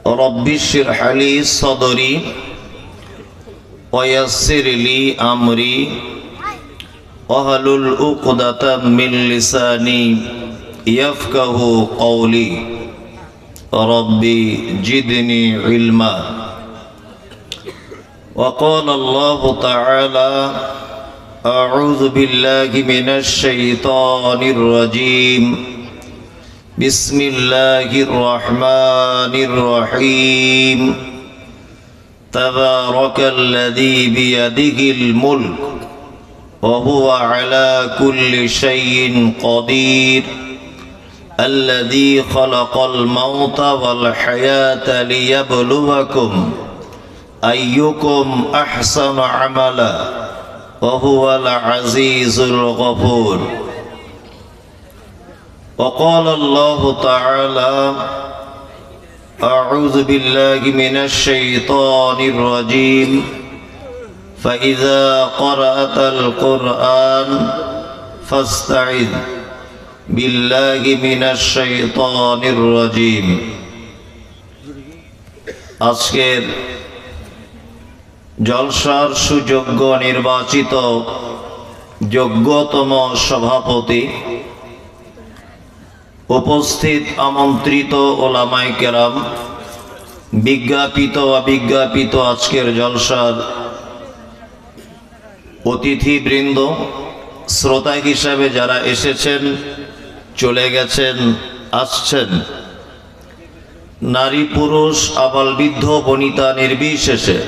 رب اشرح لي صدري ويسر لي أمري واحلل عقدة من لساني يفقه قولي ربي زدني علما. وقال الله تعالى أعوذ بالله من الشيطان الرجيم بسم الله الرحمن الرحيم تبارك الذي بيده الملك وهو على كل شيء قدير الذي خلق الموت والحياة ليبلوكم أيكم أحسن عملا وهو العزيز الغفور. وقال الله تعالى أعوذ بالله من الشيطان الرجيم فإذا قرأت القرآن فاستعذ بالله من الشيطان الرجيم. আজকের জলসার সুযোগ্য নির্বাচিত যোগ্যতম সভাপতি, উপস্থিত আমন্ত্রিত ওলামায়ে কেরাম, বিজ্ঞাপিত অবিজ্ঞাপিত আজকের জলসার অতিথিবৃন্দ, শ্রোতা হিসাবে যারা এসেছেন, চলে গেছেন, আসছেন, নারী পুরুষ আবাল বৃদ্ধ বনিতা নির্বিশেষে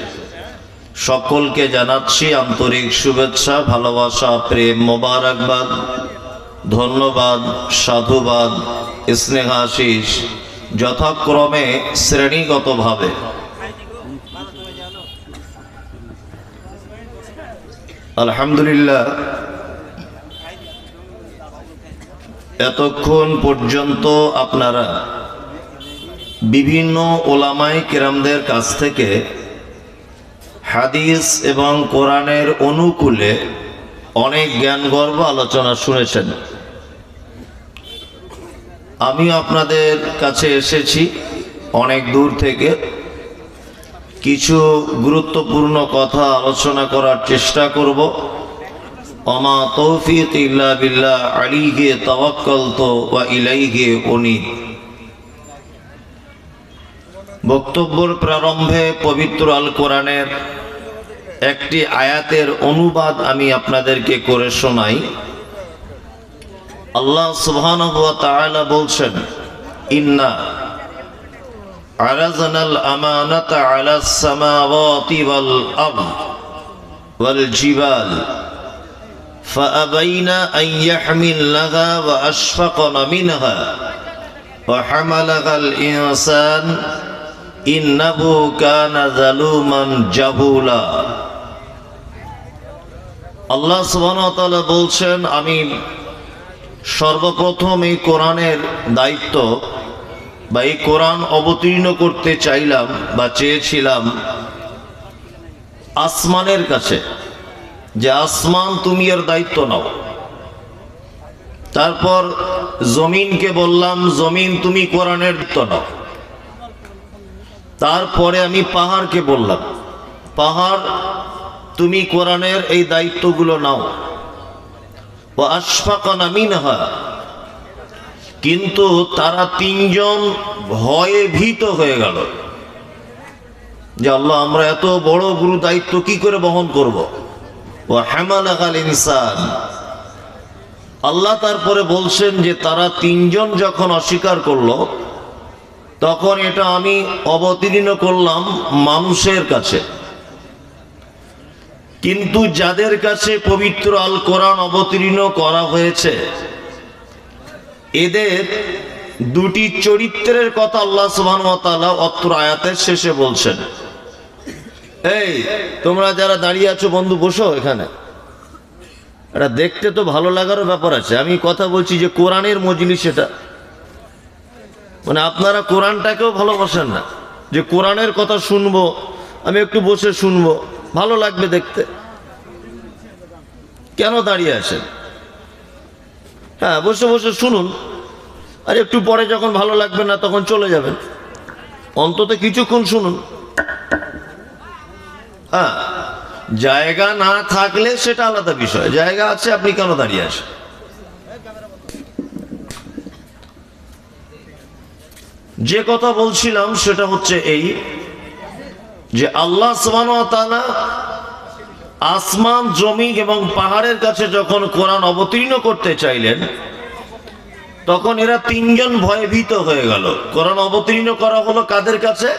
সকলকে জানাচ্ছি আন্তরিক শুভেচ্ছা, ভালোবাসা, প্রেম, মোবারকবাদ, ধন্যবাদ, সাধুবাদ, স্নেহাশিস যথাক্রমে শ্রেণীগতভাবে। আলহামদুলিল্লাহ, এতক্ষণ পর্যন্ত আপনারা বিভিন্ন ওলামায়ে কেরামদের কাছ থেকে হাদিস এবং কোরআনের অনুকূলে অনেক জ্ঞানগর্ভ আলোচনা শুনেছেন। আমি আপনাদের কাছে এসেছি অনেক দূর থেকে, কিছু গুরুত্বপূর্ণ কথা আলোচনা করার চেষ্টা করব। ওমা তৌফিক ইল্লা বিল্লাহ আলাইহি তাওয়াক্কালতু ওয়া ইলাইহি উনীব। বক্তব্যের প্রারম্ভে পবিত্র আল কোরআনের একটি আয়াতের অনুবাদ আমি আপনাদেরকে করে শোনাই। আল্লাহ সুবহানাহু ওয়া তাআলা বলছেন, ইন্না আরাজনাল আমানাতা আলাস সামাওয়াতি ওয়াল আরদ ওয়াল জিবাল ফাআবাইনা আন ইয়াহমিলনাহা ওয়া আশফাকনা মিনহা ওয়া হামালাহাল ইনসান ইন্নাহু কানা যালুমান জাহুলা। আল্লাহ সুবহানাহু ওয়া তাআলা বলছেন, আমি সর্বপ্রথম এই কোরআনের দায়িত্ব বা এই কোরআন অবতীর্ণ করতে চাইলাম বা চেয়েছিলাম আসমানের কাছে, যে আসমান তুমি এর দায়িত্ব নাও। তারপর জমিনকে বললাম, জমিন তুমি কোরআনের দায়িত্ব নাও। তারপরে আমি পাহাড়কে বললাম, পাহাড় তুমি কোরআনের এই দায়িত্বগুলো নাও। ওয়া আশফাকনা মিনহা, কিন্তু তারা তিনজন ভয়ে ভীত হয়ে গেল যে আল্লাহ, আমরা এত বড় গুরু দায়িত্ব কি করে বহন করব। ওয়া হামালাহাল ইনসান, আল্লাহ তারপরে বলছেন যে তারা তিনজন যখন অস্বীকার করলো, তখন এটা আমি অবতীর্ণ করলাম মানুষের কাছে। কিন্তু যাদের কাছে পবিত্র আল কোরআন অবতীর্ণ করা হয়েছে, এদের দুটি চরিত্রের কথা আল্লাহ সুবহানাহু ওয়া তাআলা অত্র আয়াতের শেষে বলছেন। এই তোমরা যারা দাঁড়িয়ে আছো বন্ধু, বসো এখানে। এটা দেখতে তো ভালো লাগারও ব্যাপার আছে। আমি কথা বলছি যে কোরআনের মজলিস, এটা মানে আপনারা কোরআনটাকেও ভালোবাসেন না, যে কোরআনের কথা শুনবো, আমি একটু বসে শুনবো, ভালো লাগবে দেখতে। কেন দাঁড়িয়ে আছেন? হ্যাঁ, বসে বসে শুনুন, আর একটু পরে যখন ভালো লাগবে না তখন চলে যাবেন। অন্তত কিছুক্ষণ শুনুন। হ্যাঁ, জায়গা না থাকলে সেটা আলাদা বিষয়, জায়গা আছে, আপনি কেন দাঁড়িয়ে আছেন? যে কথা বলছিলাম সেটা হচ্ছে এই যে আল্লাহ সুবহানাহু ওয়া তাআলা আসমান, জমি এবং পাহাড়ের কাছে যখন কোরআন অবতীর্ণ করতে চাইলেন, তখন এরা তিনজন ভয়ভীত হয়ে গেল। কোরআন অবতীর্ণ করা হলো কাদের কাছে?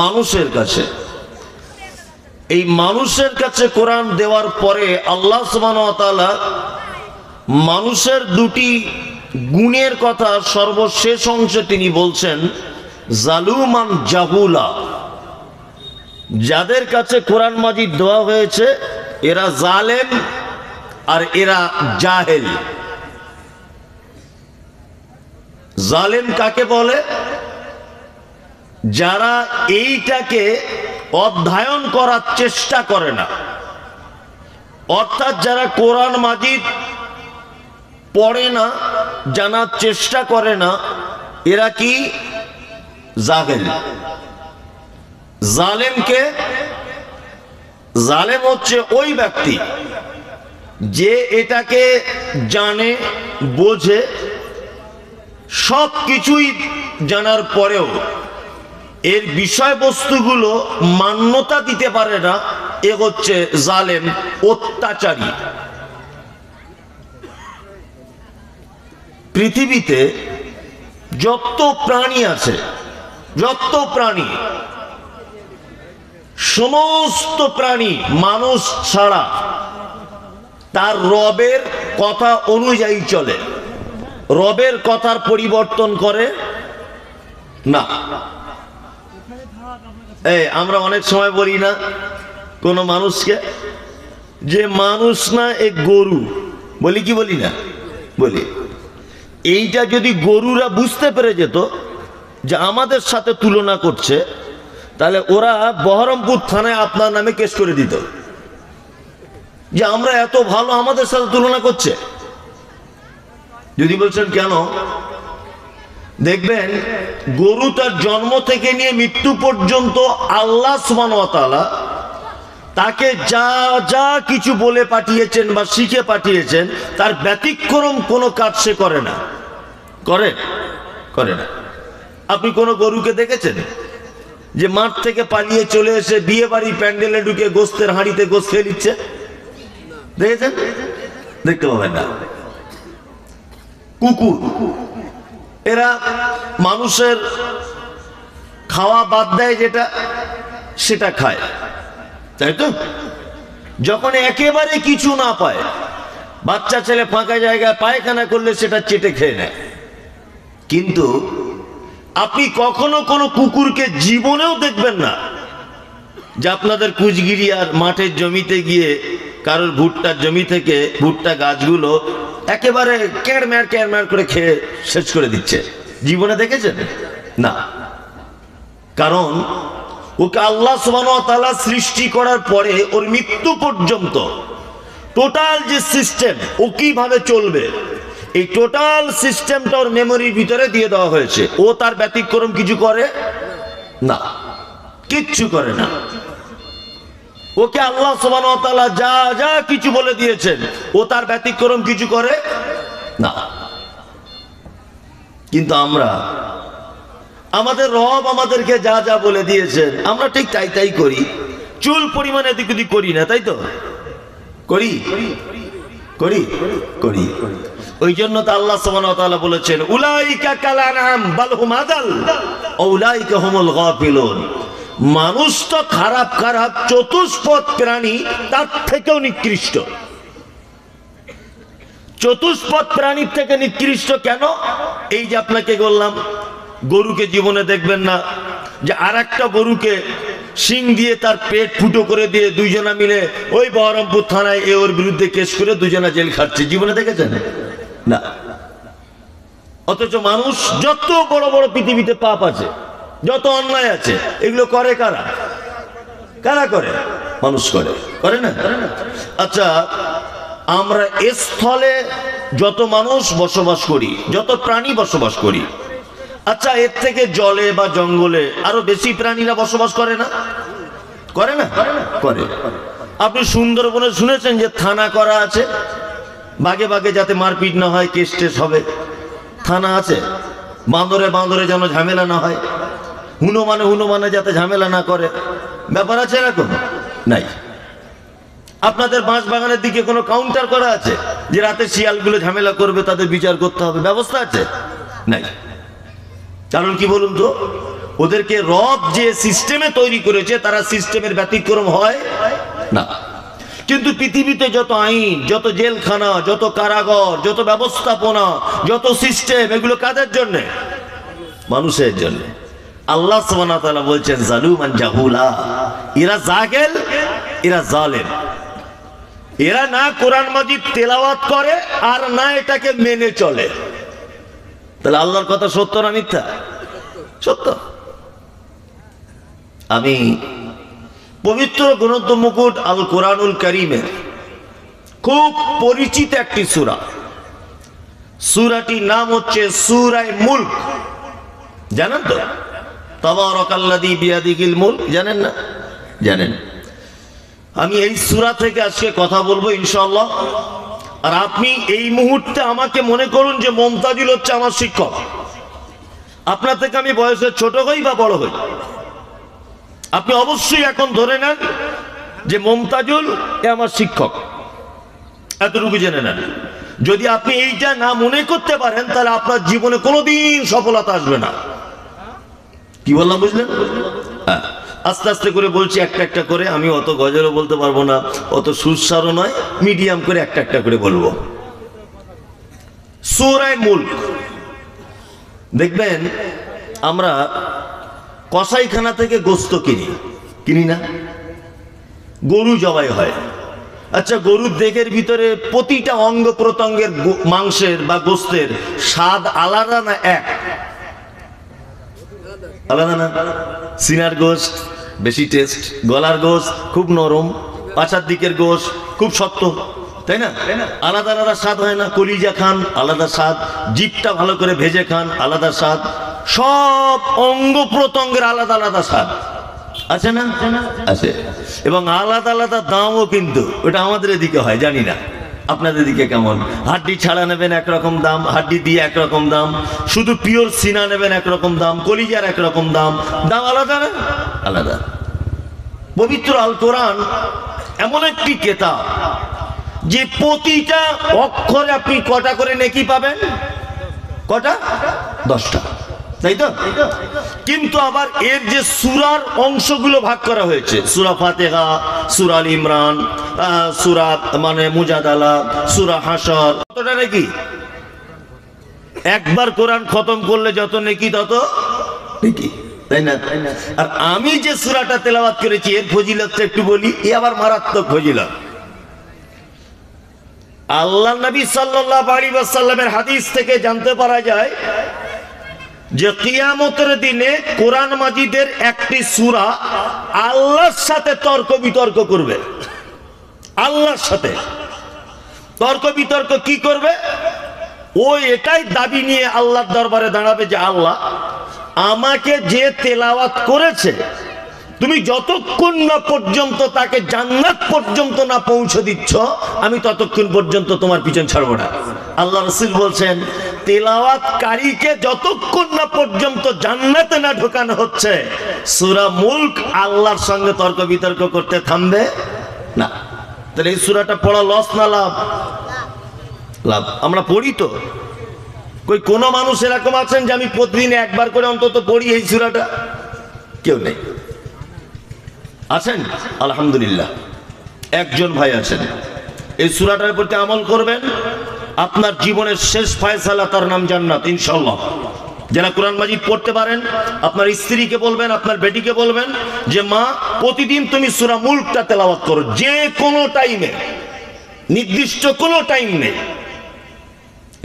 মানুষের কাছে। এই মানুষের কাছে কোরআন দেওয়ার পরে আল্লাহ সুবহানাহু ওয়া তাআলা মানুষের দুটি গুণের কথা সর্বশেষ অংশে তিনি বলছেন, জালুমান জাহুলা। যাদের কাছে কোরআন মাজিদ দেওয়া হয়েছে এরা জালেম আর এরা জাহেল। জালেম কাকে বলে? যারা এইটাকে অধ্যয়ন করার চেষ্টা করে না, অর্থাৎ যারা কোরআন মাজিদ পড়ে না, জানার চেষ্টা করে না, এরা কি? জাহেল। জালেমকে, জালেম হচ্ছে ওই ব্যক্তি যে এটাকে জানে, বোঝে, সব কিছুই জানার পরেও এর বিষয়বস্তুগুলো মান্যতা দিতে পারে না, এ হচ্ছে জালেম, অত্যাচারী। পৃথিবীতে যত প্রাণী আছে, যত প্রাণী, সমস্ত প্রাণী মানুষ ছাড়া তার রবের কথা অনুযায়ী চলে, রবের কথার পরিবর্তন করে না। আমরা অনেক সময় বলি না কোন মানুষকে যে মানুষ না, এ গরু, বলি কি বলি না? বলি। এইটা যদি গরুরা বুঝতে পেরে যেত যে আমাদের সাথে তুলনা করছে, তাহলে ওরা বহরমপুর থানায় আপনার নামে কেস করে দিত যে আমরা এত ভালো, আমাদের সাথে তুলনা করছে। যদি বলছেন কেন, দেখবেন গরু তার জন্ম থেকে নিয়ে মৃত্যু পর্যন্ত আল্লাহ সুবহানাহু ওয়া তাআলা তাকে যা যা কিছু বলে পাঠিয়েছেন বা শিখে পাঠিয়েছেন, তার ব্যতিক্রম কোনো কাজ সে করে না। করে? করে না। আপনি কোন গরুকে দেখেছেন যে মাঠ থেকে পালিয়ে চলে এসে বিয়ে বাড়ি প্যান্ডেলে ঢুকে গোস্তের হাঁড়িতে গোস্ত খেয়ে নিচ্ছে? দেখেছেন? দেখতে পাবেন না। কুকুর, এরা মানুষের খাওয়া বাদ দেয় যেটা, সেটা খায়, তাই তো? যখন একেবারে কিছু না পায়, বাচ্চা ছেলে ফাঁকা জায়গায় পায়খানা করলে সেটা চেটে খেয়ে নেয়। কিন্তু আপনি কখনো কোনো কুকুরকে জীবনেও দেখবেন না যে আপনাদের কুচগিরি আর মাঠের জমিতে গিয়ে কারোর ভুট্টার জমি থেকে ভুট্টা গাছগুলো একেবারে ক্যাড়ম্যাড় করে খেয়ে শেষ করে দিচ্ছে। জীবনে দেখেছেন? না। কারণ ওকে আল্লাহ সুবহানাহু ওয়া তাআলা সৃষ্টি করার পরে ওর মৃত্যু পর্যন্ত টোটাল যে সিস্টেম, ও কিভাবে চলবে, এই টোটাল সিস্টেমটা ওর মেমোরির ভিতরে দিয়ে দেওয়া হয়েছে। ও তার ব্যতিক্রম কিছু করে না, কিচ্ছু করে না। ওকে আল্লাহ সুবহানাহু ওয়া তাআলা যা যা কিছু বলে দিয়েছেন, ও তার ব্যতিক্রম কিছু করে না। কিন্তু আমরা, আমাদের রব আমাদেরকে যা যা বলে দিয়েছেন আমরা ঠিক তাই তাই করি, চুল পরিমাণে এদিক ওদিক করি না, তাই তো? করি করি করি। ওই জন্য তো আল্লাহ সুবহানাহু ওয়া তাআলা বলেছেন, উলাইকা কাল আনআম বাল হুম আদাল উলাইকা হুমুল গাফিলুন। মানুষ তো খারাপ খারাপ চতুষ্পদ প্রাণী, তার থেকেও নিকৃষ্ট। চতুষ্পদ প্রাণীর থেকে নিকৃষ্ট কেন? এই যে আপনাকে বললাম, গরুকে জীবনে দেখবেন না যে আর একটা গরুকে শিং দিয়ে তার পেট ফুটো করে দিয়ে দুইজনা মিলে ওই বহরমপুর থানায় এ ওর বিরুদ্ধে কেস করে দুজনা জেল খাচ্ছে। জীবনে দেখেছেন? না। অথচ মানুষ যত বড় বড় পৃথিবীতে পাপ আছে, যত অন্যায় আছে, এগুলো করে কারা? কারা করে? মানুষ করে, করে না? আচ্ছা, আমরা স্থলে যত মানুষ বসবাস করি, যত প্রাণী বসবাস করি, আচ্ছা, এর থেকে জলে বা জঙ্গলে আরো বেশি প্রাণীরা বসবাস করে না? করে না? করে। আপনি সুন্দরবনে শুনেছেন যে থানা করা আছে, বাগে বাগে যাতে মারপিট না হয়, কেস টেস হবে, থানা আছে। বাঁদরে বাঁদরে যেন ঝামেলা না হয়, হুনুমানে যাতে ঝামেলা না করে, ব্যাপার আছে এরকম? নাই। আপনাদের বাঁশ বাগানের দিকে কোনো কাউন্টার করা আছে যে রাতে শিয়ালগুলো ঝামেলা করবে, তাদের বিচার করতে হবে, ব্যবস্থা আছে? নাই। কারণ কি বলুন তো, ওদেরকে রব যে সিস্টেমে তৈরি করেছে, তারা সিস্টেমের ব্যতিক্রম হয় না। কিন্তু পৃথিবীতে যত আইন, যত জেলখানা, যত কারাগার, যত ব্যবস্থাপনা, যত সিস্টেম, এগুলো কাদের জন্য? মানুষের জন্য। আল্লাহ সুবহানাহু ওয়া তাআলা বলছেন জালুমান জাহুলা, এরা জাহেল, এরা জালেম। এরা না কোরআন মাজিদ তেলাওয়াত করে আর না এটাকে মেনে চলে। তাহলে আল্লাহর কথা সত্য না মিথ্যা? সত্য। আমি পবিত্র গ্রন্থ মুকুট আল কোরআনুল কারীমের খুব পরিচিত একটি সূরা, সূরাটির নাম হচ্ছে সূরা মুলক। জানেন তো? তাবারাকাল্লাযী বিয়াদিহিল মুলক, জানেন না? জানেন। আমি এই সূরা থেকে আজকে কথা বলবো ইনশাআল্লাহ। আর আপনি এই মুহূর্তে আমাকে মনে করুন যে মমতাজুল হচ্ছে আমার শিক্ষক। আপনার থেকে আমি বয়সে ছোট হই বা বড় হই, আপনি অবশ্যই এখন ধরে নেন যে মমতাজুল এ আমার শিক্ষক, এতটুকু জেনে নেন। যদি আপনি এইটা না মনে করতে পারেন, তাহলে আপনার জীবনে কোনোদিন সফলতা আসবে না। কি বললাম বুঝলেন? হ্যাঁ, আস্তে আস্তে করে বলছি, একটা একটা করে। আমি অত গজলও বলতে পারবো না, অত সুস্বারও নয়, মিডিয়াম করে একটা একটা করে বলবো। সূরা মুলক। দেখবেন আমরা কসাইখানা থেকে গোস্ত কিনি না? গরু জবাই হয়। আচ্ছা, গরুর দেহের ভিতরে প্রতিটা অঙ্গ প্রত্যঙ্গের মাংসের বা গোস্তের স্বাদ আলাদা না এক? আলাদা না? সিনার গোস্ত বেশি টেস্ট, গলার গোস্ত খুব নরম, পাছার দিকের গোস্ত খুব শক্ত, তাই না? আলাদা আলাদা স্বাদ হয় না? কলিজা খান আলাদা স্বাদ, জিভটা ভালো করে ভেজে খান আলাদা স্বাদ, সব অঙ্গ প্রত্যঙ্গের আলাদা আলাদা স্বাদ আছে না? আছে। এবং আলাদা আলাদা দামও কিন্তু। ওটা আমাদের এদিকে হয়, জানি না আপনাদের দিকে কেমন। হাড্ডি ছাড়া নেবেন একরকম দাম, হাড্ডি দিয়ে একরকম দাম, শুধু পিওর সিনা নেবেন একরকম দাম, কলিজার একরকম দাম। দাম আলাদা না? আলাদা। পবিত্র আল কোরআন এমন একটি কিতাব যে প্রতিটা অক্ষরে আপনি কটা করে নেকি পাবেন? কটা? 10টা, তাই তো? কিন্তু আবার এর যে সূরার অংশগুলো ভাগ করা হয়েছে, সূরা ফাতিহা, সূরা আল ইমরান, সূরা মানে মুজাদালা, সূরা হাশর, কতটা নেকি? একবার কোরআন খতম করলে যত নেকি তত নেকি, তাই না? আর আমি যে সূরাটা তেলাওয়াত করেছি এর ফজিলতটা একটু বলি, এ আবার মারাত্মক ফজিলত। আল্লাহ নবী সাল্লাল্লাহু আলাইহি ওয়াসাল্লামের হাদিস থেকে জানতে পারা যায় যে কিয়ামতের দিনে কোরআন মাজিদের একটি সূরা আল্লাহর সাথে তর্ক বিতর্ক করবে। আল্লাহর সাথে তর্ক বিতর্ক কি করবে? ও এটাই দাবি নিয়ে আল্লাহর দরবারে দাঁড়াবে যে আল্লাহ, আমাকে যে তেলাওয়াত করেছে তুমি যতক্ষণ না পর্যন্ত তাকে জান্নাত পর্যন্ত না পৌঁছে দিচ্ছ, আমি ততক্ষণ পর্যন্ত তোমার পিছন ছাড়বো না। আল্লাহ রাসূল বলছেন, তেলাওয়াতকারীকে যতক্ষণ না পর্যন্ত জান্নাতে না ঢোকানো হচ্ছে, সূরা মুলক আল্লাহর সঙ্গে তর্ক বিতর্ক করতে থামবে না। তাহলে এই সূরাটা পড়া লস না লাভ? লাভ। আমরা পড়ি তো। কই কোনো মানুষ এরকম আছেন যে আমি প্রতিদিন একবার করে অন্তত পড়ি এই সূরাটা? কেউ নেই। আছেন? আলহামদুলিল্লাহ, একজন ভাই আছেন। এই সূরাটার প্রতি আমল করবেন, আপনার জীবনের শেষ ফয়সালা, তার নাম জান্নাত ইনশাআল্লাহ। যারা কোরআন মাজিদ পড়তে পারেন, আপনার স্ত্রীকে বলবেন, আপনার বেটিকে বলবেন যে মা, প্রতিদিন তুমি সূরা মুলকটা তেলাওয়াত করো, যে কোনো টাইমে, নির্দিষ্ট কোনো টাইম নেই।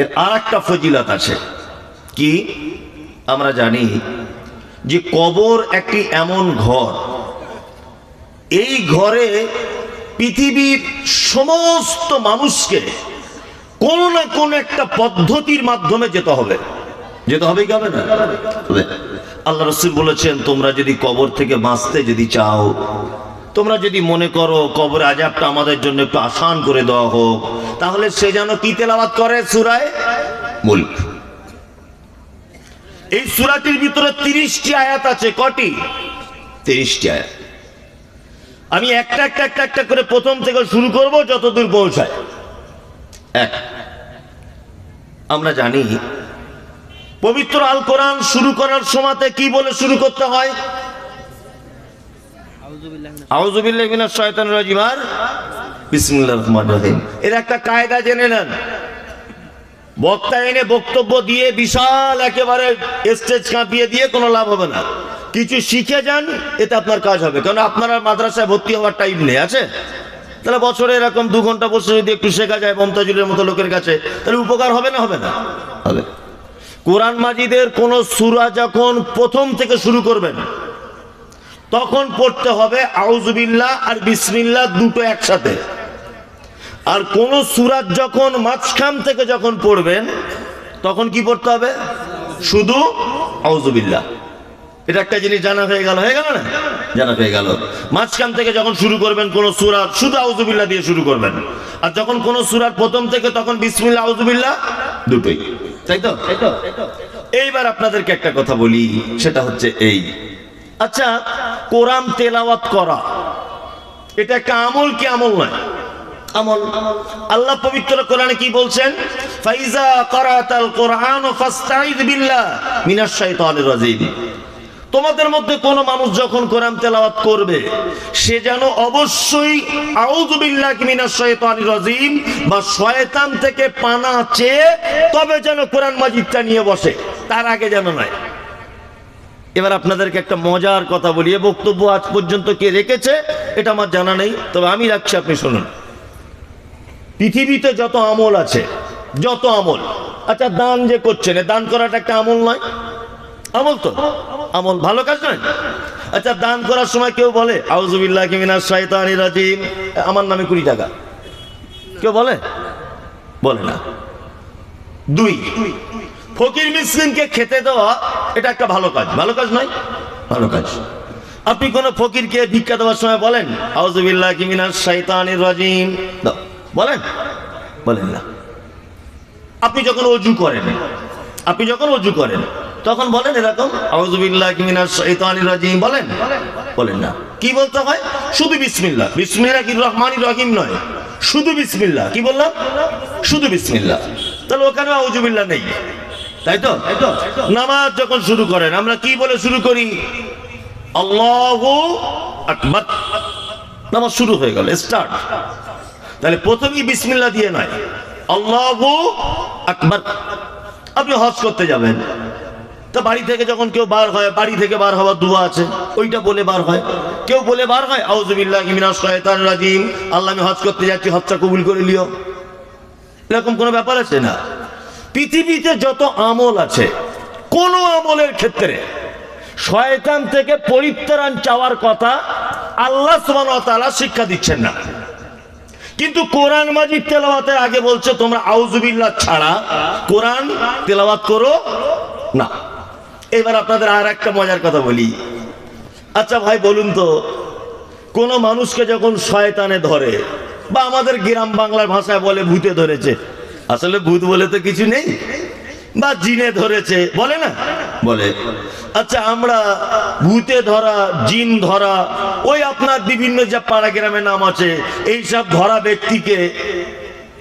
এর আরেকটা ফজিলত আছে কি? আমরা জানি যে কবর একটি এমন ঘর, এই ঘরে পৃথিবীর সমস্ত মানুষকে কোনো না কোনো একটা পদ্ধতির মাধ্যমে যেতে হবে। যেতে হবে কি হবে না? আল্লাহ রাসূল বলেছেন, তোমরা যদি কবর থেকে বাঁচতে যদি চাও, তোমরা যদি মনে করো কবর আযাবটা আমাদের জন্য একটু আসান করে দেওয়া হোক, তাহলে সে যেন কি তেলাওয়াত করে? সূরা মুলক। এই সূরাটির ভিতরে 30টি আয়াত আছে। কটি? 30টি আয়াত। আমি একটা একটা একটা একটা করে প্রথম থেকে শুরু করব যতদূর পৌঁছায়। এক, আমরা জানি পবিত্র আল কোরআন শুরু করার সময়তে কি বলে শুরু করতে হয়? আউযু বিল্লাহি মিনাশ শাইতানির রাজিম আর বিসমিল্লাহির রহমানির রহিম। এর একটা কায়দা জেনে নেন। বক্তা এনে বক্তব্য দিয়ে বিশাল একেবারে স্টেজ কাঁপিয়ে দিয়ে কোনো লাভ হবে না। কিছু শিখে যান, এতে আপনার কাজ হবে। কারণ আপনারা মাদ্রাসায় ভর্তি হওয়ার টাইম নেই, আছে? তাহলে বছরে এরকম 2 ঘন্টা বসে যদি একটু শেখা যায় মমতাজুলের মতো লোকের কাছে, তাহলে উপকার হবে না? হবে না? হবে। কোরআন মাজিদের কোন সূরা যখন প্রথম থেকে শুরু করবেন, তখন পড়তে হবে আউযু বিল্লাহ আর বিসমিল্লাহ দুটো একসাথে। আর কোন সূরা যখন মাঝখান থেকে যখন পড়বেন, তখন কি পড়তে হবে? শুধু আউযু বিল্লাহ। এটা একটা জিনিস জানা হয়ে গেল। হয়ে গেল না? জানা হয়ে গেল। মাঝখান থেকে যখন শুরু করবেন কোন সূরা, শুধু আউযু বিল্লাহ দিয়ে শুরু করবেন। আর যখন কোন সূরার প্রথম থেকে, তখন বিসমিল্লাহ আউযু বিল্লাহ দুটোই। তাই তো? এইবার আপনাদেরকে একটা কথা বলি, সেটা হচ্ছে এই, আচ্ছা, কোরআন তেলাওয়াত করা এটা একটা আমল কি আমল নয়? আমল। আল্লাহ পবিত্র কোরআনে কি বলছেন? ফাইজা ক্বরাতাল কোরআন ফাস্তাইয বিল্লাহ মিনাশ শাইতানির রাজিম। তোমাদের মধ্যে কোন মানুষ যখন কোরআন তেলাওয়াত করবে, সে যেন অবশ্যই আউযু বিল্লাহি মিনাশ শাইতানির রাজিম বা শয়তান থেকে পানা চেয়ে তবে যেন কোরআন মাজিদটা নিয়ে বসে, তার আগে যেন নয়। এবার আপনাদেরকে একটা মজার কথা বলি। এই বক্তব্য আজ পর্যন্ত কে রেখেছে এটা আমার জানা নেই, তবে আমি রাখছি, আপনি শুনুন। পৃথিবীতে যত আমল আছে, যত আমল, আচ্ছা দান যে করছেন, দান করাটা একটা আমল নয়? আমল তো, আমল, ভালো কাজ নয়? আচ্ছা, দান করার সময় কেউ বলে আউযু বিল্লাহি মিনাশ শাইতানির রাজিম, আমার নামে 20 টাকা, কেউ বলে? বলে না। 2, ফকির মিসকিনকে খেতে দেওয়া, এটা একটা ভালো কাজ। ভালো কাজ নয়? ভালো কাজ। আপনি কোন ফকিরকে ভিক্ষা দেওয়ার সময় বলেন আউযু বিল্লাহি মিনাশ শাইতানির রাজিম? বলেন? বলেন না। আপনি যখন ওযু করেন, তখন বলেন এরকম আউযু বিল্লাহি মিনাশ শাইতানির রাজিম? বলেন? বলেন না। কি বলতে হয়? শুধু বিসমিল্লাহ। বিসমিল্লাহির রহমানির রহিম নয়, শুধু বিসমিল্লাহ। কি বললাম? শুধু বিসমিল্লাহ। তাহলে ওখানে আউযু বিল্লাহ নেই, তাই তো? নামাজ যখন শুরু করেন, আমরা কি বলে শুরু করি? আল্লাহু আকবার। নামাজ শুরু হয়ে গেল, স্টার্ট। তাহলে প্রথমেই বিসমিল্লাহ দিয়ে নয়, আল্লাহু আকবার। আপনি হজ করতে যাবেন, তা বাড়ি থেকে যখন কেউ বার হয়, বাড়ি থেকে বার হওয়ার দোয়া আছে, ওইটা বলে বার হয়। কেউ বলে বার হয় আউযু বিল্লাহি মিনাশ শাইতানির রাজিম, আল্লাহ আমি হজ করতে যাচ্ছি, হজটা কবুল করে লিও। এরকম কোনো ব্যাপার আছে না? পৃথিবীতে যত আমল আছে, কোন আমলের ক্ষেত্রে শয়তান থেকে পরিত্রাণ চাওয়ার কথা আল্লাহ সুবহানাহু ওয়া তাআলা শিক্ষা দিচ্ছেন না। কিন্তু কোরআন মাজিদ তেলাওয়াতের আগে বলছে তোমরা আউযু বিল্লাহ ছাড়া কোরআন তেলাওয়াত করো না। এবার আপনাদের আর একটা মজার কথা বলি। আচ্ছা ভাই বলুন তো, কোন মানুষকে যখন শয়তানে ধরে, বা আমাদের গ্রাম বাংলার ভাষায় বলে ভূতে ধরেছে, আসলে ভূত বলে তো কিছু নেই, বা জিনে ধরেছে, বলে না? বলে। আচ্ছা, আমরা ভূতে ধরা, জিন ধরা, ওই আপনার বিভিন্ন যে পাড়া গ্রামে নাম আছে, এইসব ধরা ব্যক্তিকে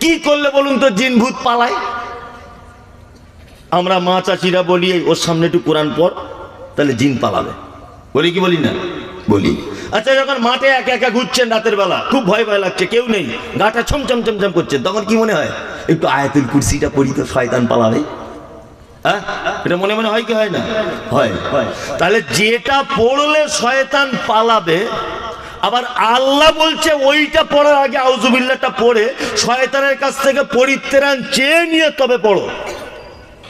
কি করলে বলুন তো জিন ভূত পালায়? আমরা মা চাচিরা বলি ওর সামনে একটু কোরআন পড়, তাহলে জিন পালাবে। বলি কি বলি না? বলি। আচ্ছা, যখন মাঠে একা একা ঘুরছেন রাতের বেলা, খুব ভয় ভয় লাগছে, কেউ নেই, গাটা ছমছম ছমছম করছে, তখন কি মনে হয়? একটু আয়াতুল কুরসিটা পড়ি তো শয়তান পালাবে। হ্যাঁ, এটা মনে মনে হয় কি হয় না? হয়। তাহলে যেটা পড়লে শয়তান পালাবে, আবার আল্লাহ বলছে ওইটা পড়ার আগে আউযু বিল্লাহটা পড়ে শয়তানের কাছ থেকে পরিত্রাণ চেয়ে নিয়ে তবে পড়ো।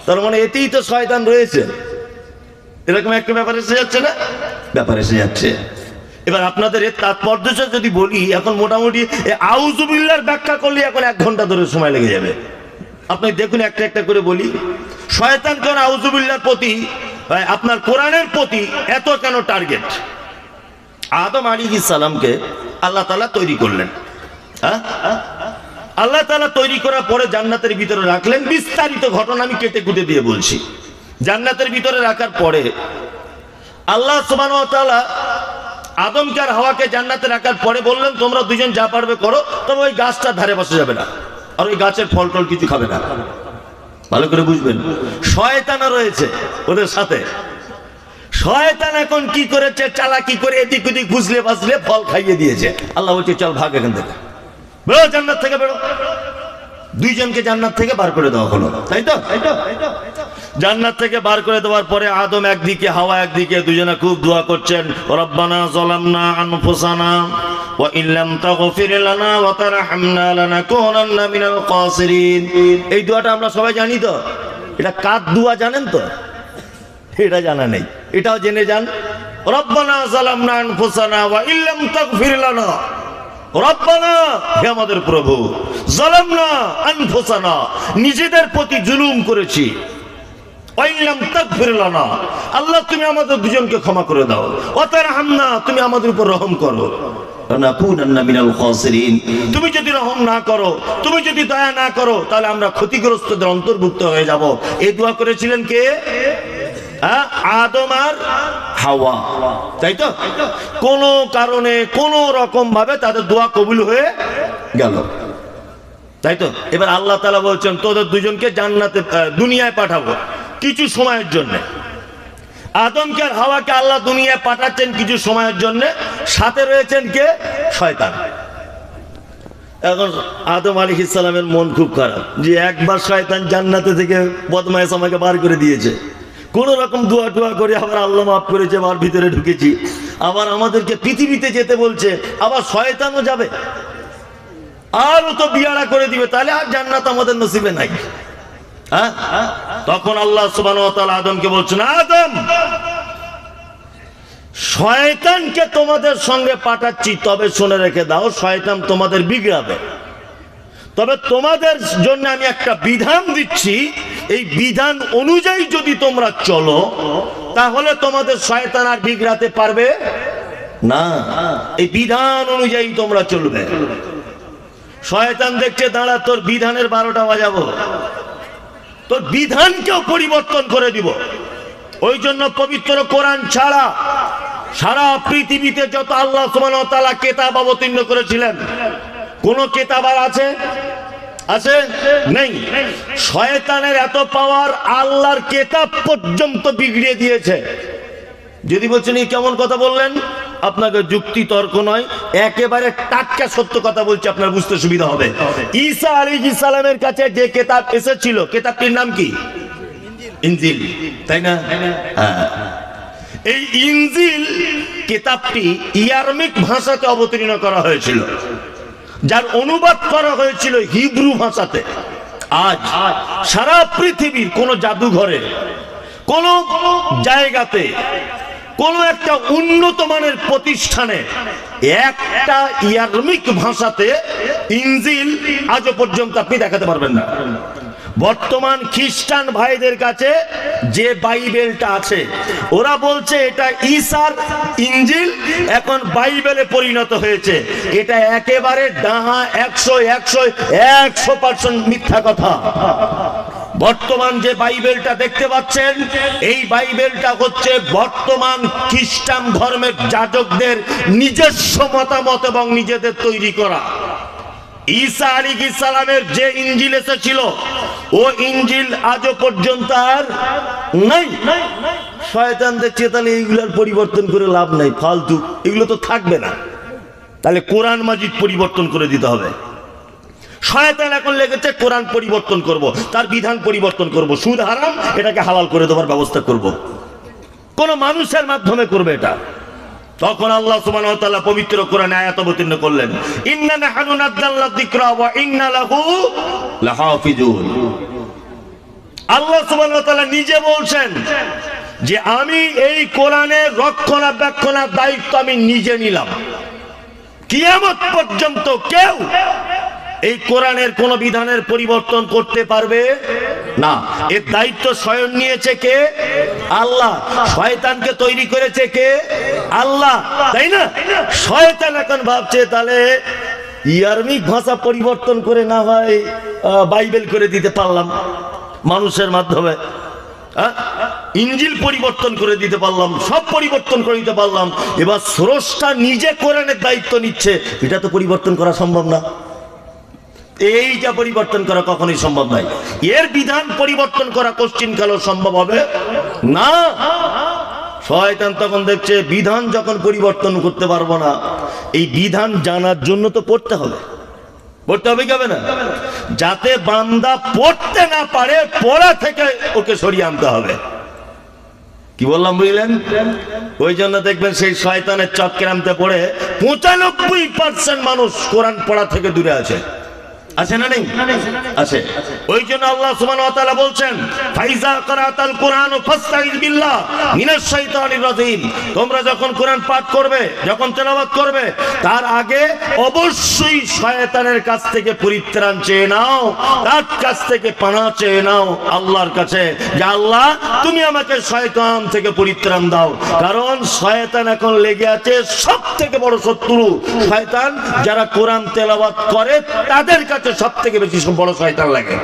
তার মানে এতেই তো শয়তান রয়েছে। এরকম একটা ব্যাপার এসে যাচ্ছে না? ব্যাপার এসে যাচ্ছে। এবার আপনাদের এর তাৎপর্য যদি বলি, এখন মোটামুটি আউযু বিল্লাহর ব্যাখ্যা করলে এখন 1 ঘন্টা ধরে সময় লেগে যাবে। আপনি দেখুন একটা একটা করে বলি, শয়তান কেন আউযুবিল্লাহর প্রতি, আপনার কোরআনের প্রতি এত কেন টার্গেট? আদম আলাইহিস সালামকে আল্লাহ তাআলা তৈরি করলেন, আল্লাহ তাআলা তৈরি করার পরে জান্নাতের ভিতরে রাখলেন। বিস্তারিত ঘটনা আমি কেটে কুটে দিয়ে বলছি। জান্নাতের ভিতরে রাখার পরে আল্লাহ সুবহানাহু ওয়া তাআলা আদমকে আর হাওয়াকে জান্নাতে রাখার পরে বললেন, তোমরা দুজন যা পারবে করো, তবে ওই গাছটার ধারে বসে যাবে না, আর ওই গাছের ফল টল কিছু খাবে না। ভালো করে বুঝবেন, শয়তানও রয়েছে ওদের সাথে। শয়তান এখন কি করেছে, চালাকি করে এদিক ওদিক বুঝলে বাজলে ফল খাইয়ে দিয়েছে। আল্লাহ বলছে, চল ভাগ এখান থেকে, বেরো জান্নাত থেকে বেরো। দুইজনকে জান্নাত থেকে বার করে দেওয়া হলো, তাই তো? জান্নাত থেকে বার করে দেওয়ার পরে আদম একদিকে, হাওয়া একদিকে, দুজনে খুব দোয়া করছেন, রব্বানা যালামনা আনফুসানা ওয়া ইল্লাম তাগফির লানা ওয়া তারহামনা লানাকুনান্না মিনাল খাসিরিন। এই দোয়াটা আমরা সবাই জানি তো। এটা কার দোয়া জানেন তো? এটা জানা নেই, এটাও জেনে যান। রব্বানা যালামনা আনফুসানা ওয়া ইল্লাম তাগফির লানা, রব্বানা, হে আমাদের প্রভু, যালামনা আনফুসানা, নিজেদের প্রতি জুলুম করেছি, ওয়া ইল্লাম তাগফির লানা, আল্লাহ তুমি আমাদের দুজনকে ক্ষমা করে দাও, ওয়া তারহামনা, তুমি আমাদের উপর রহম করো, লানাকুনান্না মিনাল খাসিরিন, তুমি যদি রহম না করো, তুমি যদি দয়া না করো, তাহলে আমরা ক্ষতিগ্রস্তদের অন্তর্ভুক্ত হয়ে যাব। এই দোয়া করেছিলেন কে? আদম আর হাওয়া, তাই তো? কোন কারণে কোন রকম ভাবে তাদের দোয়া কবুল হয়ে গেল, তাই তো? এবার আল্লাহ তাআলা বলছেন, তোদের দুজনকে জান্নাতে, দুনিয়ায় পাঠাবো কিছু সময়ের জন্য। আদমকে আর হাওয়াকে আল্লাহ দুনিয়ায় পাঠাচ্ছেন কিছু সময়ের জন্য, সাথে রয়েছেন কে? শয়তান। এখন আদম আলাইহিস সালামের মন খুব খারাপ যে একবার শয়তান জান্নাতে থেকে বদমাইশ আমাকে বার করে দিয়েছে, কোন রকম দোয়া টোয়া করে আবার আল্লাহ মাফ করেছে, আবার ভিতরে ঢুকেছি, আবার আমাদেরকে পৃথিবীতে যেতে বলছে, আবার শয়তানও যাবে, আরও তো বিয়ারা করে দিবে, তাহলে আর জান্নাত আমাদের নসিবে নাই। তখন আল্লাহ সুবহানাহু ওয়া তাআলা আদমকে বলছেন, আদম, শয়তানকে তোমাদের সঙ্গে পাঠাচ্ছি, তবে শুনে রেখে দাও, শয়তান তোমাদের বিগড়াবে, তবে তোমাদের জন্য আমি একটা বিধান দিচ্ছি, এই বিধান অনুযায়ী যদি তোমরা চলো, তাহলে তোমাদের শয়তান আর বিগড়াতে পারবে না। এই বিধান অনুযায়ী তোমরা চলবে। শয়তান দেখছে, দাঁড়া, তোর বিধানের 12টা বাজাবো, তোর বিধানকেও পরিবর্তন করে দিব। ওই জন্য পবিত্র কোরআন ছাড়া সারা পৃথিবীতে যত আল্লাহ সুবহানাহু ওয়া তাআলা কিতাব অবতীর্ণ করেছিলেন, কোন কিতাব আর আছে? আছে? নেই। শয়তানের এত পাওয়ার, আল্লাহর কিতাব পর্যন্ত বিগড়িয়ে দিয়েছে। যদি বলছেন এই কেমন কথা বললেন, আপনাকে যুক্তি তর্ক নয়, একেবারে টাটকা সত্য কথা বলছি, আপনার বুঝতে সুবিধা হবে। ঈসা আলাইহিস সালামের কাছে যে কিতাব এসেছিল, কিতাবটির নাম কি? ইনজিল, তাই না? এই ইনজিল কিতাবটি ইয়ারমিক ভাষাতে অবতীর্ণ করা হয়েছিল, যার অনুবাদ করা হয়েছিল হিব্রু ভাষাতে। আজ সারা পৃথিবীর কোন জাদুঘরে, কোন জায়গাতে, কোন একটা উন্নত মানের প্রতিষ্ঠানে একটা ইয়ারমিক ভাষাতে ইনজিল আজও পর্যন্ত আপনি দেখাতে পারবেন না। বর্তমান খ্রিস্টান ভাইদের কাছে যে বাইবেলটা আছে, ওরা বলছে এটা ঈসার ইনজিল, এখন বাইবেলে পরিণত হয়েছে। এটা একেবারে ডাহা, 100% মিথ্যা কথা। বর্তমান যে বাইবেলটা দেখতে পাচ্ছেন, এই বাইবেলটা হচ্ছে বর্তমান খ্রিস্টান ধর্মের যাজকদের নিজস্ব মতামত এবং নিজেদের তৈরি করা। ঈসা আলাইহিস সালামের যে ইনজিল এসেছিল, ও ইনজিল আজও পর্যন্ত আর নাই। শয়তান দেখছে, তাহলে এইগুলোর পরিবর্তন করে লাভ নাই, ফালতু, এগুলো তো থাকবে না, তাহলে কোরআন মাজিদ পরিবর্তন করে দিতে হবে। শয়তান এখন লেগেছে কোরআন পরিবর্তন করব, তার বিধান পরিবর্তন করব, সুদ হারাম, এটাকে হালাল করে দেওয়ার ব্যবস্থা করব, কোন মানুষের মাধ্যমে করবে এটা। তখন আল্লাহ সুবহানাহু ওয়া তাআলা পবিত্র কোরআনে আয়াত অবতীর্ণ করলেন, ইন্না নাহনু নাযালনা যিকরা ওয়া ইন্না লাহু লাহাফিজুন। আল্লাহ সুবহানাহু ওয়া তাআলা নিজে বলছেন যে আমি এই কোরআনের রক্ষণাবেক্ষণের দায়িত্ব আমি নিজে নিলাম। কিয়ামত পর্যন্ত কেউ এই কোরআনের কোন বিধানের পরিবর্তন করতে পারবে না। এর দায়িত্ব স্বয়ং নিয়েছে কে? আল্লাহ। শয়তানকে তৈরি করেছে কে? আল্লাহ, তাই না? শয়তান এখন ভাবছে তাহলে ইয়ারমিক ভাষা পরিবর্তন করে না হয় বাইবেল করে দিতে পারলাম মানুষের মাধ্যমে, ইঞ্জিল পরিবর্তন করে দিতে পারলাম, সব পরিবর্তন করে দিতে পারলাম। এবার স্রষ্টা নিজে কোরআনের দায়িত্ব নিচ্ছে, এটা তো পরিবর্তন করা সম্ভব না। এইটা পরিবর্তন করা কখনোই সম্ভব নয়। এর বিধান পরিবর্তন করা কোশ্চিনকালও সম্ভব হবে না। শয়তান তখন দেখছে বিধান যখন পরিবর্তন করতে পারবো না, এই বিধান জানার জন্য তো পড়তে হবে। পড়তে হবে কি হবে না? যাতে বান্দা পড়তে না পারে, পড়া থেকে ওকে সরিয়ে আনতে হবে। কি বললাম বুঝলেন? ওই জন্য দেখবেন সেই শয়তানের চক্রান্তে পড়ে 95% মানুষ কোরআন পড়া থেকে দূরে আছে। আছে না নেই? আছে। ওই জন্য আল্লাহ সুবহানাহু ওয়া তাআলা বলছেন, ফাইজা ক্রাতাল কুরআন ফাস্তাইজ বিল্লাহ মিনাশ শাইতানির রাজিম। তোমরা যখন কোরআন পাঠ করবে, যখন তেলাওয়াত করবে, তার আগে অবশ্যই শয়তানের কাছ থেকে পরিত্রাণ চেয়ে নাও, তার কাছ থেকে পানাহ চেয়ে নাও আল্লাহর কাছে, যে আল্লাহ তুমি আমাকে শয়তান থেকে পরিত্রাণ দাও। কারণ শয়তান এখন লেগে আছে, সবথেকে বড় শত্রু শয়তান যারা কোরআন তেলাওয়াত করে তাদের কাছে সব থেকে বেশি বড় শয়তান লাগে,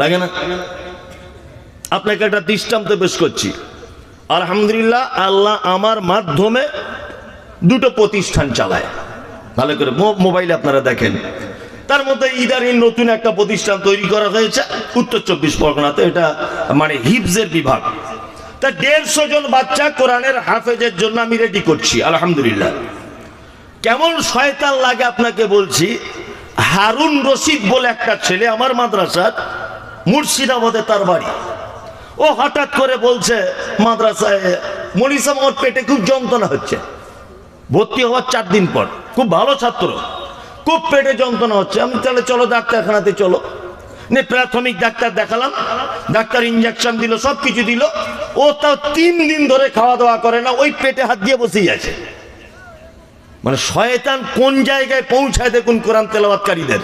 লাগে না? আপনাকে একটা দৃষ্টান্ত পেশ করছি। আলহামদুলিল্লাহ, আল্লাহ আমার মাধ্যমে দুটো প্রতিষ্ঠান চালায়। ভালো করে মোবাইলে আপনারা দেখেন, তার মধ্যে ইদারিন নতুন একটা প্রতিষ্ঠান তৈরি করা হয়েছে উত্তর 24 পরগনাতে। এটা মানে হিফজের বিভাগ। তা 150 জন বাচ্চা কোরআনের হাফেজের জন্য আমি রেডি করছি। আলহামদুলিল্লাহ, কেমন শয়তান লাগে আপনাকে বলছি। হারুন রশিদ বলে একটা ছেলে আমার মাদ্রাসার, মুর্শিদাবাদে তার বাড়ি। ও হঠাৎ করে বলছে মাদ্রাসায়, মৌলভী সাহেব আমার পেটে খুব যন্ত্রণা হচ্ছে। ভর্তি হওয়ার 4 দিন পর, খুব ভালো ছাত্র, খুব পেটে যন্ত্রণা হচ্ছে। আমি তাহলে চলো ডাক্তারখানাতে চলো। প্রাথমিক ডাক্তার দেখালাম, ডাক্তার ইঞ্জেকশন দিল, সব কিছু দিল। ও তাও 3 দিন ধরে খাওয়া দাওয়া করে না, ওই পেটে হাত দিয়ে বসেই আছে। মানে শয়তান কোন জায়গায় পৌঁছায় দেখুন কোরআন তেলাওয়াতকারীদের।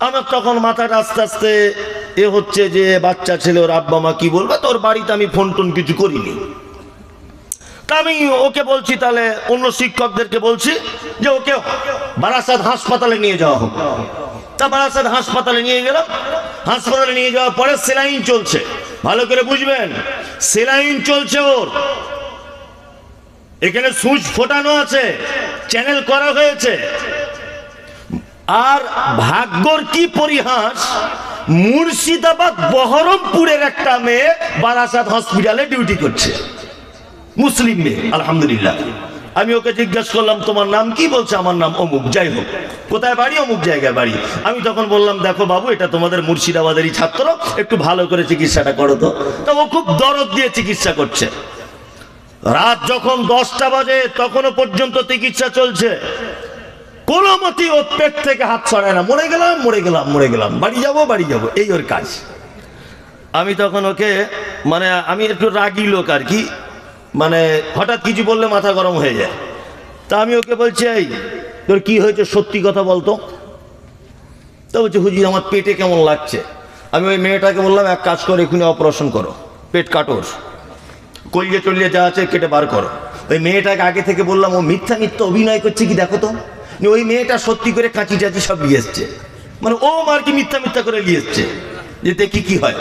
আমার তখন মাথাটা আস্তে আস্তে এ হচ্ছে যে বাচ্চা ছেলে, ওর আব্বা মা কি বলবে, তোর বাড়িতে আমি ফোন টোন কিছু করিনি। তা আমি ওকে বলছি, তাহলে অন্য শিক্ষকদেরকে বলছি যে ওকে বারাসাত হাসপাতালে নিয়ে যাওয়া হোক। তা বারাসাত হাসপাতালে নিয়ে গেলাম। হাসপাতালে নিয়ে যাওয়ার পরে সেলাইন চলছে। ভালো করে বুঝবেন, সেলাইন চলছে ওর। এখানে সুচ ফোটানো আছে, চ্যানেল করা হয়েছে। আর ভাগ্যর কি পরিহাস, মুর্শিদাবাদ বহরমপুরের একটা মেয়ে বারাসাত হসপিটালে ডিউটি করছে, মুসলিম মেয়ে। আলহামদুলিল্লাহ, আমি ওকে জিজ্ঞাসা করলাম তোমার নাম কি? বলছে আমার নাম অমুক। যাই হোক, কোথায় বাড়ি? অমুক জায়গায় বাড়ি। আমি তখন বললাম দেখো বাবু, এটা তোমাদের মুর্শিদাবাদেরই ছাত্র, একটু ভালো করে চিকিৎসাটা করো তো। তা ও খুব দরদ দিয়ে চিকিৎসা করছে। রাত যখন 10টা বাজে তখনও পর্যন্ত চিকিৎসা চলছে। কোনো মতেই ওর পেট থেকে হাত ছড়ায় না। মরে গেলাম, মরে গেলাম, মরে গেলাম, বাড়ি যাবো, বাড়ি যাবো, এই ওর কাজ। আমি তখন ওকে, মানে আমি একটু রাগী লোক আর কি, মানে হঠাৎ কিছু বললে মাথা গরম হয়ে যায়। তা আমি ওকে বলছি, এই তোর কি হয়েছে, সত্যি কথা বলতো। তো বলছে হুজুর আমার পেটে কেমন লাগছে। আমি ওই মেয়েটাকে বললাম এক কাজ করো, এক্ষুনি অপারেশন করো, পেট কাটো, কলিয়ে টলিয়ে যা আছে কেটে বার করো। ওই মেয়েটাকে আগে থেকে বললাম, ও মিথ্যা মিথ্যা অভিনয় করছে কি দেখো তো। ওই মেয়েটা সত্যি করে কাঁচি টাচি সব নিয়ে এসছে, মানে ও আর কি মিথ্যা মিথ্যা করে নিয়ে এসছে যে দেখি কি হয়।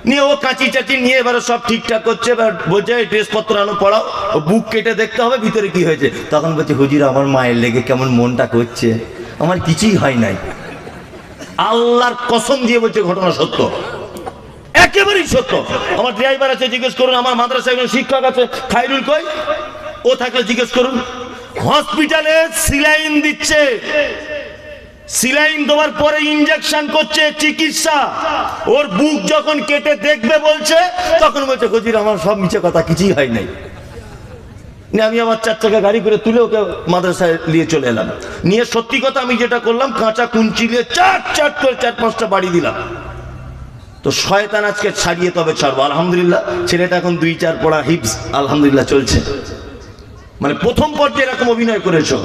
নিয়ে ও কাঁচি চাচি নিয়ে এবারে সব ঠিকঠাক করছে। এবার বলছে ড্রেসপত্র আনো, পড়াও, ও বুক কেটে দেখতে হবে ভিতরে কি হয়েছে। তখন বলছে হুজুর আমার মায়ের লেগে কেমন মনটা করছে, আমার কিছুই হয় নাই। আল্লাহর কসম দিয়ে বলছে ঘটনা সত্য, একেবারেই সত্য। আমার ড্রাইভার আছে, জিজ্ঞেস করুন। আমার মাদ্রাসায় একজন শিক্ষক আছে, খায়রুল কই, ও থাকলে জিজ্ঞেস করুন। হসপিটালে সিলাইন দিচ্ছে, সিলাইন দেওয়ার পরে ইনজেকশন করছে, চিকিৎসা। ওর বুক যখন কেটে দেখবে বলছে, তখন বলছে হুজুর আমার সব মিছে কথা, কিছুই হয় নাই। আমি আবার 4 চাকা গাড়ি করে তুলে ওকে মাদ্রাসায় নিয়ে চলে এলাম। নিয়ে সত্যি কথা আমি যেটা করলাম, কাঁচা কুঞ্চি দিয়ে চাট চাট করে 4-5টা বাড়ি দিলাম। তো শয়তান আজকে ছাড়িয়ে তবে ছাড়বো। আলহামদুলিল্লাহ, ছেলেটা এখন 2-4 পড়া হিফজ আলহামদুলিল্লাহ চলছে। মানে প্রথম পর্যায়ে এরকম অভিনয় করেছো।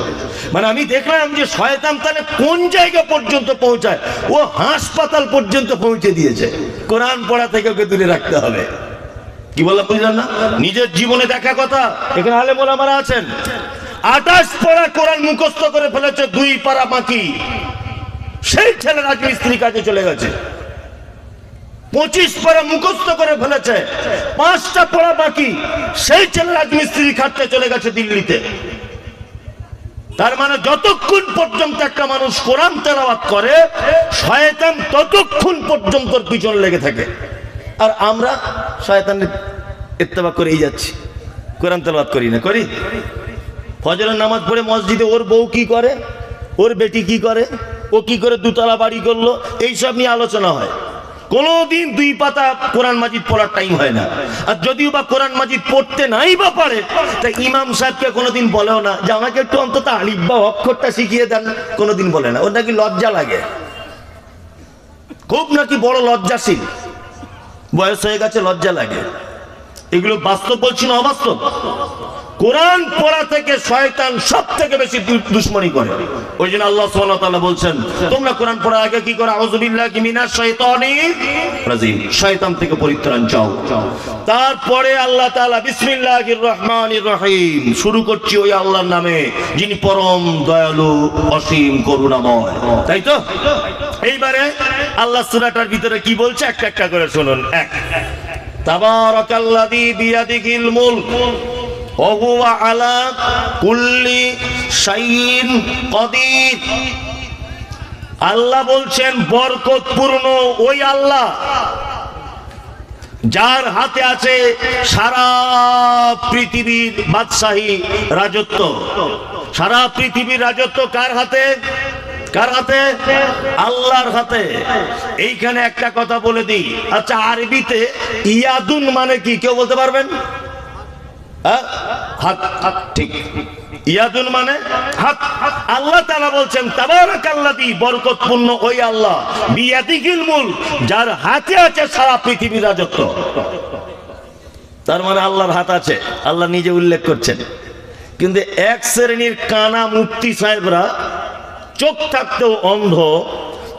মানে আমি দেখলাম যে শয়তান তাহলে কোন জায়গা পর্যন্ত পৌঁছায়, ও হাসপাতাল পর্যন্ত পৌঁছে দিয়েছে। কোরআন পড়া থেকে ওকে দূরে রাখতে হবে। কি বললাম বুঝলেন না? নিজের জীবনে দেখা কথা। এখানে আলেম ওলামারা আছেন, 28 পারা কোরআন মুখস্থ করে ফেলেছে, 2 পারা বাকি। সেই ছেলে রাজমিস্ত্রি কাজে চলে গেছে। 25 পারা মুখস্থ করে ফেলেছে, 5টা পড়া বাকি। সেই ছেলে রাজমিস্ত্রি খাটতে চলে গেছে দিল্লিতে। তার মানে যতক্ষণ পর্যন্ত একটা মানুষ কোরআন তেলাওয়াত করে, শয়তান ততক্ষণ পর্যন্ত পিছনে লেগে থাকে। আর আমরা শয়তানের ইত্তেবা করেই যাচ্ছি, কোরআন তেলাওয়াত করি না। করি? ফজরের নামাজ পড়ে মসজিদে ওর বউ কি করে, ওর বেটি কি করে, ও কি করে 2 তলা বাড়ি করলো, এইসব নিয়ে আলোচনা হয়। কোনোদিন 2 পাতা কোরআন মাজিদ পড়ার টাইম হয় না। আর যদিও বা কোরআন মাজিদ পড়তে নাই বা পারে, তাই ইমাম সাহেবকে কোনোদিন বলেও না যে আমাকে একটু অন্তত আলিফ বা অক্ষরটা শিখিয়ে দেন, কোনোদিন বলে না। ওর নাকি লজ্জা লাগে, খুব নাকি বড় লজ্জাশীল, বয়স হয়ে গেছে, লজ্জা লাগে। এগুলো বাস্তব বলছি না অবাস্তব? কোরআন পড়া থেকে শয়তান সব থেকে বেশি দুশ্মনী করে। ওই জন্য আল্লাহ সুবহানাহু ওয়া তাআলা বলছেন, তোমরা কোরআন পড়ার আগে কি করো? আউযু বিল্লাহি মিনাশ শাইতানির রাজিম, শয়তান থেকে পরিত্রাণ চাও। তারপরে আল্লাহ তাআলা বিসমিল্লাহির রহমানির রহিম, শুরু করছি ওই আল্লাহর নামে যিনি পরম দয়ালু অসীম করুণাময়। তাই তো? এইবারে আল্লাহ সূরাটার ভিতরে কি বলছে একটা একটা করে শুনুন। 1, তাবারাকাল্লাযী বিয়াদিহিল মুলক ওয়া হুয়া আলা কুল্লি শাইইন কাদির। আল্লাহ বলছেন বরকতপূর্ণ ওই আল্লাহ যার হাতে আছে সারা পৃথিবীর বাদশাহী রাজত্ব। সারা পৃথিবীর রাজত্ব কার হাতে? কার হাতে? আল্লাহর হাতে। এইখানে একটা কথা বলে দিই, আচ্ছা আরবিতে ইয়াদুন মানে কি কেউ বলতে পারবেন? হাত। ঠিক, ইয়াদুন মানে হাত। আল্লাহ তাআলা বলছেন তাবারাকাল্লাযী, বরকতপূর্ণ ওই আল্লাহ, বিয়াদিহিল মুলক, যার হাতে আছে সারা পৃথিবীর রাজত্ব। তার মানে আল্লাহর হাত আছে, আল্লাহ নিজে উল্লেখ করছেন। কিন্তু এক শ্রেণীর কানা মুফতি সাহেবরা, চোখ থাকতেও অন্ধ,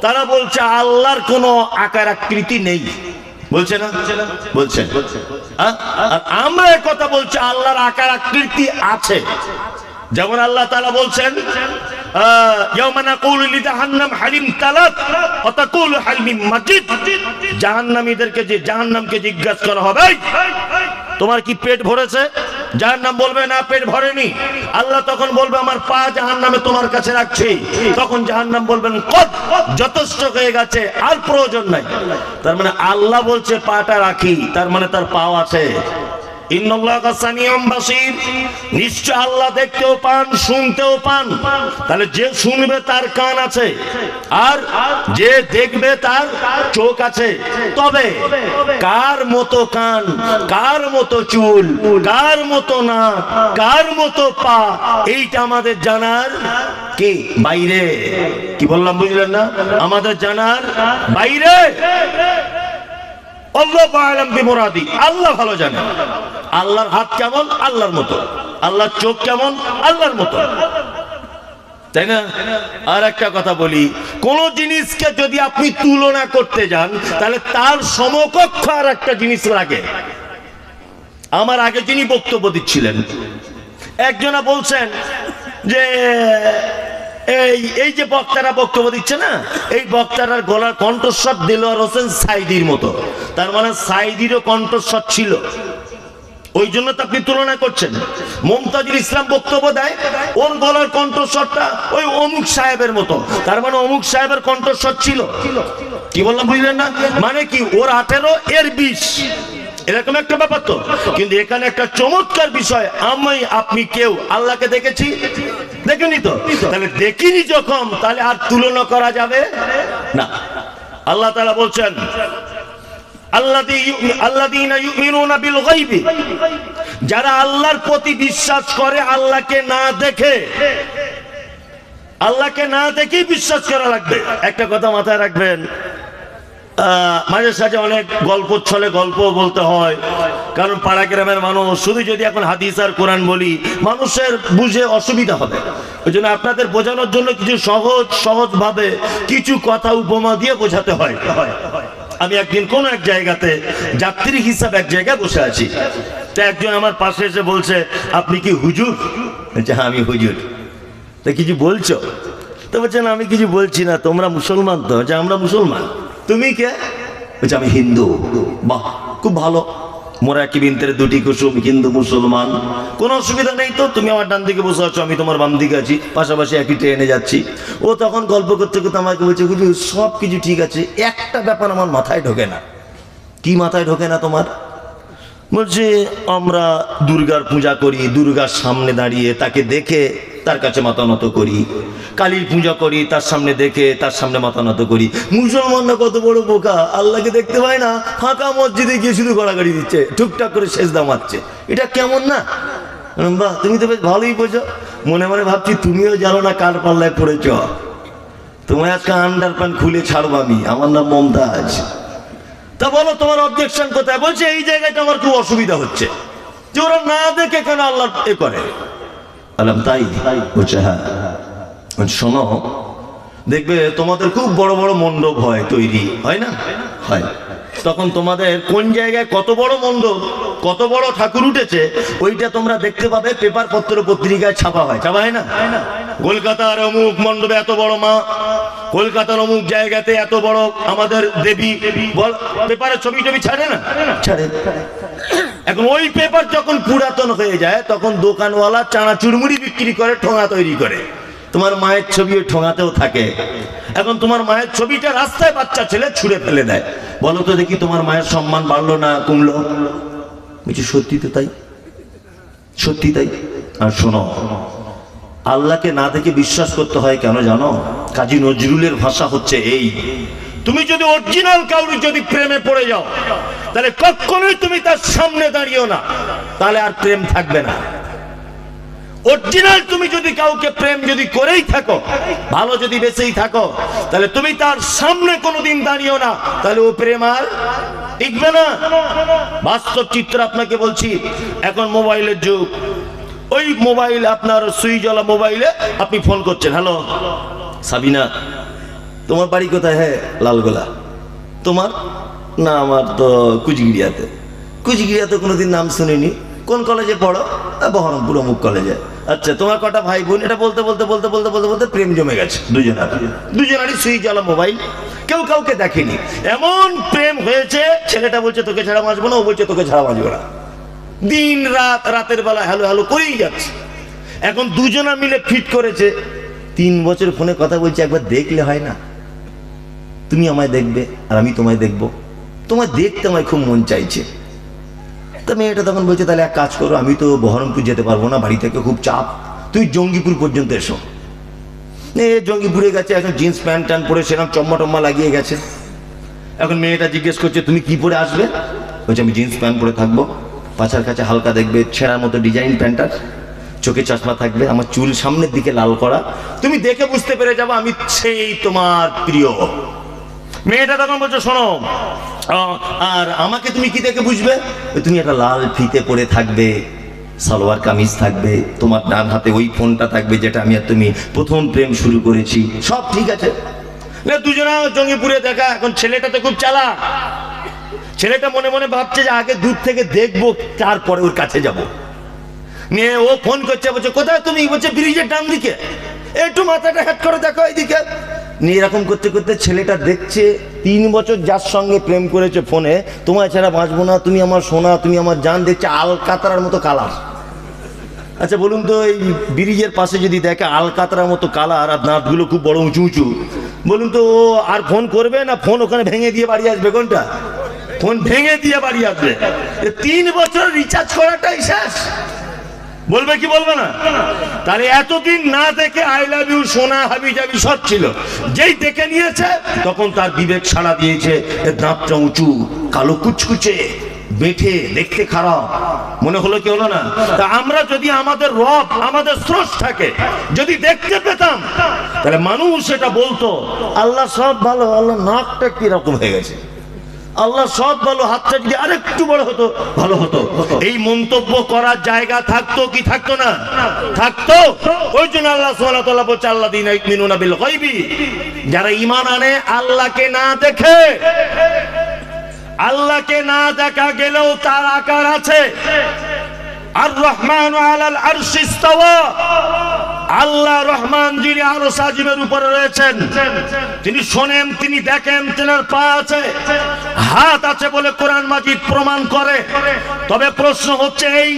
তারা বলছে আল্লাহর কোনো আকার আকৃতি নেই। বলছে না? বলছেন। আমরা এক কথা বলছি আল্লাহর আকার আকৃতি আছে। যেমন আল্লাহ তাআলা বলছেন ইয়াওমা নাকুলু লিজাহান্নাম হালিম তালাত ওয়া তাকুলু হাল মিন মাজিদ। জাহান্নামীদেরকে, যে জাহান্নামকে জিজ্ঞাসা করা হবে, তোমার কি পেট ভরেছে? জাহান্নাম বলবে না, পেট ভরেনি। আল্লাহ তখন বলবে আমার পা জাহান্নামে তোমার কাছে রাখছি। তখন জাহান্নাম বলবেন কত, যথেষ্ট হয়ে গেছে, আর প্রয়োজন নাই। তার মানে আল্লাহ বলছে পাটা রাখি, তার মানে তার পাও আছে। ইন্নাল্লাহা সামিউম বাসীর, নিশ্চয় আল্লাহ দেখতেও পান, শুনতেও পান। তাহলে যে শুনবে তার কান আছে, আর যে দেখবে তার চোখ আছে। তবে কার মতো কান, কার মতো চুল, কার মতো নাক, কার মতো পা, এইটা আমাদের জানার কি বাইরে। কি বললাম বুঝলেন না? আমাদের জানার বাইরে। আল্লাহু আ'লাম বিমুরাদি, আল্লাহ ভালো জানেন। আল্লাহর হাত কেমন? আল্লাহর মতো। আল্লাহর চোখ কেমন? আল্লাহর মতো। তাই না? আর একটা কথা বলি, কোন জিনিসকে যদি আপনি তুলনা করতে যান, তাহলে তার সমকক্ষ আর একটা জিনিস লাগে। আমার আগে যিনি বক্তব্য দিচ্ছিলেন, একজনা বলছেন যে এই যে বক্তারা বক্তব্য দিচ্ছে না, এই বক্তারার গলার কণ্ঠস্বর দেলোয়ার হোসেন সাইদির মতো। তার মানে সাইদিরও কণ্ঠস্বর ছিল, ওই জন্য তো আপনি তুলনা করছেন। মুমতাজুল ইসলাম বক্তব্য দেয়, ওর গলার কণ্ঠস্বরটা ওই অমুক সাহেবের মতো, তার মানে অমুক সাহেবের কণ্ঠস্বর ছিল। কি বললাম বুঝলেন না? মানে কি, ওর 18 এর 20, এরকম একটা ব্যাপার তো। কিন্তু এখানে একটা চমৎকার বিষয়, আমি আপনি কেউ আল্লাহকে দেখেছি? দেখিনি তো। তাহলে দেখিনি যখন, তাহলে আর তুলনা করা যাবে না। আল্লাহ তাআলা বলছেন আল্লাযীনা ইউমিনুনা বিল গায়বি, যারা আল্লাহর প্রতি বিশ্বাস করে আল্লাহকে না দেখে। আল্লাহকে না দেখেই বিশ্বাস করা লাগবে। একটা কথা মাথায় রাখবেন, মাঝে সাঝে অনেক গল্প ছলে গল্প বলতে হয়, কারণ পাড়া গ্রামের মানুষ শুধু যদি এখন হাদিস আর কোরআন বলি মানুষের বুঝে অসুবিধা হবে। ওই জন্য আপনাদের বোঝানোর জন্য কিছু সহজ ভাবে কিছু কথা উপমা দিয়ে বোঝাতে হয়। আমি একদিন কোন এক জায়গাতে যাত্রী হিসাবে এক জায়গায় বসে আছি, তো একজন আমার পাশে এসে বলছে, আপনি কি হুজুর? হ্যাঁ আমি হুজুর। তা কিছু বলছো? তো বলছেন আমি কিছু বলছি না, তোমরা মুসলমান তো? যে আমরা মুসলমান। তুমি কে? বলছে আমি হিন্দু। বাহ, খুব ভালো। মোরা কি বিনতের দুটি কুসুম, হিন্দু মুসলমান, কোনো অসুবিধা নেই তো। তুমি আমার ডান দিকে বসে আছো, আমি তোমার বাম দিকে আছি, পাশাপাশি একই ট্রেনে যাচ্ছি। ও তখন গল্প করতে করতে আমাকে বলছে, হুজুর সব কিছু ঠিক আছে, একটা ব্যাপার আমার মাথায় ঢোকে না। কি মাথায় ঢোকে না তোমার? বলছে আমরা দুর্গার পূজা করি, দুর্গার সামনে দাঁড়িয়ে তাকে দেখে তার কাছে মাথা নত করি, কালীর পূজা করি, তার সামনে দেখে তার সামনে মাথা নত করি। মুসলমানরা কত বড় বোকা, আল্লাহকে দেখতে পায় না, ফাঁকা মসজিদে গিয়ে শুধু গড়াগড়ি দিচ্ছে, টুকটাক করে সেজদা মারছে। এটা কেমন না? বাহ, তুমি তো বেশ ভালোই বোঝো। মনে মনে ভাবছি তুমিও জানো না কার পাল্লায় পড়েছ। তোমার আজকে আন্ডার প্যান্ট খুলে ছাড়বো আমি, আমার নাম মমতাজ। তা বলো তোমার অবজেকশন কোথায়? বলছে এই জায়গাটা আমার খুব অসুবিধা হচ্ছে যে ওরা না দেখে কেন আল্লাহ এ করে। আলাম তাই? বলছে হ্যাঁ। শোনো, দেখবে তোমাদের খুব বড় বড় মণ্ডপ হয়, তৈরি হয় না? হয়। তখন তোমাদের কোন জায়গায় কত বড় মণ্ডপ, কত বড় ঠাকুর উঠেছে, ওইটা তোমরা দেখতে পাবে পেপার পত্র পত্রিকায় ছাপা হয়। ছাপা হয় না? কলকাতার অমুক মণ্ডপে এত বড় মা, কলকাতার অমুক জায়গাতে এত বড় আমাদের দেবী, পেপারে ছবি টবি ছাড়ে না? ছাড়ে। এখন ওই পেপার যখন পুরাতন হয়ে যায় তখন দোকানওয়ালা চানা চুরমুড়ি বিক্রি করে, ঠোঙা তৈরি করে। তোমার মায়ের ছবি ওই ঠোঙাতেও থাকে। এখন তোমার মায়ের ছবিটা রাস্তায় বাচ্চা ছেলে ছুঁড়ে ফেলে দেয়। বলো তো দেখি তোমার মায়ের সম্মান বাড়লো না কমলো? বলছি সত্যি তো তাই, সত্যি তাই। আর শোনো, আল্লাহকে না দেখে বিশ্বাস করতে হয় কেন জানো? কাজী নজরুলের ভাষা হচ্ছে এই, তুমি যদি অরিজিনাল কাউরি যদি প্রেমে পড়ে যাও তাহলে কখনোই তুমি তার সামনে দাঁড়িও না, তাহলে আর প্রেম থাকবে না। অরিজিনাল তুমি যদি কাউকে প্রেম যদি করেই থাকো, ভালো যদি বেঁচেই থাকো, তাহলে তুমি তার সামনে কোনোদিন দাঁড়িও না, তাহলে ও প্রেম আর টিকবে না। বাস্তব চিত্র আপনাকে বলছি। এখন মোবাইলের যুগ, ওই মোবাইল আপনার সুইচওয়ালা মোবাইলে আপনি ফোন করছেন, হ্যালো সাবিনা, তোমার বাড়ি কোথায়? হ্যাঁ লালগোলা। তোমার? না আমার তো কুচগিরিয়াতে। কুচগিরিয়াতে কোনোদিন নাম শুনিনি। কোন কলেজে পড়ো? বহরমপুর অমুক কলেজে। আচ্ছা তোমার কটা ভাই বোন? এটা বলতে বলতে বলতে বলতে বলতে বলতে প্রেম জমে গেছে দুজনারই সুইচওয়ালা মোবাইল, কেউ কাউকে দেখেনি। এমন প্রেম হয়েছে, ছেলেটা বলছে তোকে ছাড়া বাঁচবো না, ও বলছে তোকে ছাড়া বাঁচবো না। দিন রাত, রাতের বেলা হ্যালো হ্যালো করেই যাচ্ছে। এখন দুজনা মিলে ফিট করেছে, 3 বছর ফোনে কথা বলছে, একবার দেখলে হয় না? তুমি আমায় দেখবে আর আমি তোমায় দেখবো, তোমায় দেখতে আমায় খুব মন চাইছে। তা মেয়েটা তখন বলছে তাহলে এক কাজ করো, আমি তো বহরমপুর যেতে পারবো না, বাড়ি থেকে খুব চাপ, তুই জঙ্গিপুর পর্যন্ত এসো। জঙ্গিপুরে গেছে, এখন জিন্স প্যান্ট ট্যান্ট পরে সেরকম চম্মা টম্মা লাগিয়ে গেছে। এখন মেয়েটা জিজ্ঞেস করছে তুমি কি পরে আসবে? বলছে আমি জিন্স প্যান্ট পরে থাকবো, পাছার কাছে হালকা দেখবে ছেঁড়ার মতো ডিজাইন প্যান্টার, চোখে চশমা থাকবে, আমার চুল সামনের দিকে লাল করা, তুমি দেখে বুঝতে পেরে যাবো আমি সেই তোমার প্রিয়। মেয়েটা তখন বলছে শোনো, আর আমাকে তুমি কি দেখে বুঝবে? তুমি একটা লাল ফিতে পরে থাকবে, সালোয়ার কামিজ থাকবে, তোমার ডান হাতে ওই ফোনটা থাকবে যেটা আমি আর তুমি প্রথম প্রেম শুরু করেছি, সব ঠিক আছে। দুজনা জঙ্গিপুরে দেখা। এখন ছেলেটা তো খুব চালাক, ছেলেটা মনে মনে ভাবছে যে আগে দূর থেকে দেখবো তারপরে ওর কাছে যাব। নিয়ে ও ফোন করছে, বলছে কোথায় তুমি? বলছে ব্রিজের ডান দিকে, একটু মাথাটা হ্যাট করে দেখো এইদিকে। নিয়ে এরকম করতে করতে ছেলেটা দেখছে 3 বছর যার সঙ্গে প্রেম করেছে ফোনে, তোমায় ছাড়া বাঁচবো না, তুমি আমার সোনা, তুমি আমার জান, দেখছে আলকাতরার মতো কালার। আচ্ছা বলুন তো, এই ব্রিজের পাশে যদি দেখে আলকাতরার মতো কালার আর দাঁতগুলো খুব বড় উঁচু উঁচু, বলুন তো ও আর ফোন করবে না ফোন ওখানে ভেঙে দিয়ে বাড়ি আসবে? কোনটা? ফোন ভেঙে দিয়ে বাড়ি আসবে। 3 বছর রিচার্জ করাটাই শেষ। বলবে কি বলবে না? তাহলে এতদিন না দেখে আই লাভ ইউ সোনা হাবি জাবি সব ছিল, যেই দেখে নিয়েছে তখন তার বিবেক সাড়া দিয়েছে, দাঁতটা উঁচু, কালো কুচকুচে, বেঠে দেখতে খারাপ, মনে হলো কি হলো না? তা আমরা যদি আমাদের রব, আমাদের স্রষ্টাকে যদি দেখতে পেতাম, তাহলে মানুষ এটা বলতো আল্লাহ সব ভালো, আল্লাহ নাকটা কিরকম হয়ে গেছে, আল্লাহ সব ভালো, হাতটা যদি আরেকটু বড় হতো ভালো হতো। এই মন্তব্য করার জায়গা থাকতো কি থাকতো না? থাকতো। ওই জন্য আল্লাহ সুবহানাহু ওয়া তাআলা বলছে আল্লাযীনা ইউমিনুনা বিল গায়বি, যারা ঈমান আনে আল্লাহকে না দেখে, আল্লাহকে না দেখা গেলেও তার আকার আছে। আর রহমানু আলাল আরশি ইস্তাওয়া, আল্লাহ রহমান যিনি আরশ আজিমের উপরে রয়েছেন, তিনি শোনেন, তিনি দেখেন, তেনার পা আছে, হাত আছে বলে কোরআন মাজিদ প্রমাণ করে। তবে প্রশ্ন হচ্ছে এই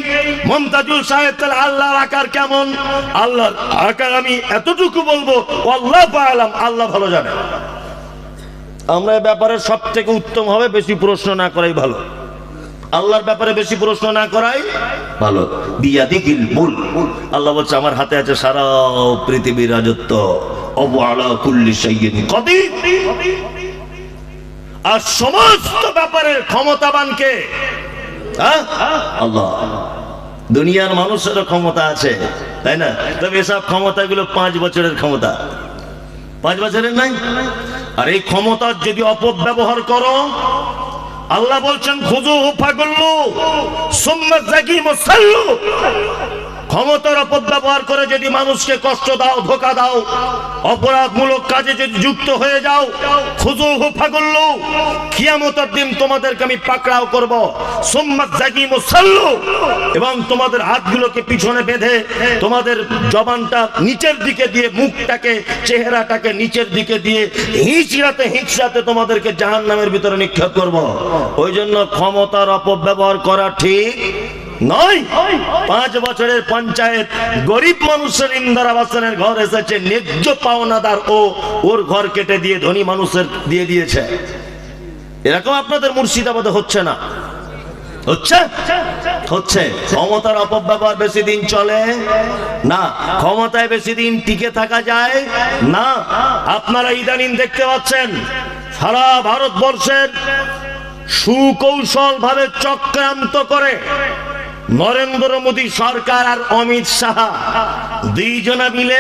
মুমতাজুল সাহেব, তাহলে আল্লাহর আকার কেমন? আল্লাহর আকার আমি এতটুকু বলবো আল্লাহু আ'লাম, আল্লাহ ভালো জানে। আমরা এই ব্যাপারে সব থেকে উত্তম হবে বেশি প্রশ্ন না করাই ভালো, আল্লাহর ব্যাপারে বেশি প্রশ্ন না করাই ভালো। বিয়াদিল মুলক, আল্লাহ বলছে আমার হাতে আছে সারা পৃথিবীর রাজত্ব, ওয়া আলা কুল্লি শাইইন কাদির, আর সমস্ত ব্যাপারের ক্ষমতাবান কে? আল্লাহ। দুনিয়ার মানুষেরও ক্ষমতা আছে, তাই না? তবে এসব ক্ষমতাগুলো 5 বছরের ক্ষমতা, 5 বছরের নাই। আর এই ক্ষমতার যদি অপব্যবহার করো, আল্লাহ বলছেন খুযুহু ফাগুল্লু সুম্মা যাকিমু সাল্লু, ক্ষমতার অপব্যবহার করে যদি মানুষকে কষ্ট দাও, ধোঁকা দাও, অপরাধমূলক কাজে যদি যুক্ত হয়ে যাও, খুযুহু ফাগুল্লু, কিয়ামতের দিন তোমাদেরকে আমি পাকড়াও করব, সুম্মা যাকিমু সাল্লু, এবং তোমাদের হাতগুলোকে পিছনে বেঁধে তোমাদের জবানটা নিচের দিকে দিয়ে, মুখটাকে, চেহারাটাকে নিচের দিকে দিয়ে হিঁচড়াতে হিঁচড়াতে তোমাদেরকে জাহান্নামের ভিতরে নিক্ষেপ করব। ওই জন্য ক্ষমতার অপব্যবহার করা ঠিক নয়। 5 বছরের পঞ্চায়েত, গরিব মানুষের ইন্দিরা আবাসনের ঘর এসেছে, ন্যায্য পাওনাদার ও ওর ঘর কেটে দিয়ে ধনী মানুষের দিয়ে দিয়েছে। এরকম আপনাদের মুর্শিদাবাদে হচ্ছে না? হচ্ছে, হচ্ছে। ক্ষমতার অপব্যবহার বেশি দিন চলে না, ক্ষমতায় বেশি দিন টিকে থাকা যায় না। আপনারা ইদানিং দেখতে পাচ্ছেন সারা ভারতবর্ষের সুকৌশল ভাবে চক্রান্ত করে নরেন্দ্র মোদী সরকার আর অমিত শাহ দুইজনা মিলে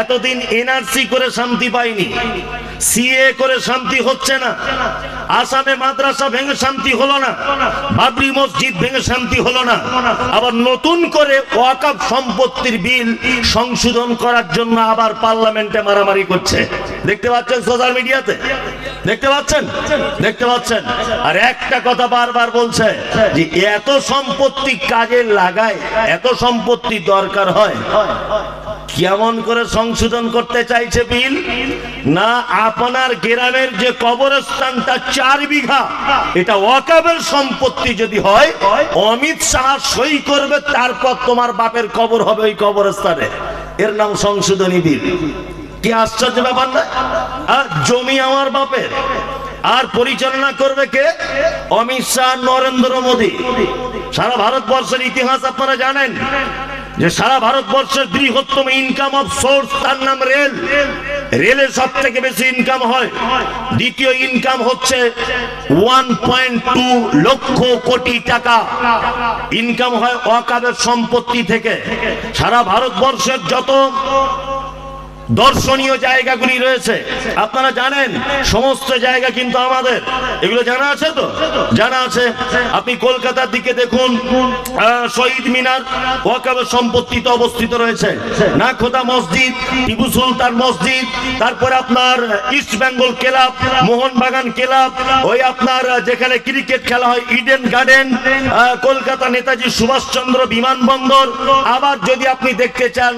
এতদিন এনআরসি করে শান্তি পায়নি, সিএ করে শান্তি হচ্ছে না, আসামে মাদ্রাসা ভেঙে শান্তি হলো না, বাবরি মসজিদ ভেঙে শান্তি হলো না, আবার নতুন করে ওয়াকফ সম্পত্তির বিল সংশোধন করার জন্য আবার পার্লামেন্টে মারামারি করছে। দেখতে পাচ্ছেন সোশ্যাল মিডিয়াতে, দেখতে পাচ্ছেন, দেখতে পাচ্ছেন। আর একটা কথা বারবার বলছে যে এত সম্পত্তি কাজে লাগায়, এত সম্পত্তি দরকার হয়, কেমন করে সংশোধন করতে চাইছে বিল? না, আপনার গ্রামের যে কবরস্থানটা 4 বিঘা, এটা ওয়াকফের সম্পত্তি যদি হয়, অমিত শাহ সই করবে, তারপর তোমার বাপের কবর হবে ওই কবরস্থানে। এর নাম সংশোধনী বিল। কি আশ্চর্য ব্যাপার না? আর জমি আমার বাপের, আর পরিচালনা করবে কে? অমিত শাহ, নরেন্দ্র মোদী। সারা ভারতবর্ষের ইতিহাস আপনারা জানেন যে সারা ভারতবর্ষের বৃহত্তম ইনকাম অফ সোর্স তার নাম রেল। রেলের সব থেকে বেশি ইনকাম হয়। দ্বিতীয় ইনকাম হচ্ছে 1.2 লক্ষ কোটি টাকা ইনকাম হয় ওয়াকফের সম্পত্তি থেকে। সারা ভারতবর্ষের যত দর্শনীয় জায়গাগুলি রয়েছে আপনারা জানেন, সমস্ত জায়গা কিন্তু আমাদের। এগুলো জানা আছে তো? জানা আছে। আপনি কলকাতার দিকে দেখুন, শহীদ মিনার ওয়াকফের সম্পত্তিতে অবস্থিত রয়েছে। নাখোদা মসজিদ, টিপু সুলতান মসজিদ, তারপরে আপনার east Bengal club, Mohun Bagan club, ওই আপনার যেখানে ক্রিকেট খেলা হয় ইডেন গার্ডেন, কলকাতা নেতাজি সুভাষচন্দ্র বিমানবন্দর। আবার যদি আপনি দেখতে চান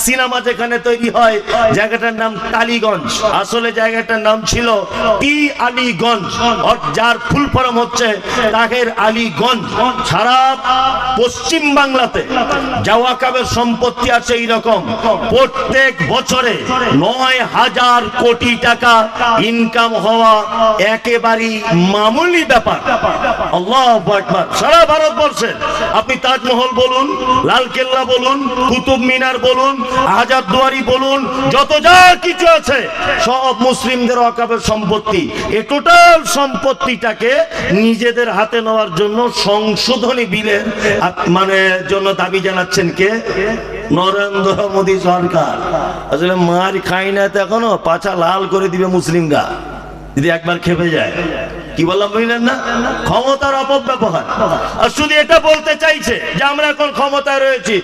সিনেমা যেখানে তৈরি হয়, জায়গাটার নাম টালিগঞ্জ, আসলে জায়গাটার নাম ছিল টি আলীগঞ্জ, যার ফুল ফর্ম হচ্ছে তাহের আলীগঞ্জ। সারা পশ্চিম বাংলাতে যা ওয়াকফের সম্পত্তি আছে এইরকম প্রত্যেক বছরে 9,000 কোটি টাকা ইনকাম হওয়া একেবারেই মামুলি ব্যাপার। আল্লাহু আকবার। সারা ভারতবর্ষে আপনি তাজমহল বলুন, লালকেল্লা বলুন, কুতুব মিনার বলুন, হাজারদুয়ারি বাড়ি বলুন, যত যা কিছু আছে সব মুসলিমদের ওয়াকাফের সম্পত্তি। এই টোটাল সম্পত্তিটাকে নিজেদের হাতে নেওয়ার জন্য সংশোধনী বিলের মানে জন্য দাবি জানাচ্ছেন কে? নরেন্দ্র মোদী সরকার। আসলে মার খাই না তো এখনো, পাছা লাল করে দিবে মুসলিমরা যদি একবার খেপে যায়। কি বললাম বুঝলেন না? ক্ষমতার অপব্যবহার। আর শুধু এটা বলতে চাইছে যে আমরা এখন ক্ষমতায় রয়েছি।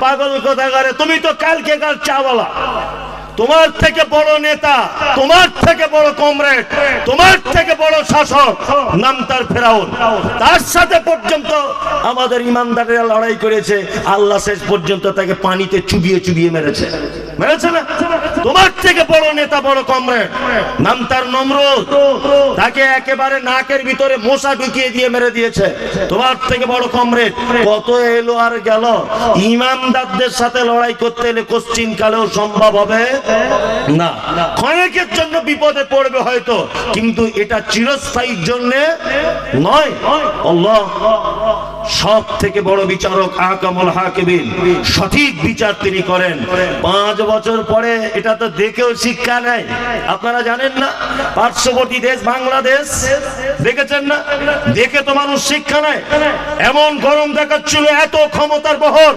পাগল কোথাকারে, তুমি তো কালকে কাল চাওয়ালা। তোমার থেকে বড় নেতা, তোমার থেকে বড় কমরেড, তোমার থেকে বড় শাসক নাম তার ফেরাউন, তার সাথে পর্যন্ত আমাদের ইমানদারেরা লড়াই করেছে। আল্লাহ শেষ পর্যন্ত তাকে পানিতে চুবিয়ে চুবিয়ে মেরেছে, মেরেছে না? তোমার থেকে বড় নেতা, বড় কমরেড নাম তার নমরুদ, তাকে একেবারে নাকের ভিতরে মশা ঢুকিয়ে দিয়ে মেরে দিয়েছে। তোমার থেকে বড় কমরেড কত এলো আর গেল। ইমানদারদের সাথে লড়াই করতে এলে কোশ্চিন কালেও সম্ভব হবে না। ক্ষণিকের জন্য বিপদে পড়বে হয়তো, কিন্তু এটা চিরস্থায়ীর জন্য নয়। আল্লাহ সব থেকে বড় বিচারক, আহকামুল হাকিমিন, সঠিক বিচার তিনি করেন। 5 বছর পরে এটা তো দেখেও শিক্ষা নেয়। আপনারা জানেন না পার্শ্ববর্তী দেশ বাংলাদেশ দেখেছেন না? দেখে তো মানুষ শিক্ষা নেয়। এমন গরম দেখাচ্ছিল, এত ক্ষমতার বহর।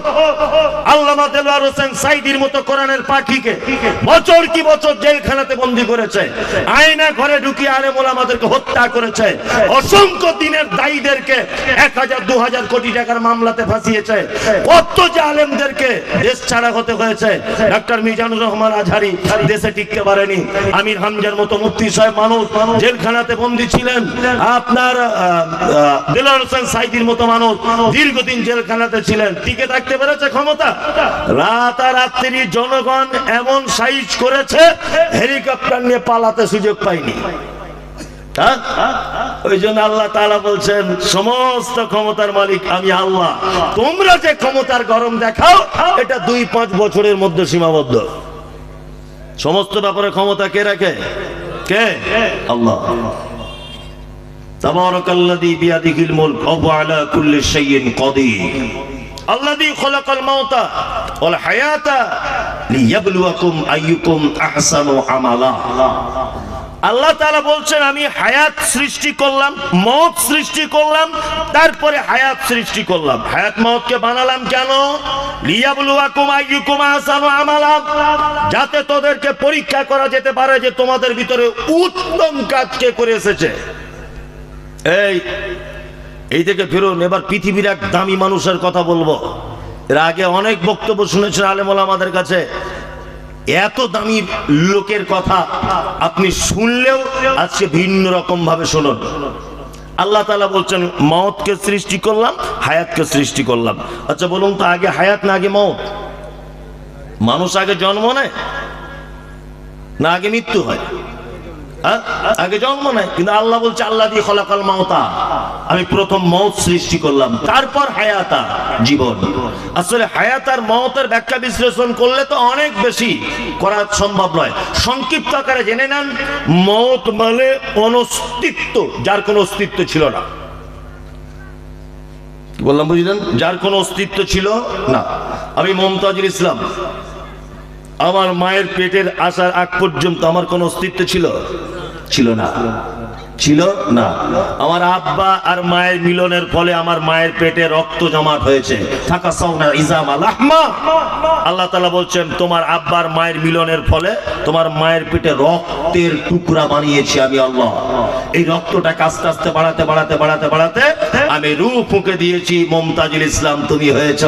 আল্লামা দেলোয়ার হোসেন সাইদির মতো কোরআনের পাখিকে বছর কি বছর জেলখানাতে বন্দী করেছে, আয়না ঘরে ঢুকিয়ে আলেম ওলামাদেরকে হত্যা করেছে, অসংখ্য দিনের দায়ীদেরকে 1000-2000 কোটি টাকার মামলাতে ফাঁসিয়েছে। কত যে আলেমদেরকে দেশ ছাড়া হতে হয়েছে। ডক্টর মিজানুর রহমান আজহারি দেশে টিকতে পারেনি। আমির হামজার মতো মুফতি সাহেব মানুষ জেলখানাতে বন্দী ছিলেন। আপনার দেলোয়ার হোসেন সাইদির মতো মানুষ দীর্ঘদিন জেলখানাতে ছিলেন, টিকে থাকতে পেরেছে ক্ষমতা? রাতারাত্রি জনগণ এমন সাইজ করেছে, হেলিকপ্টার নিয়ে পালাতে সুযোগ পায়নি। ওই জন্য আল্লাহ তাআলা বলছেন, সমস্ত ক্ষমতার মালিক আমি আল্লাহ। তোমরা যে ক্ষমতার গরম দেখাও, এটা 2-5 বছরের মধ্যে সীমাবদ্ধ। সমস্ত ব্যাপারে ক্ষমতা কে রাখে? কে? আল্লাহ। তাবারাকাল্লাযী বিয়াদিহিল মুলক ওয়া হুয়া আলা কুল্লি শাইইন কাদির। আল্লাযী খালাকাল মাউতা ওয়াল হায়াতা লিয়াবলুয়াকুম আইয়ুকুম আহসানু আমালা। আল্লাহ তাআলা বলছেন, আমি হায়াত সৃষ্টি করলাম, মওত সৃষ্টি করলাম, তারপরে হায়াত সৃষ্টি করলাম। হায়াত মওতকে বানালাম কেন? লিয়াবলুয়াকুম আইয়ুকুম আহসানু আমালা, যাতে তোদেরকে পরীক্ষা করা যেতে পারে যে তোমাদের ভিতরে উত্তম কাজ কে করে এসেছে। এই থেকে ফিরুন, এবার পৃথিবীর এক দামি মানুষের কথা বলবো। এর আগে অনেক বক্তব্য শুনেছেন আলেম ওলামাদের কাছে। এত দামি লোকের কথা আপনি শুনলেও আজকে ভিন্ন রকম ভাবে শুনুন। আল্লাহ তাআলা বলছেন, মওতকে সৃষ্টি করলাম, হায়াতকে সৃষ্টি করলাম। আচ্ছা বলুন তো, আগে হায়াত না আগে মওত? মানুষ আগে জন্ম নেয় না আগে মৃত্যু হয়? আগে জন্ম নেয়, কিন্তু আল্লাহ বলছে আল্লাযী খালাকাল মাউতা, আমি প্রথম মওত সৃষ্টি করলাম, তারপর হায়াতা, জীবন। আসলে হায়াত আর মওতের ব্যাখ্যা বিশ্লেষণ করলে তো অনেক বেশি করা সম্ভব নয়। সংক্ষিপ্ত আকারে জেনে নেন, মওত মানে অনস্তিত্ব, যার কোনো অস্তিত্ব ছিল না। বললাম বুঝলেন? যার কোনো অস্তিত্ব ছিল না। আমি মুমতাজুল ইসলাম, আমার মায়ের পেটের আসার আগ পর্যন্ত আমার কোনো অস্তিত্ব ছিল না, ছিল না। আমার আব্বা আর মায়ের মিলনের ফলে আমার মায়ের পেটে রক্ত জমাট হয়েছে। আল্লাহ তাআলা বলছেন, তোমার আব্বার মায়ের মিলনের ফলে তোমার মায়ের পেটে রক্তের টুকরা বানিয়েছি আমি আল্লাহ। এই রক্তটাকে আস্তে আস্তে বাড়াতে বাড়াতে বাড়াতে বাড়াতে আমি রূহ ফুঁকে দিয়েছি। মুমতাজুল ইসলাম তুমি হয়েছ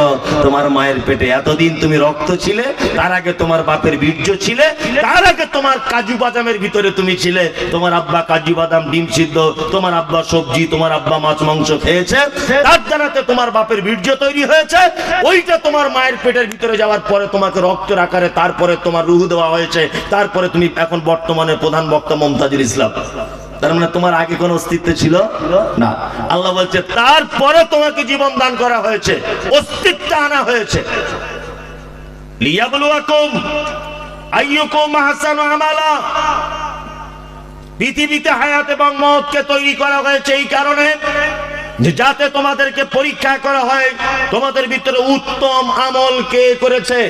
তোমার মায়ের পেটে। এতদিন তুমি রক্ত ছিলে, তার আগে তোমার বাপের বীর্য ছিলে, তার আগে তোমার কাজু বাদামের ভিতরে তুমি ছিলে। তোমার আব্বা কাজু বাদাম, ডিম সিদ্ধ, তোমার আব্বা সবজি, তোমার আব্বা মাছ মাংস খেয়েছে, তার জানাতে তোমার বাপের বীর্য তৈরি হয়েছে। ওইটা তোমার মায়ের পেটের ভিতরে যাওয়ার পরে তোমাকে রক্তের আকারে তারপরে তোমার রূহ দেওয়া হয়েছে। তারপরে তুমি এখন বর্তমানে প্রধান বক্তা মুমতাজুল ইসলাম। তার মানে তোমার আগে কোনো অস্তিত্ব ছিল না। আল্লাহ বলছে তারপরে তোমাকে জীবন দান করা হয়েছে, অস্তিত্ব আনা হয়েছে। লিয়াবলুয়াকুম আইয়ুকুম আহসানু আমালা। পৃথিবীতে হায়াত এবং মওতকে তৈরি করা হয়েছে এই কারণে যাতে তোমাদেরকে পরীক্ষা করা হয় তোমাদের ভিতরে উত্তম আমল কে করেছে,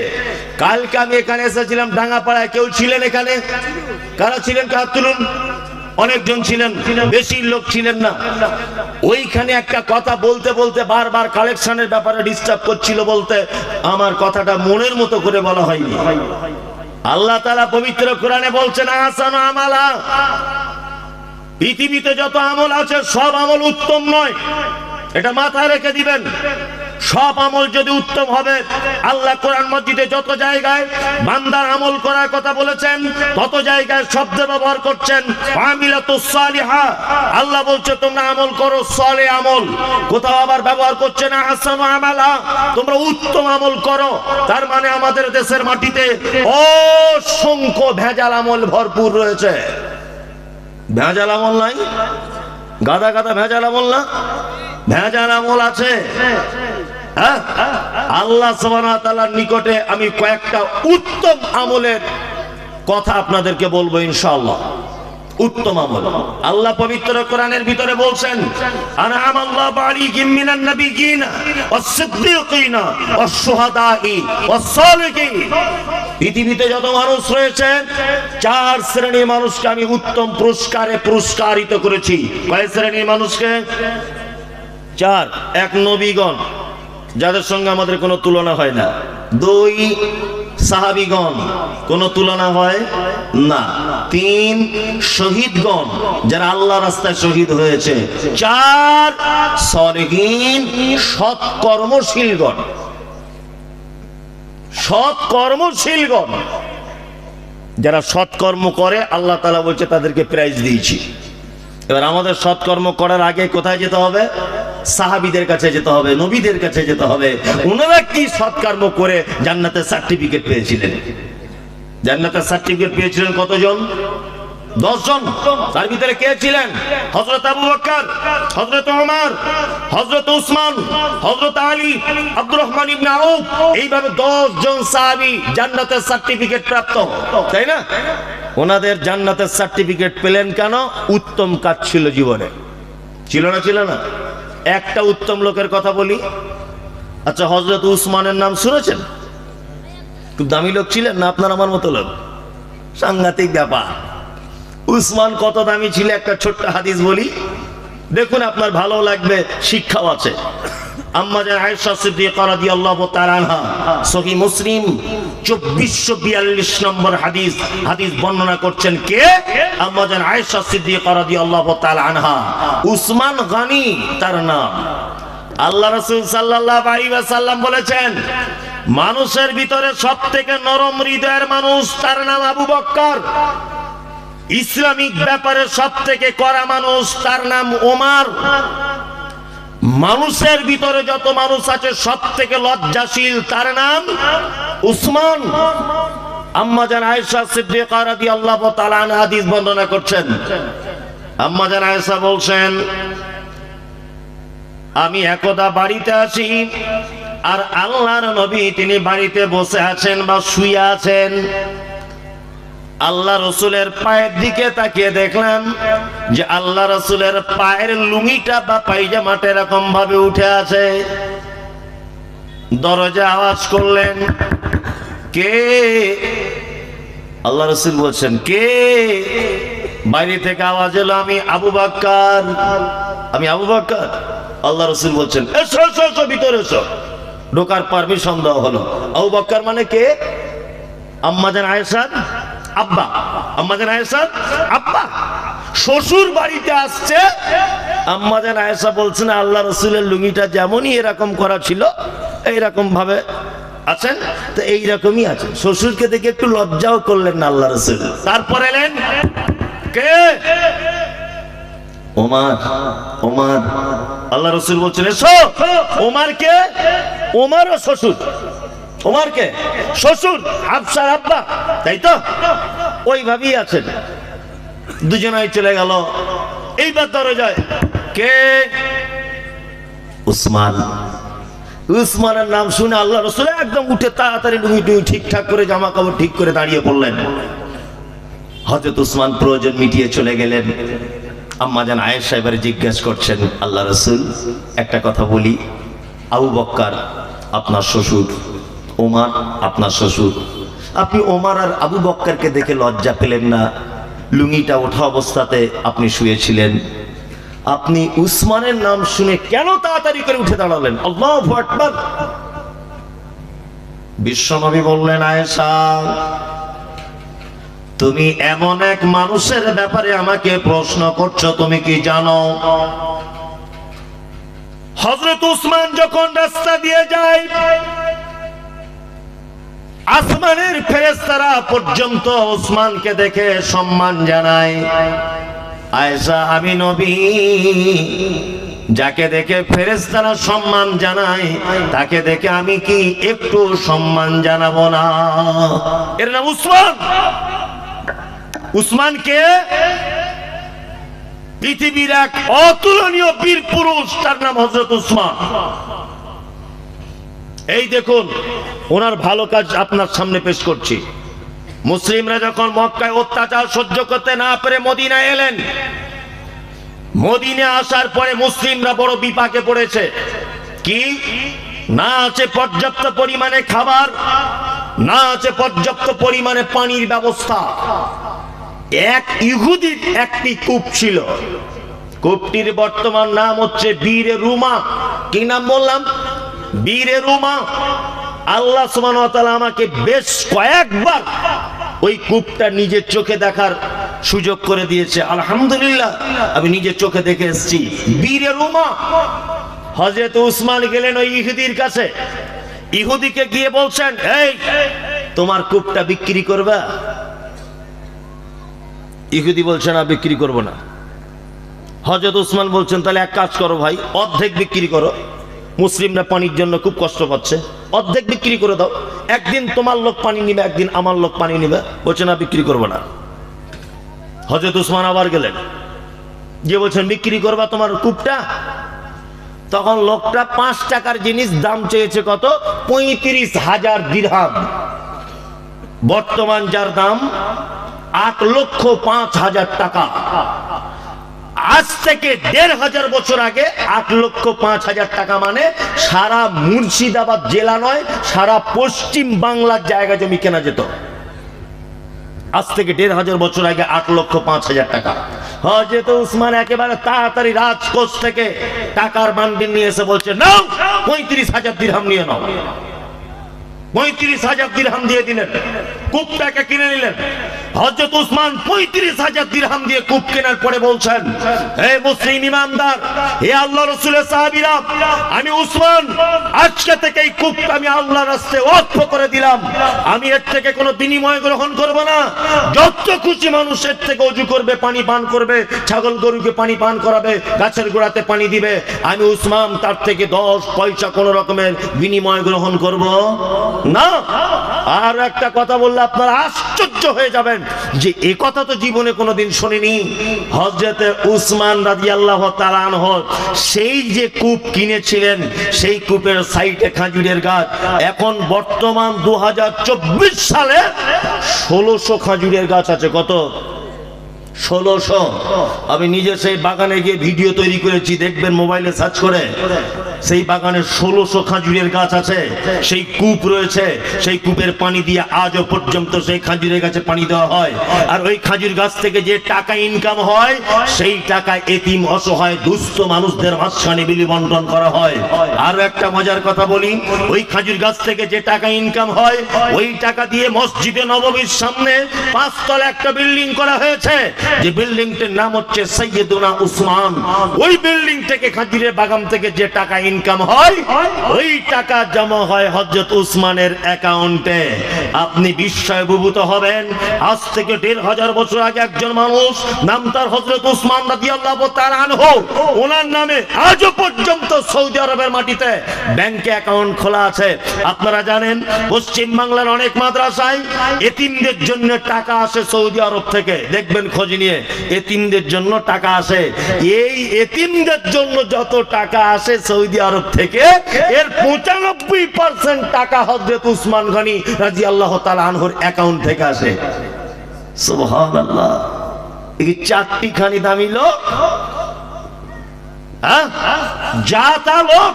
কালকে আমি এখানে এসেছিলাম ডাঙ্গাপাড়ায়, কেউ ছিলেন এখানে? কারা ছিলেন হাত তুলুন। অনেকজন ছিলেন, বেশি লোক ছিলেন না। ওইখানে একটা কথা বলতে বলতে বারবার কালেকশনের ব্যাপারে ডিস্টার্ব করছিল বলতে আমার কথাটা মনের মতো করে বলা হয়নি। আল্লাহ তাআলা পবিত্র কোরআনে বলছেন আহসানু আমালা, পৃথিবীতে যত আমল আছে সব আমল উত্তম নয়, এটা মাথায় রেখে দিবেন। সব আমল যদি উত্তম হবে, আল্লাহ কোরআন মজিদে যত জায়গায় বান্দার আমল করার কথা বলেছেন তত জায়গায় শব্দ ব্যবহার করছেন আমিলাতুস সালিহা, আল্লাহ বলছে তোমরা আমল করো সালেহ আমল। কোথাও আবার ব্যবহার করছেন আহসানু আমালা, তোমরা উত্তম আমল করো। তার মানে আমাদের দেশের মাটিতে অসংখ্য ভেজাল আমল ভরপুর রয়েছে। ভেজাল আমল নাই? গাদা গাদা ভেজাল আমল না? ভেজাল আমল আছে। আল্লাহ সুবহানাহু ওয়া তাআলার নিকটে আমি কয়েকটা উত্তম আমলের কথা আপনাদেরকে বলবো ইনশাআল্লাহ। উত্তম আমল আল্লাহ পবিত্র কোরআনের ভিতরে বলছেন আনআমাল্লাহু আলাইহিম মিনান নাবিয়্যিনা ওয়াস-সিদ্দীকিনা ওয়াস-শুহাদাই ওয়াস-সালিহিন। পৃথিবীতে যত মানুষ রয়েছে চার শ্রেণীর মানুষকে আমি উত্তম পুরস্কারে পুরস্কারিত করেছি। কয় শ্রেণীর মানুষকে? চার। এক, নবীগণ, যাদের সঙ্গে আমাদের কোনো তুলনা হয় না। দুই, সাহাবীগণ, কোনো তুলনা হয় না। তিন, শহীদগণ, যারা আল্লাহ রাস্তায় শহীদ হয়েছে। চার, সালেহীন, সৎকর্মশীলগণ। সৎকর্মশীলগণ যারা সৎকর্ম করে আল্লাহ তাআলা বলছে তাদেরকে প্রাইজ দিয়েছি। এবার আমাদের সৎকর্ম করার আগে কোথায় যেতে হবে? সাহাবীদের কাছে যেতে হবে, নবীদের কাছে যেতে হবে। ওনারা কি সৎকর্ম করে জান্নাতের সার্টিফিকেট পেয়েছিলেন? জান্নাতের সার্টিফিকেট পেয়েছিলেন কতজন? 10 জন। তার ভিতরে কে ছিলেন? হযরত আবু বকর, হযরত ওমর, হযরত উসমান, হযরত আলী, আব্দুর রহমান ইবনে আউফ। এইভাবে 10 জন সাহাবী জান্নাতের সার্টিফিকেট প্রাপ্ত, তাই না? ওনাদের জান্নাতের সার্টিফিকেট পেলেন কেন? উত্তম কাজ ছিল জীবনে। ছিল না? ছিল না? একটা উত্তম লোকের কথা বলি। আচ্ছা, হযরত উসমানের নাম শুনেছেন? খুব দামি লোক ছিলেন না আপনার আমার মতো লোক? সাংঘাতিক ব্যাপার। উসমান কত দামি ছিল একটা ছোট্ট হাদিস বলি, দেখুন আপনার ভালো লাগবে, শিক্ষাও আছে। আম্মা জান আয়েশা সিদ্দিকা রাদিয়াল্লাহু তাআলা আনহা, সহিহ মুসলিম 2442 নম্বর হাদিস বর্ণনা করছেন কে? আম্মা জান আয়েশা সিদ্দিকা রাদিয়াল্লাহু তাআলা আনহা। উসমান গনি তার নাম। আল্লাহ রাসূল সাল্লাল্লাহু আলাইহি ওয়াসাল্লাম বলেছেন মানুষের ভিতরে সবথেকে নরম হৃদয়ের মানুষ, তার নাম আবু বকর। ইসলামিক ব্যাপারে সবথেকে কড়া মানুষ, তার নাম ওমর। মানুষের ভিতরে যত মানুষ আছে সবথেকে লজ্জাশীল, তার নাম উসমান। আম্মা জান আয়েশা সিদ্দিকা রাদিয়াল্লাহু তাআলা আনহা হাদিস বর্ণনা করছেন। আম্মা জান আয়েশা বলছেন আমি একদা বাড়িতে আছি আর আল্লাহর নবী তিনি বাড়িতে বসে আছেন বা শুয়ে আছেন। আল্লাহ রসুলের পায়ের দিকে তাকিয়ে দেখলাম যে আল্লাহ রসুলের পায়ের লুঙ্গিটা বা পায়জামাটা এরকম ভাবে উঠে আছে। দরজা আওয়াজ করলেন, কে? আল্লাহ রসুল বলছেন কে? বাইরে থেকে আওয়াজ এলো, আমি আবু বকর। আমি আবু বকর। আল্লাহ রসুল বলছেন এসো এসো এসো, ভিতরে এসো। ঢোকার পারমিশন দেওয়া হলো। আবু বকর মানে কে? আম্মা জান আয়েশার আব্বা। আম্মা জান আয়েশার আব্বা শ্বশুর বাড়িতে আসছে। আম্মা জান আয়েশা বলছেন আল্লাহ রসুলের লুঙ্গিটা যেমনই এরকম করা ছিল এইরকম ভাবে আছেন, তো এইরকমই আছেন। শ্বশুরকে দেখে একটু লজ্জাও করলেন না আল্লাহ রসুল। তারপর এলেন, কে? ওমর। ওমর। আল্লাহ রসুল বলছেন এসো। ওমর কে? ওমরও শ্বশুর। ওমর কে? শ্বশুর, হাফসার আব্বা, তাই তো? ওইভাবেই আছেন। দুজনাই চলে গেল। এইবার দরজায় কে? উসমান। উসমানের নাম শুনে আল্লাহ রসুল একদম উঠে তাড়াতাড়ি লুঙ্গি টুঙ্গি ঠিকঠাক করে জামা কাপড় ঠিক করে দাঁড়িয়ে পড়লেন। হযরত উসমান প্রয়োজন মিটিয়ে চলে গেলেন। আম্মা জান আয়েশা এবারে জিজ্ঞেস করছেন আল্লাহ রসুল একটা কথা বলি, আবু বকর আপনার শ্বশুর, ওমর আপনার শ্বশুর, আপনি ওমর আর আবু বক্করকে দেখে লজ্জা পেলেন না? লুঙ্গিটা ওঠা অবস্থাতে আপনি শুয়েছিলেন, আপনি উসমানের নাম শুনে কেন তাড়াতাড়ি করে উঠে দাঁড়ালেন? আল্লাহু আকবার। বিশ্বনবী বললেন, আয়েশা, তুমি এমন এক মানুষের ব্যাপারে আমাকে প্রশ্ন করছো, তুমি কি জানো? হযরত উসমান যখন রাস্তা দিয়ে যায়, আসমানের ফেরেশতারা পর্যন্ত উসমানকে দেখে সম্মান জানায়। আয়েশা, আমি নবী, যাকে দেখে ফেরেশতারা সম্মান জানায় তাকে দেখে আমি কি একটু সম্মান জানাবো না? এর নাম উসমান। উসমান কে? পৃথিবীর এক অতুলনীয় বীর পুরুষ, তার নাম হযরত উসমান। এই দেখুন, ওনার ভালো কাজ আপনার সামনে পেশ করছি। মুসলিমরা যখন মক্কায় অত্যাচার সহ্য করতে না পেরে মদিনায় এলেন, মদিনায় আসার পরে মুসলিমরা বড় বিপাকে পড়েছে। কি? না আছে পর্যাপ্ত পরিমাণে খাবার, না আছে পর্যাপ্ত পরিমাণে পানির ব্যবস্থা। এক ইহুদির একটি কূপ ছিল, কূপটির বর্তমান নাম হচ্ছে বীরে রুমা। কি নাম বললাম? বীরে রুমা। আল্লাহ সুবহানাহু ওয়া তাআলা আমাকে বেশ কয়েকবার ওই কূপটা নিজের চোখে দেখার সুযোগ করে দিয়েছে। আলহামদুলিল্লাহ, আমি নিজের চোখে দেখে এসেছি বীরে রুমা। হযরত উসমান গেলেন ওই ইহুদির কাছে, ইহুদিকে গিয়ে বলছেন, এই তোমার কূপটা বিক্রি করবা? ইহুদি বলছে, না, বিক্রি করব না। হযরত উসমান বলছেন, তাহলে এক কাজ করো ভাই, অর্ধেক বিক্রি করো। মুসলিমরা পানির জন্য খুব কষ্ট পাচ্ছে, অর্ধেক বিক্রি করে দাও। একদিন তোমার লোক পানি নিবে, একদিন আমার লোক পানি নিবে। বলছে, না, বিক্রি করবো না। হযরত উসমান আবার গেলেন, যে বলছেন বিক্রি করবা তোমার কূপটা? তখন লোকটা 5 টাকার জিনিস দাম চেয়েছে কত? 35,000 দিরহাম। বর্তমান যার দাম 8,05,000 টাকা। আজ থেকে 1,500 বছর আগে 8,05,000 টাকা মানে সারা মুর্শিদাবাদ জেলা নয়, সারা পশ্চিম বাংলার জায়গা জমি কেনা যেত। আজ থেকে 1,500 বছর আগে 8,05,000 টাকা। হযরত উসমান একেবারে তাড়াতাড়ি রাজকোষ থেকে টাকার বান্ডিল নিয়ে এসে বলছে, নাও 35,000 দিরহাম নিয়ে নাও। 35,000 দিরহাম দিয়ে দিলেন, কূপটাকে কিনে নিলেন। হযরত উসমান 35,000 দিরহাম দিয়ে কূপ কেনার পরে বলছেন, হে মুসলিম ইমানদার, হে আল্লাহ রাসূলের সাহাবীরা, আমি উসমান আজকে থেকে এই কূপটা আমি আল্লাহর রাস্তায় ওয়াকফ করে দিলাম। আমি এর থেকে কোনো বিনিময় গ্রহণ করব না। যত খুশি মানুষ এর থেকে ওযু করবে, পানি পান করবে, ছাগল গরুকে পানি পান করাবে, গাছের গোড়াতে পানি দিবে, আমি উসমান তার থেকে 10 পয়সা কোনো রকমের বিনিময় গ্রহণ করব না। আর একটা কথা বললে আপনারা আশ্চর্য হয়ে যাবেন যে এই কথা তো জীবনে কোনোদিন শুনিনি। হযরত উসমান রাদিয়াল্লাহু তাআলা আনহু সেই যে কূপ কিনেছিলেন, সেই কূপের সাইডে খেজুরের গাছ। এখন বর্তমান 2024 সালে 1600 খেজুরের গাছ আছে। কত? 1600। আমি নিজে সেই বাগানে গিয়ে ভিডিও তৈরি করেছি, দেখবেন মোবাইলে সার্চ করে। সেই বাগানে 1600 খেজুরের গাছ আছে, সেই কূপ রয়েছে, সেই কূপের পানি দিয়ে আজও পর্যন্ত সেই খেজুরের গাছে পানি দেওয়া হয়। আর ওই খেজুর গাছ থেকে যে টাকা ইনকাম হয়, সেই টাকা এতিম অসহায় দুস্থ মানুষদের মাঝখানে বিলি বন্টন করা হয়। আর একটা মজার কথা বলি, ওই খেজুর গাছ থেকে যে টাকা ইনকাম হয়, ওই টাকা দিয়ে মসজিদে নববীর সামনে 5 তলা একটা বিল্ডিং করা হয়েছে, যে বিল্ডিংটির নাম হচ্ছে সাইয়েদুনা উসমান। ওই বিল্ডিং থেকে খেজুরের বাগান থেকে যে টাকা ইনকাম হয়, ওই টাকা জমা হয় হযরত উসমানের অ্যাকাউন্টে। আপনি বিস্ময়ে বিভূত হবেন। আজ থেকে 1,500 বছর আগে একজন মানুষ, নাম তার হযরত উসমান রাদিয়াল্লাহু তাআলা আনহু, ওনার নামে আজও পর্যন্ত সৌদি আরবের মাটিতে ব্যাংকে অ্যাকাউন্ট খোলা আছে। আপনারা জানেন পশ্চিম বাংলার অনেক মাদ্রাসায় এতিমদের জন্য টাকা আসে সৌদি আরব থেকে, দেখবেন খোঁজ নিয়ে, এতিমদের জন্য টাকা আসে। এই এতিমদের জন্য যত টাকা আসে সৌদি আরব থেকে, এর 95% টাকা হযরত উসমান গনি রাদিয়াল্লাহু তাআলা আনহুর অ্যাকাউন্ট থেকে আসে। সুবহানাল্লাহ। এই 4টি খানি দামি লোক, যা তা লোক,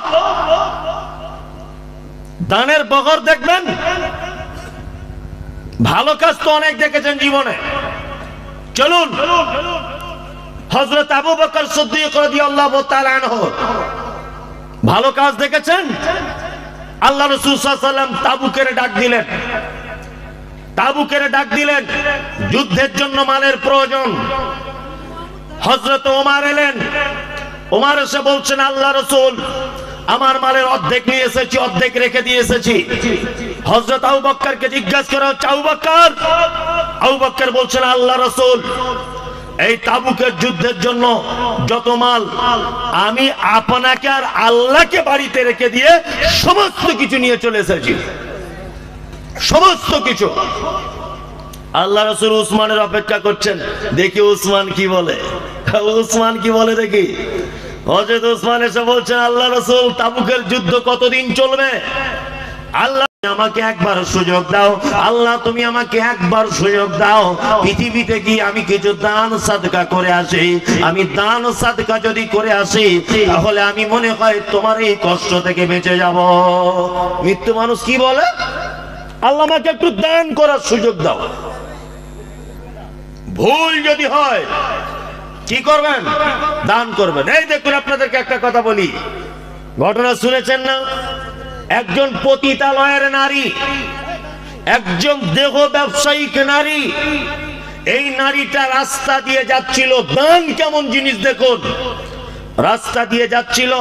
দানের বগর দেখবেন। ভালো কাজ তো অনেক দেখেছেন জীবনে। চলুন হযরত আবু বকর সিদ্দিক রাদিয়াল্লাহু তাআলা আনহু ভালো কাজ দেখেছেন। আল্লাহ রাসূল সাল্লাল্লাহু আলাইহি ওয়াসাল্লাম তাবুকের ডাক দিলেন, যুদ্ধের জন্য মালের প্রয়োজন। হযরত ওমর এলেন, ওমর এসে বলছেন, আল্লাহ রাসূল আমার মালের অর্ধেক নিয়ে এসেছি, অর্ধেক রেখে দিয়ে এসেছি। হযরত আবু বকরকে জিজ্ঞাসা করা হচ্ছে, আবু বকর বলছেন, আল্লাহ রাসূল এই তাবুকের যুদ্ধের জন্য যত মাল আমি আপনাকে আর আল্লাহকে বাড়িতে রেখে দিয়ে সমস্ত কিছু নিয়ে চলে এসেছি, সমস্ত কিছু। আল্লাহ রাসূল উসমানের অপেক্ষা করছেন, দেখি উসমান কি বলে, উসমান কি বলে দেখি। হযরত উসমান এসে বলছেন, আল্লাহ রাসূল তাবুকের যুদ্ধ কতদিন চলবে? আল্লাহ আমাকে একবার সুযোগ দাও, আল্লাহ তুমি আমাকে একবার সুযোগ দাও, পৃথিবীতে গিয়ে আমি কিছু দান সাদকা করে আসি। আমি দান সাদকা যদি করে আসি তাহলে আমি মনে হয় তোমার এই কষ্ট থেকে বেঁচে যাব। মৃত্যু মানুষ কি বলে, আল্লাহ আমাকে একটু দান করার সুযোগ দাও। ভুল যদি হয় কি করবেন? দান করবেন। এই দেখুন আপনাদেরকে একটা কথা বলি, ঘটনা শুনেছেন না? একজন পতিতালয়ের নারী, একজন দেহ ব্যবসায়িক নারী, এই নারীটা রাস্তা দিয়ে যাচ্ছিল। দান কেমন জিনিস দেখুন, রাস্তা দিয়ে যাচ্ছিল,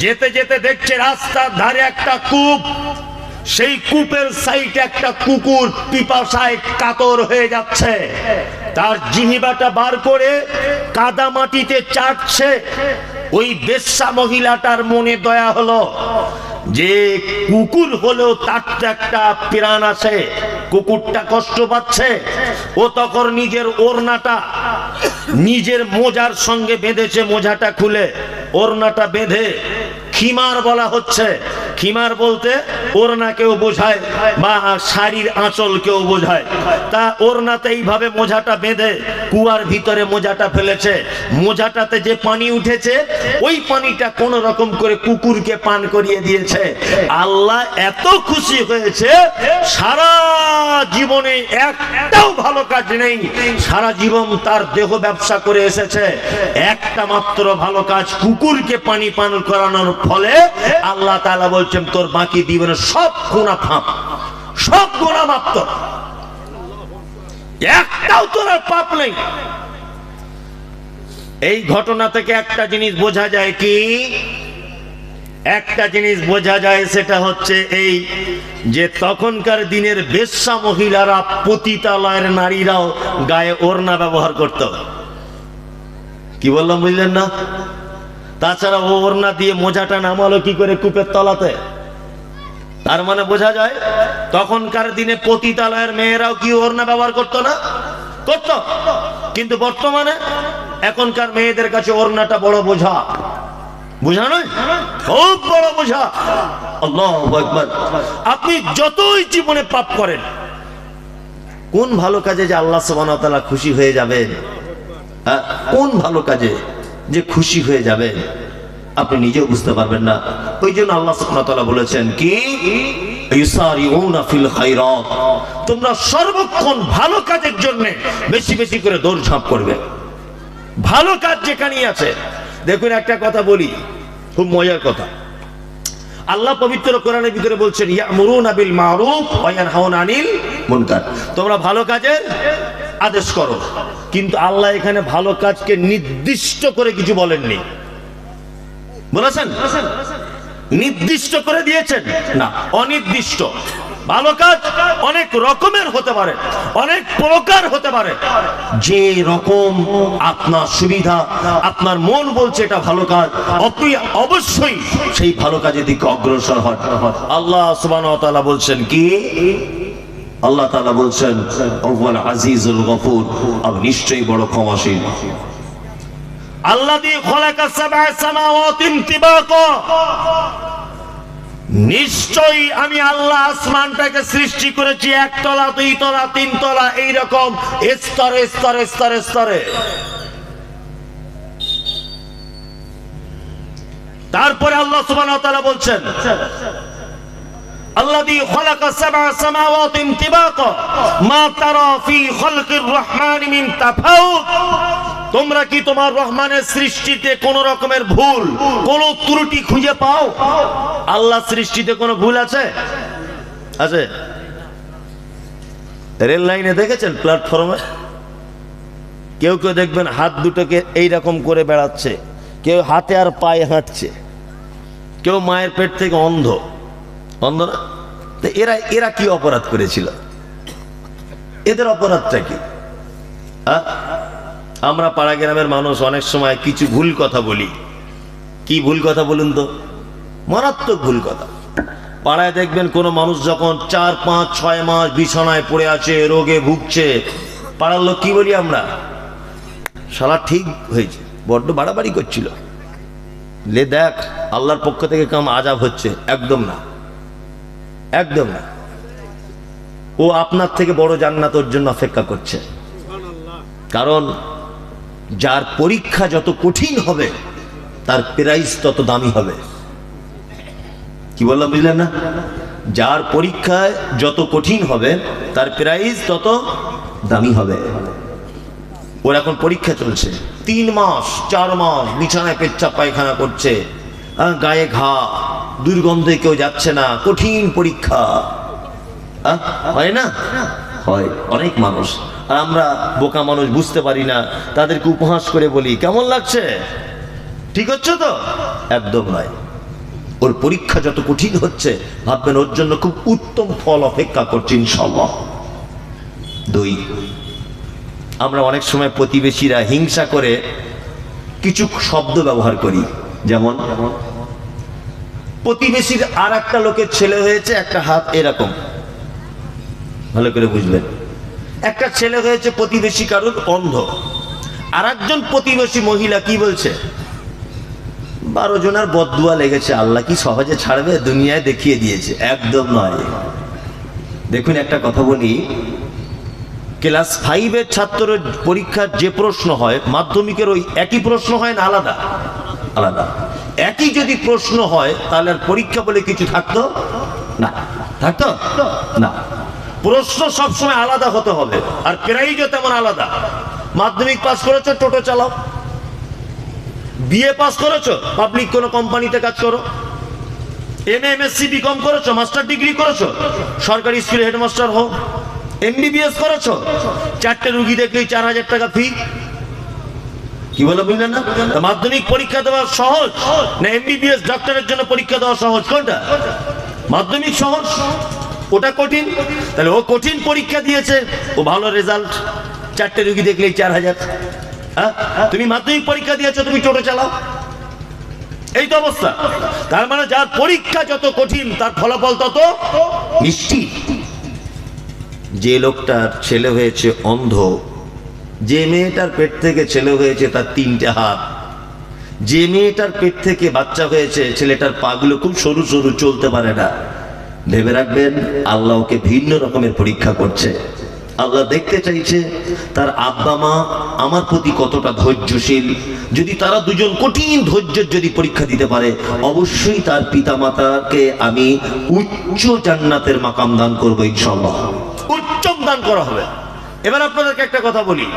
যেতে যেতে দেখছে রাস্তার ধারে একটা কূপ, সেই কূপের সাইডে একটা কুকুর পিপাসায় কাতর হয়ে যাচ্ছে, তার জিহ্বাটা বার করে কাদা মাটিতে চাটছে। ওই বেশ্যা মহিলাটার মনে দয়া হলো যে কুকুর হলেও তার তো একটা প্রাণ আছে, কুকুরটা কষ্ট পাচ্ছে। ও তখন নিজের ওড়নাটা নিজের মোজার সঙ্গে বেঁধেছে, মোজাটা খুলে ওড়নাটা বেঁধে খিমার বলা হচ্ছে। খিমার বলতে ওড়নাকেও বোঝায় বা শাড়ির আঁচলকেও বোঝায়। তা ওড়নাতে এইভাবে মোজাটা বেঁধে কুয়ার ভিতরে মোজাটা ফেলেছে। মোজাটাতে যে পানি উঠেছে ওই পানিটা কোন রকম করে কুকুরকে পান করিয়ে দিয়েছে। আল্লাহ এত খুশি হয়েছে, সারা জীবনে একটাও ভালো কাজ নেই, সারা জীবন তার দেহ ব্যবসা করে এসেছে, একটা মাত্র ভালো কাজ কুকুরকে পানি পান করানোর ফলে আল্লাহ তাআলা বলছেন তোর বাকি জীবনের সব গুনাহ মাফ, সব গুনাহ মাফ, তোর একটাও তোর পাপ নেই। এই ঘটনা থেকে একটা জিনিস বোঝা যায়, কি একটা জিনিস বোঝা যায়, সেটা হচ্ছে এই যে তখনকার দিনের বেশ্যা মহিলারা, পতিতালয়ের নারীরাও গায়ে ওড়না ব্যবহার করত। কি বললাম বুঝলেন না? তাছাড়া ও ওড়না দিয়ে মোজাটা নামালো কি করে কূপের তলাতে? তার মানে বোঝা যায় তখনকার দিনে পতিতালয়ের মেয়েরাও কি ওড়না ব্যবহার করতো না? করতো। কিন্তু বর্তমানে এখনকার মেয়েদের কাছে ওড়নাটা বড় বোঝা, বোঝা নয়, খুব বড় বোঝা। আল্লাহু আকবার। আপনি যতই জীবনে পাপ করেন, কোন ভালো কাজে যে আল্লাহ সুবহানাহু ওয়া তাআলা খুশি হয়ে যাবেন, কোন ভালো কাজে যে খুশি হয়ে যাবেন আপনি নিজেও বুঝতে পারবেন না। ওই জন্য আল্লাহ সুবহানাহু ওয়া তাআলা বলেছেন কি, ইউসারিউনা ফিল খায়রাত, তোমরা সর্বক্ষণ ভালো কাজের জন্য বেশি বেশি করে দৌড়ঝাঁপ করবে। ভালো কাজ যেখানেই আছে। দেখুন একটা কথা বলি, খুব মজার কথা। আল্লাহ পবিত্র কোরআনের ভিতরে বলছেন ইয়ামুরুনা বিল মারুফ ওয়া ইয়ানহাউনা আনিল মুনকার, তোমরা ভালো কাজের আদেশ করো। কিন্তু আল্লাহ এখানে ভালো কাজকে নির্দিষ্ট করে কিছু বলেননি। বলেছেন নির্দিষ্ট করে দিয়েছেন? না, অনির্দিষ্ট। ভালো কাজ অনেক রকমের হতে পারে, অনেক প্রকার হতে পারে। যে রকম আপনার সুবিধা, আপনার মন বলছে এটা ভালো কাজ, আপনি অবশ্যই সেই ভালো কাজের দিকে অগ্রসর হন। আল্লাহ সুবহানাহু ওয়া তাআলা বলছেন কি, আল্লাহ তাআলা বলছেন ওয়াল আজিজুল গফুর, আমি নিশ্চয়ই বড় ক্ষমাশীল। আল্লাযী খালাকা সাবআ সামাওয়াতিন তিবাকা, নিশ্চয়ই আমি আল্লাহ আসমানটাকে সৃষ্টি করেছি একতলা, দুই তলা, তিন তলা, এইরকম স্তরে স্তরে স্তরে স্তরে। তারপরে আল্লাহ সুবহানাহু ওয়া তাআলা বলছেন الذي خلق 7 سماوات طباقا ما ترى في خلق الرحمن من تفاوت তোমরা কি তোমার রহমানের সৃষ্টিতে কোন রকমের ভুল কোন ত্রুটি খুঁজে পাও? আল্লাহ সৃষ্টিতে কোনো ভুল আছে? আছে? রেল লাইনে দেখেছেন প্ল্যাটফর্মে কেউ কেউ দেখবেন হাত দুটোকে এইরকম করে বেড়াচ্ছে, কেউ হাতে আর পায়ে হাঁটছে, কেউ মায়ের পেট থেকে অন্ধ অন্ধ না? তো এরা কি অপরাধ করেছিল? এদের অপরাধটা কি? আমরা পাড়া গ্রামের মানুষ অনেক সময় কিছু ভুল কথা বলি। কি ভুল কথা বলুন তো? মারাত্মক ভুল কথা। পাড়ায় দেখবেন কোনো মানুষ যখন 4, 5, 6 মাস বিছানায় পড়ে আছে, রোগে ভুগছে, পাড়ার লোক কি বলি আমরা? শালা ঠিক হয়েছে, বড্ড বাড়াবাড়ি করছিল, লে দেখ আল্লাহর পক্ষ থেকে কাম আজাব হচ্ছে। একদম না, একদম না। ও আপনার থেকে বড় জান্নাত ওর জন্য অপেক্ষা করছে। কারণ যার পরীক্ষা যত কঠিন হবে তার প্রাইজ তত দামি হবে। কি বললাম বুঝলেন না? যার পরীক্ষায় যত কঠিন হবে তার প্রাইজ তত দামি হবে। ওর এখন পরীক্ষা চলছে, 3 মাস 4 মাস বিছানায় পেচ্ছাপ পায়খানা করছে, গায়ে ঘা, দুর্গন্ধে কেউ যাচ্ছে না, কঠিন পরীক্ষা। হয় না? হয়। অনেক মানুষ, আর আমরা বোকা মানুষ বুঝতে পারি না, তাদেরকে উপহাস করে বলি কেমন লাগছে, ঠিক হচ্ছে তো? একদম নয়। ওর পরীক্ষা যত কঠিন হচ্ছে ভাববেন ওর জন্য খুব উত্তম ফল অপেক্ষা করছে ইনশাআল্লাহ। 2, আমরা অনেক সময় প্রতিবেশীরা হিংসা করে কিছু শব্দ ব্যবহার করি। যেমন প্রতিবেশীর আর একটা লোকের ছেলে হয়েছে, একটা হাত এরকম, ভালো করে বুঝবেন। একটা ছেলে হয়েছে প্রতিবেশী কারুর অন্ধ, আর একজন প্রতিবেশী মহিলা কি বলছে? 12 জনের বদদুয়া লেগেছে, আল্লাহ কি সহজে ছাড়বে, দুনিয়ায় দেখিয়ে দিয়েছে। একদম নয়। দেখুন একটা কথা বলি, ক্লাস 5-এর ছাত্রের পরীক্ষার যে প্রশ্ন হয় মাধ্যমিকের ওই একই প্রশ্ন হয় না আলাদা? আলাদা। একই যদি প্রশ্ন হয় তাহলে আর পরীক্ষা বলে কিছু থাকতো না? থাকতো না। প্রশ্ন সবসময় আলাদা হতে হবে, আর প্রাইজও তেমন আলাদা। মাধ্যমিক পাস করেছো, টোটো চালাও। বিএ পাস করেছো, পাবলিক কোনো কোম্পানিতে কাজ করো। এমএ, এমএসসি, বিকম করেছো, মাস্টার ডিগ্রি করেছো, সরকারি স্কুলে হেডমাস্টার হও। এমবিবিএস করেছো, 4টে রুগী দেখলেই 4000 টাকা ফি। কি বলো বুঝলেন না? মাধ্যমিক পরীক্ষা দেওয়া সহজ না এমবিবিএস ডক্টরের জন্য পরীক্ষা দেওয়া সহজ? কোনটা? মাধ্যমিক সহজ, ওটা কঠিন। তাহলে ও কঠিন পরীক্ষা দিয়েছে, ও ভালো রেজাল্ট, 4টে রুগী দেখলেই 4000। তুমি মাধ্যমিক পরীক্ষা দিয়েছো, তুমি টোটো চালাও। এই তো অবস্থা। তার মানে যার পরীক্ষা যত কঠিন তার ফলাফল তত মিষ্টি। যে লোকটার ছেলে হয়েছে অন্ধ, যে মেয়েটার পেট থেকে ছেলে হয়েছে তার 3টে হাত, যে মেয়েটার পেট থেকে বাচ্চা হয়েছে ছেলেটার পাগুলো খুব সরু সরু, চলতে পারে না, ভেবে রাখবেন আল্লাহ ওকে ভিন্ন রকমের পরীক্ষা করছে। আল্লাহ দেখতে চাইছে তার আব্বা মা আমার প্রতি কতটা ধৈর্যশীল। যদি তারা দুজন কঠিন ধৈর্যের যদি পরীক্ষা দিতে পারে, অবশ্যই তার পিতা মাতাকে আমি উচ্চ জান্নাতের মাকাম দান করবো ইনশাআল্লাহ। উচ্চম দান করা হবে। এবার আপনাদেরকে একটা কথা বলি,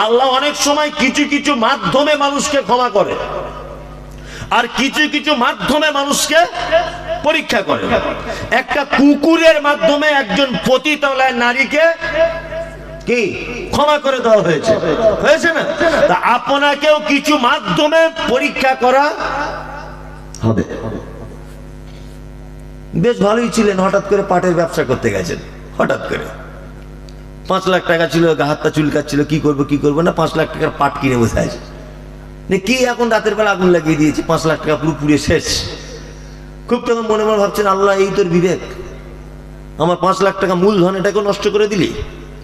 আল্লাহ অনেক সময় কিছু কিছু মাধ্যমে মানুষকে ক্ষমা করে, আর কিছু কিছু মাধ্যমে মানুষকে পরীক্ষা করে। একটা কুকুরের মাধ্যমে একজন পতিতলায় নারীকে কি ক্ষমা করে দেওয়া হয়েছে, হয়েছে না? তা আপনাকেও কিছু মাধ্যমে পরীক্ষা করা হবে। বেশ ভালোই ছিলেন, হঠাৎ করে পাটের ব্যবসা করতে গেছেন, হঠাৎ করে 5 লাখ টাকা ছিল, হাতটা চুলকাচ্ছিল, কি করবো না 5 লাখ টাকার পাট কিনে বসে আছে। কি এখন রাতের বেলা আগুন লাগিয়ে দিয়েছি, 5 লাখ টাকা পুরো পুড়ে শেষ। খুব তখন মনে মনে ভাবছেন, আল্লাহ এই তোর বিবেক, আমার 5 লাখ টাকা মূলধন এটাকে নষ্ট করে দিলি,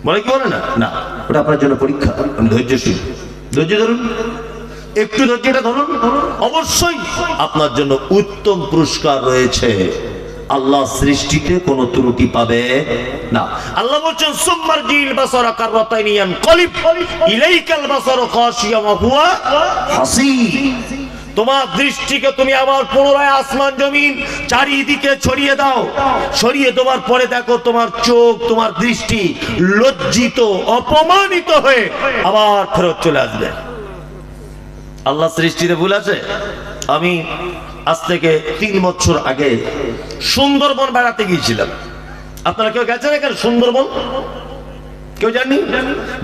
বলে কি বলে না? না, ওটা আপনার জন্য পরীক্ষা। আমি ধৈর্যশীল, ধৈর্য ধরুন, একটু ধৈর্যটা ধরুন, অবশ্যই আপনার জন্য উত্তম পুরস্কার রয়েছে। আল্লাহ সৃষ্টিতে কোনো ত্রুটি পাবে না। আল্লাহ বলছেন সুম্মারজিল বাসারা কাররাতাইন ইয়ানকালিব ইলাইকাল বাসারু খাশিয়া ওয়া হুয়া হাসীব। তোমার দৃষ্টিকে তুমি আবার পুনরায় আসমান জমিন চারিদিকে ছড়িয়ে দাও। ছড়িয়ে দেওয়ার পরে দেখো তোমার চোখ, তোমার দৃষ্টি লজ্জিত, অপমানিত হয়ে আবার ফেরত চলে আসবে। আল্লাহ সৃষ্টিতে ভুল আছে? আমি আজ থেকে 3 বছর আগে সুন্দরবন বেড়াতে গিয়েছিলাম। আপনারা কেউ গেছেন এখানে সুন্দরবন? কেউ জানি?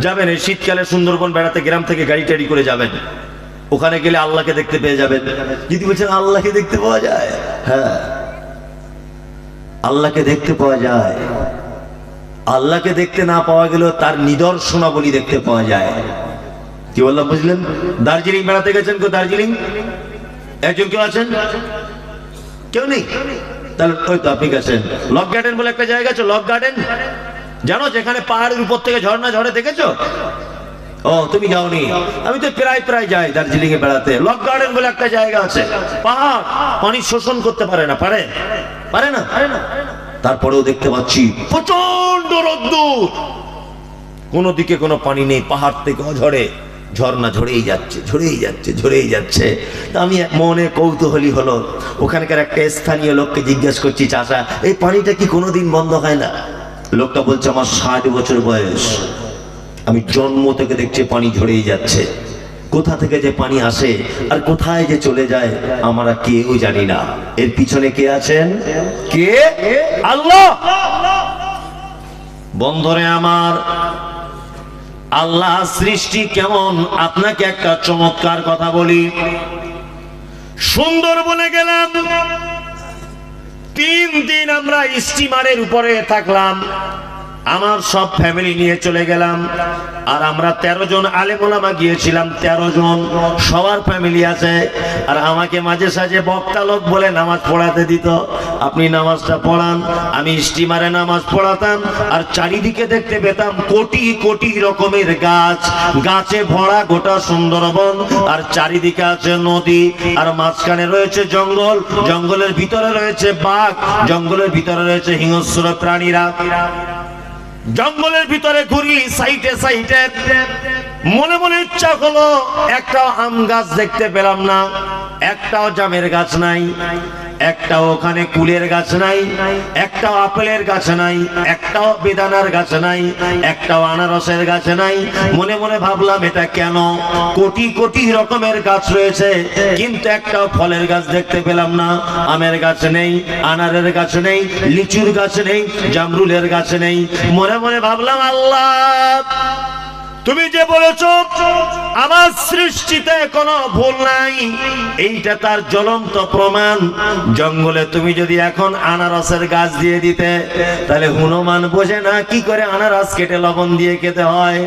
যাবেন এই শীতকালে সুন্দরবন বেড়াতে, গ্রাম থেকে গাড়ি টাড়ি করে যাবেন। ওখানে গেলে আল্লাহকে দেখতে পেয়ে যাবেন। যদি বলছেন আল্লাহকে দেখতে পাওয়া যায়, হ্যাঁ আল্লাহকে দেখতে পাওয়া যায়। আল্লাহকে দেখতে না পাওয়া গেলেও তার নিদর্শনাবলী দেখতে পাওয়া যায়। কি বললাম বুঝলেন? দার্জিলিং বেড়াতে গেছেন কেউ? দার্জিলিং একজন কেউ আছেন? কেউ নেই? তাহলে ওই তো আপনি গেছেন। লক গার্ডেন বলে একটা জায়গা আছে, লক গার্ডেন জানো, যেখানে পাহাড়ের উপর থেকে ঝর্ণা ঝরে, দেখেছো? ও তুমি যাওনি? আমি তো প্রায় যাই দার্জিলিং এ বেড়াতে। লক গার্ডেন বলে একটা জায়গা আছে, পাহাড়, পানি শোষণ করতে পারে না, পারে না। তারপরেও দেখতে পাচ্ছি প্রচন্ড রোদ্দুর, কোনো দিকে কোনো পানি নেই, পাহাড় থেকে ঝরে ঝর্ণা ঝরেই যাচ্ছে। তা আমি মনে কৌতূহলী হলো, ওখানকার একটা স্থানীয় লোককে জিজ্ঞেস করছি, চাচা এই পানিটা কি কোনোদিন বন্ধ হয় না? লোকটা বলছে আমার 60 বছর বয়স, আমি জন্ম থেকে দেখছি পানি ঝরেই যাচ্ছে। কোথা থেকে যে পানি আসে আর কোথায় যে চলে যায় আমরা কেউ জানি না। এর পিছনে কে আছেন? কে? আল্লাহ। বন্ধুরে আমার, আল্লাহ সৃষ্টি কেমন আপনাকে একটা চমৎকার কথা বলি। সুন্দরবনে গেলাম, 3 দিন আমরা স্টিমারের উপরে থাকলাম, আমার সব ফ্যামিলি নিয়ে চলে গেলাম। আর আমরা 13 জন আলেম ওলামা গিয়েছিলাম, 13 জন, সবার ফ্যামিলি আছে। আর আমাকে মাঝে সাঝে বক্তা লোক বলে নামাজ পড়াতে দিত, আপনি নামাজটা পড়ান। আমি স্টিমারে নামাজ পড়াতাম, আর চারিদিকে দেখতে পেতাম কোটি কোটি রকমের গাছ, গাছে ভরা গোটা সুন্দরবন। আর চারিদিকে আছে নদী, আর মাঝখানে রয়েছে জঙ্গল, জঙ্গলের ভিতরে রয়েছে বাঘ, জঙ্গলের ভিতরে রয়েছে হিংস্র প্রাণীরা। জঙ্গলের ভিতরে ঘুরি সাইডে মনে ইচ্ছা হলো, একটাও আম গাছ দেখতে পেলাম না, একটাও জামের গাছ নাই, একটাও ওখানে কুলের গাছ নাই, একটাও আপেলের গাছ নাই, একটাও বেদানার গাছ নাই, একটাও আনারসের গাছ নাই। মনে ভাবলাম এটা কেন? কোটি কোটি রকমের গাছ রয়েছে, কিন্তু একটাও ফলের গাছ দেখতে পেলাম না। আমের গাছ নেই, আনারের গাছ নেই, লিচুর গাছ নেই, জামরুলের গাছ নেই। মনে ভাবলাম আল্লাহ তুমি যে বলেছো আমার সৃষ্টিতে কোনো ভুল নাই, এইটা তার জ্বলন্ত প্রমাণ। জঙ্গলে তুমি যদি এখন আনারসের গাছ দিয়ে দিতে, তাহলে হনুমান বোঝে না কি করে আনারস কেটে লবণ দিয়ে খেতে হয়,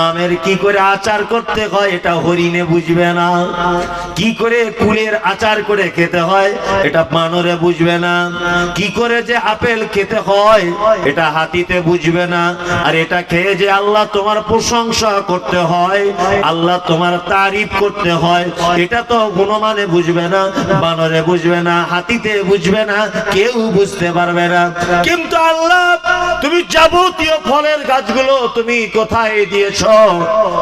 আমের কি করে আচার করতে হয় এটা হরিণে বুঝবে না, কি করে কুলের আচার করে খেতে হয় এটা বানরে বুঝবে না, কি করে যে আপেল খেতে হয় এটা হাতিতে বুঝবে না। আর এটা খেয়ে যে আল্লাহ তোমার প্রশংসা করতে হয়, আল্লাহ তোমার তারিফ করতে হয়, এটা তো গুণমানে বুঝবে না, বানরে বুঝবে না, হাতিতে বুঝবে না, কেউ বুঝতে পারবে না। কিন্তু আল্লাহ তুমি যাবতীয় ফলের গাছগুলো তুমি কোথায় দিয়েছ?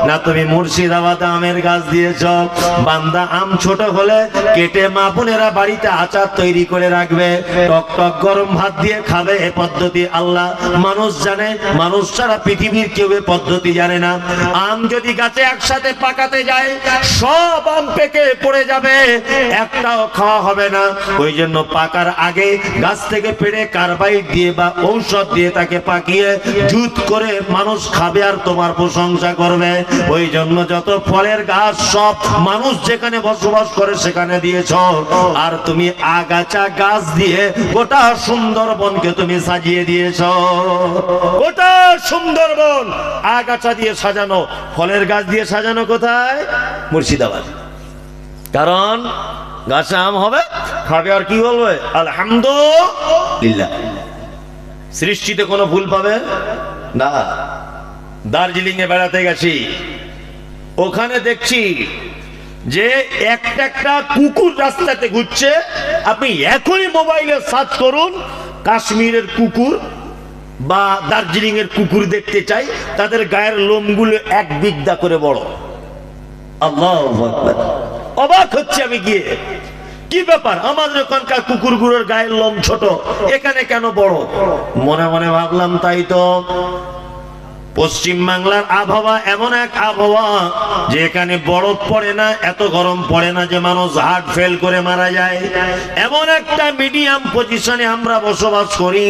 না তুমি মুর্শিদাবাদে আমের গাছ দিয়েছ। বান্দা আম ছোট হলে কেটে মা বোনেরা বাড়িতে আচার তৈরি করে রাখবে, টক টক গরম ভাত দিয়ে খাবে। এ পদ্ধতি আল্লাহ মানুষ জানে, মানুষ ছাড়া পৃথিবীর কেউ পদ্ধতি জানে না। আম যদি গাছে একসাথে পাকাতে যায় সব আম পেকে পড়ে যাবে, একটাও খাওয়া হবে না। ওই জন্য পাকার আগে গাছ থেকে পেড়ে কার্বাইড দিয়ে বা ঔষধ দিয়ে তাকে পাকিয়ে জুত করে মানুষ খাবে আর তোমার প্রশংসা করবে। ওই জন্য যত ফলের গাছ সব মানুষ যেখানে বসবাস করে সেখানে দিয়েছ। আর তুমি আগাছা গাছ দিয়ে গোটা সুন্দরবনকে তুমি সাজিয়ে দিয়েছ। গোটা সুন্দরবন আগাছা দিয়ে সাজানো, ফলের গাছ দিয়ে সাজানো কোথায়? মুর্শিদাবাদ। কারণ গাছে আম হবে, খাবে আর কি বলবে আলহামদুলিল্লাহ। সৃষ্টিতে কোনো ভুল পাবে না। দার্জিলিং এ বেড়াতে গেছি, ওখানে দেখছি যে একটা কুকুর রাস্তাতে ঘুরছে। আপনি এখনই মোবাইলে সার্চ করুন কাশ্মীরের কুকুর বা দার্জিলিং এর কুকুর দেখতে চাই, তাদের গায়ের লোমগুলো 1 বিঘা করে বড়। আল্লাহু আকবার। অবাক হচ্ছে আমি গিয়ে, কি ব্যাপার আমাদের ওখানকার কুকুরগুলোর গায়ের লোম ছোট, এখানে কেন বড়? মনে মনে ভাবলাম তাই তো, পশ্চিম বাংলার আবহাওয়া এমন এক আবহাওয়া যে এখানে বরফ পড়ে না, এত গরম পড়ে না যে মানুষ হার্ট ফেল করে মারা যায়। এমন একটা মিডিয়াম পজিশনে আমরা বসবাস করি,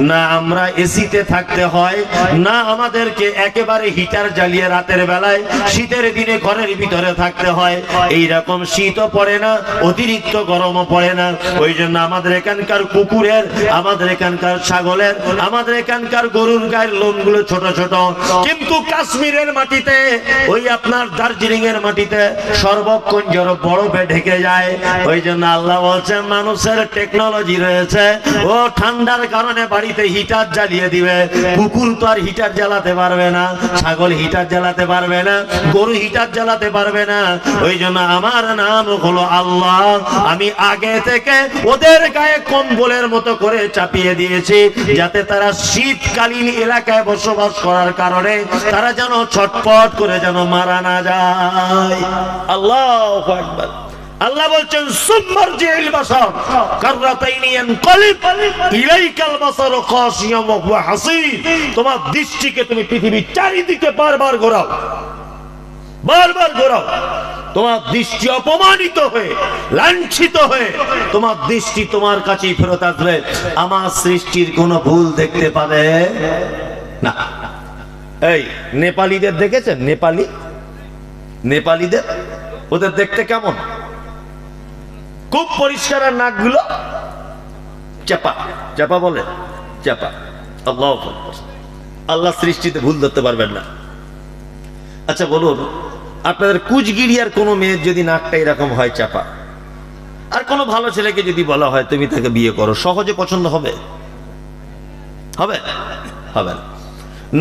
না আমরা এসিতে থাকতে হয়, না আমাদেরকে একেবারে হিটার জ্বালিয়ে রাতের বেলায় শীতের দিনে ঘরের ভিতরে থাকতে হয়। এই রকম শীতও পড়ে না, অতিরিক্ত গরমও পড়ে না। ওই জন্য আমাদের এখানকার কুকুরের, আমাদের এখানকার ছাগলের, আমাদের এখানকার গরুর গায়ের লোমগুলো ছোট ছোট। কিন্তু কাশ্মীরের মাটিতে, ওই আপনার দার্জিলিং এর মাটিতে সর্বক্ষণ যেন বরফে ঢেকে যায়। ওই জন্য আল্লাহ বলছেন মানুষের টেকনোলজি রয়েছে, ও ঠান্ডার কারণে বাড়িতে হিটার জ্বালিয়ে দিবে। কুকুর তো আর হিটার জ্বালাতে পারবে না, ছাগল হিটার জ্বালাতে পারবে না, গরু হিটার জ্বালাতে পারবে না। ওই জন্য আমার নাম হলো আল্লাহ। আমি আগে থেকে ওদের গায়ে কম্বলের মতো করে চাপিয়ে দিয়েছি, যাতে তারা শীতকালীন এলাকায় বসবাস করার কারণে তারা যেন ছটপট করে যেন মারা না যায়। আল্লাহু আকবার। আল্লাহ বলছেন সুমারজিল বাসার কাররাতাইনি ইয়ানকালিব ইলাইকাল বাসারু খাশিয়াম ওয়া হুয়া হাসীর। তোমার দৃষ্টিকে তুমি পৃথিবীর চারিদিকে বারবার ঘোরাও, বারবার ঘোরাও। তোমার দৃষ্টি অপমানিত হয়ে, লাঞ্ছিত হয়ে তোমার দৃষ্টি তোমার কাছেই ফেরত আসবে। আমার সৃষ্টির কোনো ভুল দেখতে পাবে না। এই নেপালিদের দেখেছেন? নেপালিদের ওদের দেখতে কেমন? খুব পরিষ্কার, আর নাকগুলো চাপা চাপা, বলে চাপা। আল্লাহু আকবার। আল্লাহ সৃষ্টিতে ভুল ধরতে পারবেন না। আচ্ছা বলুন, আপনাদের কুচগিরিয়ার কোনো মেয়ের যদি নাকটা এরকম হয় চাপা, আর কোনো ভালো ছেলেকে যদি বলা হয় তুমি তাকে বিয়ে করো, সহজে পছন্দ হবে? হবে? হবে না।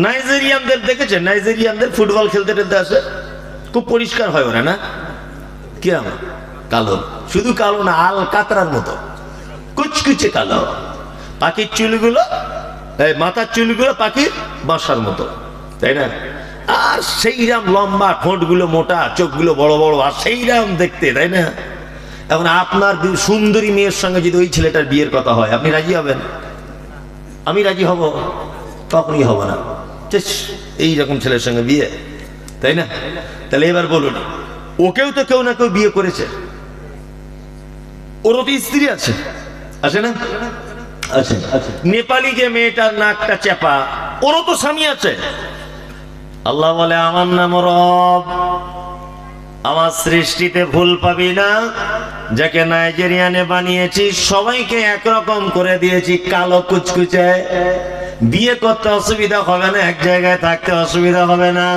নাইজেরিয়ানদের দেখেছেন? নাইজেরিয়ানদের ফুটবল খেলতে টেলতে আসে, খুব পরিষ্কার হয় ওরা, না? কি আমার কালো, শুধু কালো না, আল কাতরার মতো কুচকুচে কালো। পাখির চুলগুলো, মাথার চুলগুলো পাখির বাসার মতো, তাই না? আর সেইরাম লম্বা, ঠোঁটগুলো মোটা, চোখগুলো বড় বড়, আর সেইরাম দেখতে, তাই না? এখন আপনার সুন্দরী মেয়ের সঙ্গে যদি ওই ছেলেটার বিয়ের কথা হয়, আপনি রাজি হবেন? আমি রাজি হব? তখনই হব না। এইরকম ছেলের সঙ্গে বিয়ে, তাই না? তাহলে এবার বলুন, ওকেও তো কেউ না কেউ বিয়ে করেছে, ওরও তো স্ত্রী আছে, আছে না? আছে। নেপালি যে মেয়েটার নাকটা চাপা, ওরও তো স্বামী আছে। আল্লাহ বলে আমার নাম রব, আমার সৃষ্টিতে ভুল পাবি না। যাকে নাইজেরিয়ানে বানিয়েছি সবাইকে একরকম করে দিয়েছি, কালো কুচকুচে। বিয়ে করতে অসুবিধা হবে না, এক জায়গায় থাকতে অসুবিধা হবে না।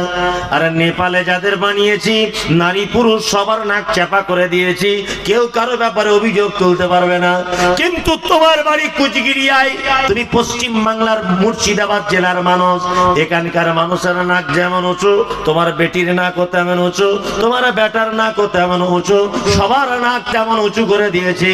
আর নেপালে যাদের বানিয়েছি নারী পুরুষ সবার নাক চাপা করে দিয়েছি, কেউ কারো ব্যাপারে অভিযোগ তুলতে পারবে না। কিন্তু তোমার বাড়ি কুচগিরিয়ায়, তুমি পশ্চিম বাংলার মুর্শিদাবাদ জেলার মানুষ, এখানকার মানুষের নাক যেমন উঁচু, তোমার বেটির নাকও তেমন উঁচু, তোমার বেটার নাকও তেমন উঁচু, সবার নাক তেমন উঁচু করে দিয়েছি।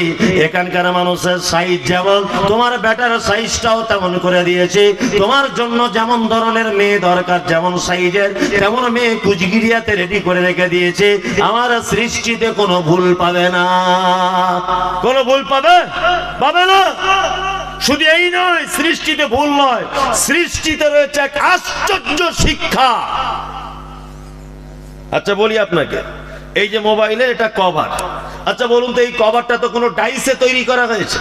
এখানকার মানুষের সাইজ যেমন, তোমার বেটার সাইজটাও তেমন করে দিয়েছি। তোমার জন্য যেমন ধরনের মেয়ে দরকার, যেমন সাইজের, তেমন মেয়ে কুচগিরিয়াতে রেডি করে রেখে দিয়েছে। আমার সৃষ্টিতে কোনো ভুল পাবে না, কোনো ভুল পাবে না। শুধু এই নয়, সৃষ্টিতে ভুল নয়, সৃষ্টিতে রয়েছে এক আশ্চর্য শিক্ষা। আচ্ছা বলি আপনাকে, এই যে মোবাইলের এটা কভার, আচ্ছা বলুন তো এই কভারটা তো কোনো ডাইসে তৈরি করা হয়েছে?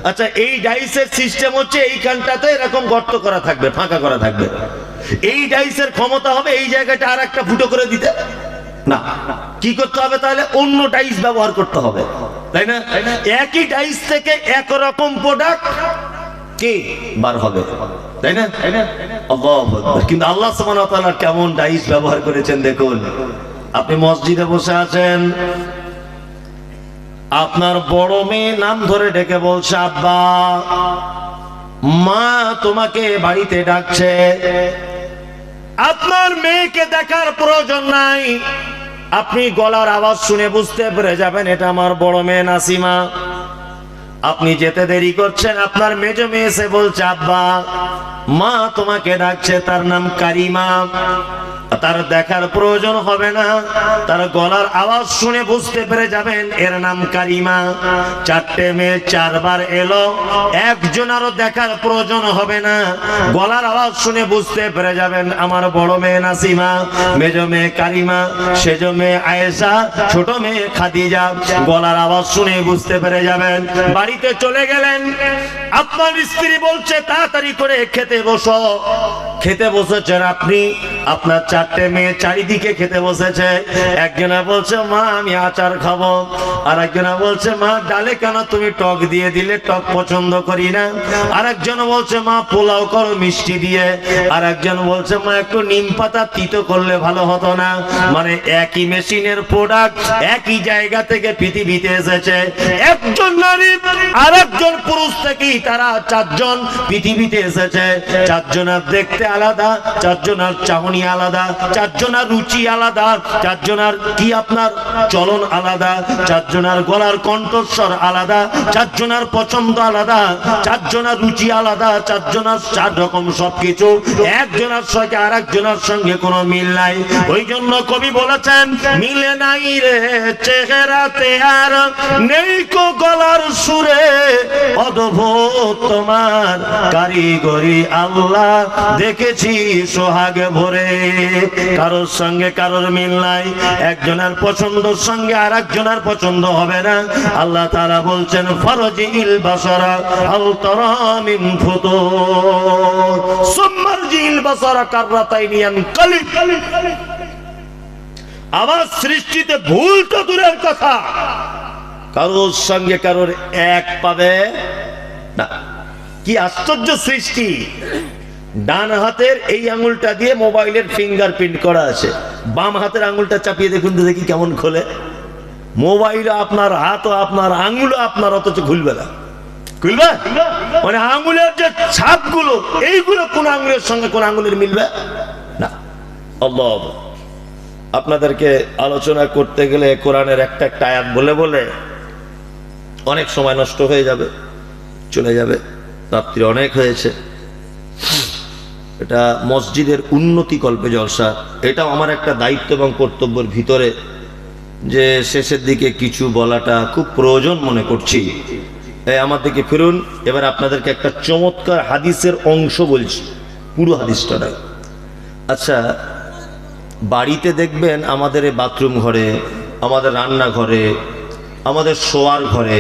আচ্ছা এই ডাইসের সিস্টেম হচ্ছে এইখানটাতে এরকম গর্ত করা থাকবে, ফাঁকা করা থাকবে। এই ডাইসের ক্ষমতা হবে এই জায়গাটা আর একটা ফুটো করে দিতে না। কি করতে হবে তাহলে? অন্য ডাইস ব্যবহার করতে হবে, তাই না? একই ডাইস থেকে একরকম প্রোডাক্ট কে বার হবে, তাই না? কিন্তু আল্লাহ সুবহানাহু ওয়া তাআলা কেমন ডাইস ব্যবহার করেছেন দেখুন। আপনি মসজিদে বসে আছেন, আপনার বড় মেয়ে নাম ধরে ডেকে বলছে আব্বা, মা তোমাকে বাড়িতে ডাকছে। আপনার মেয়েকে দেখার প্রয়োজন নাই, আপনি গলার আওয়াজ শুনে বুঝতে পেরে যাবেন এটা আমার বড় মেয়ে নাসিমা। আপনি যেতে দেরি করছেন, আপনার মেজো মেয়ে এসে বলছে আব্বা মা তোমাকে ডাকছে, তার নাম কারিমা, তার দেখার প্রয়োজন হবে না, তার গলার আওয়াজ শুনে বুঝতে পেরে যাবেন এর নাম কারিমা। চারটে মেয়ে চারবার এলো, একজনেরও দেখার প্রয়োজন হবে না, গলার আওয়াজ শুনে বুঝতে পেরে যাবেন আমার বড় মেয়ে নাসিমা, মেজো মেয়ে কারিমা, সেজো মেয়ে আয়েশা, ছোট মেয়ে খাদিজা। গলার আওয়াজ শুনে বুঝতে পেরে যাবেন। বাড়িতে চলে গেলেন, আপনার স্ত্রী বলছে তাড়াতাড়ি করে খেতে বসো। খেতে বসেছেন আপনি, আপনার চারটে মেয়ে চারিদিকে খেতে বসেছে। একজনা বলছে মা আমি আচার খাবো, আর একজনা বলছে মা ডালে কেন তুমি টক দিয়ে দিলে, টক পছন্দ করি না। আর একজন বলছে মা পোলাও করো মিষ্টি দিয়ে, আর একজন বলছে মা একটু নিম পাতা তিতো করলে ভালো হতো না। মানে একই মেশিনের প্রোডাক্ট একই জায়গা থেকে পৃথিবীতে এসেছে, একজন নারী আর একজন পুরুষ থেকেই তারা চারজন পৃথিবীতে এসেছে। চারজনের দেখতে আলাদা, চারজনের চাহনি আলাদা, চারজনের রুচি আলাদা, চারজনের কি আপনার চলন আলাদা, চারজনের গলার কণ্ঠস্বর আলাদা, চারজনের পছন্দ আলাদা, চারজনের রুচি আলাদা, চারজনের চার রকম সবকিছু, একজনের সঙ্গে আর একজনের সঙ্গে কোনো মিল নাই। ওই জন্য কবি বলেছেন মিলে নাই রে চেহারাতে আর নেই কো গলার সুরে, অদ্ভুত তোমার কারিগরি আল্লাহ দেখেছি সোহাগে ভরে। কারোর সঙ্গে কারোর মিল নাই, একজনের পছন্দের সঙ্গে আর একজনের পছন্দ হবে না। আল্লাহ তাআলা বলছেন ফারজিল বাসারা আল তারা মিন ফুতুর সুম্মারজিল বাসারা কাররাতাইনি ইয়ানকালিব। আমার সৃষ্টিতে ভুল তো দূরের কথা, কারোর সঙ্গে কারোর এক পাবে না। কি আশ্চর্য সৃষ্টি! ডান হাতের এই আঙুলটা দিয়ে মোবাইলের ফিঙ্গারপ্রিন্ট করা আছে, বাম হাতের আঙুলটা চাপিয়ে দেখুন তো দেখি কেমন খোলে। মোবাইল আপনার, হাত আপনার, আঙুল আপনার, অথচ খুলবে না। খুলবে মানে আঙুলের যে ছাপগুলো, এইগুলো কোন আঙুলের সঙ্গে কোন আঙুলের মিলবে না। আল্লাহ, আপনাদেরকে আলোচনা করতে গেলে কোরআনের একটা একটা আয়াত বলে বলে অনেক সময় নষ্ট হয়ে যাবে, চলে যাবে, রাত্রি অনেক হয়েছে। এটা মসজিদের উন্নতি কল্পে জলসা, এটাও আমার একটা দায়িত্ব এবং কর্তব্যের ভিতরে যে শেষের দিকে কিছু বলাটা খুব প্রয়োজন মনে করছি। আমার দিকে ফিরুন, এবার আপনাদেরকে একটা চমৎকার হাদিসের অংশ বলছি, পুরো হাদিসটা নয়। আচ্ছা, বাড়িতে দেখবেন আমাদের এই বাথরুম ঘরে, আমাদের রান্নাঘরে, আমাদের শোয়ার ঘরে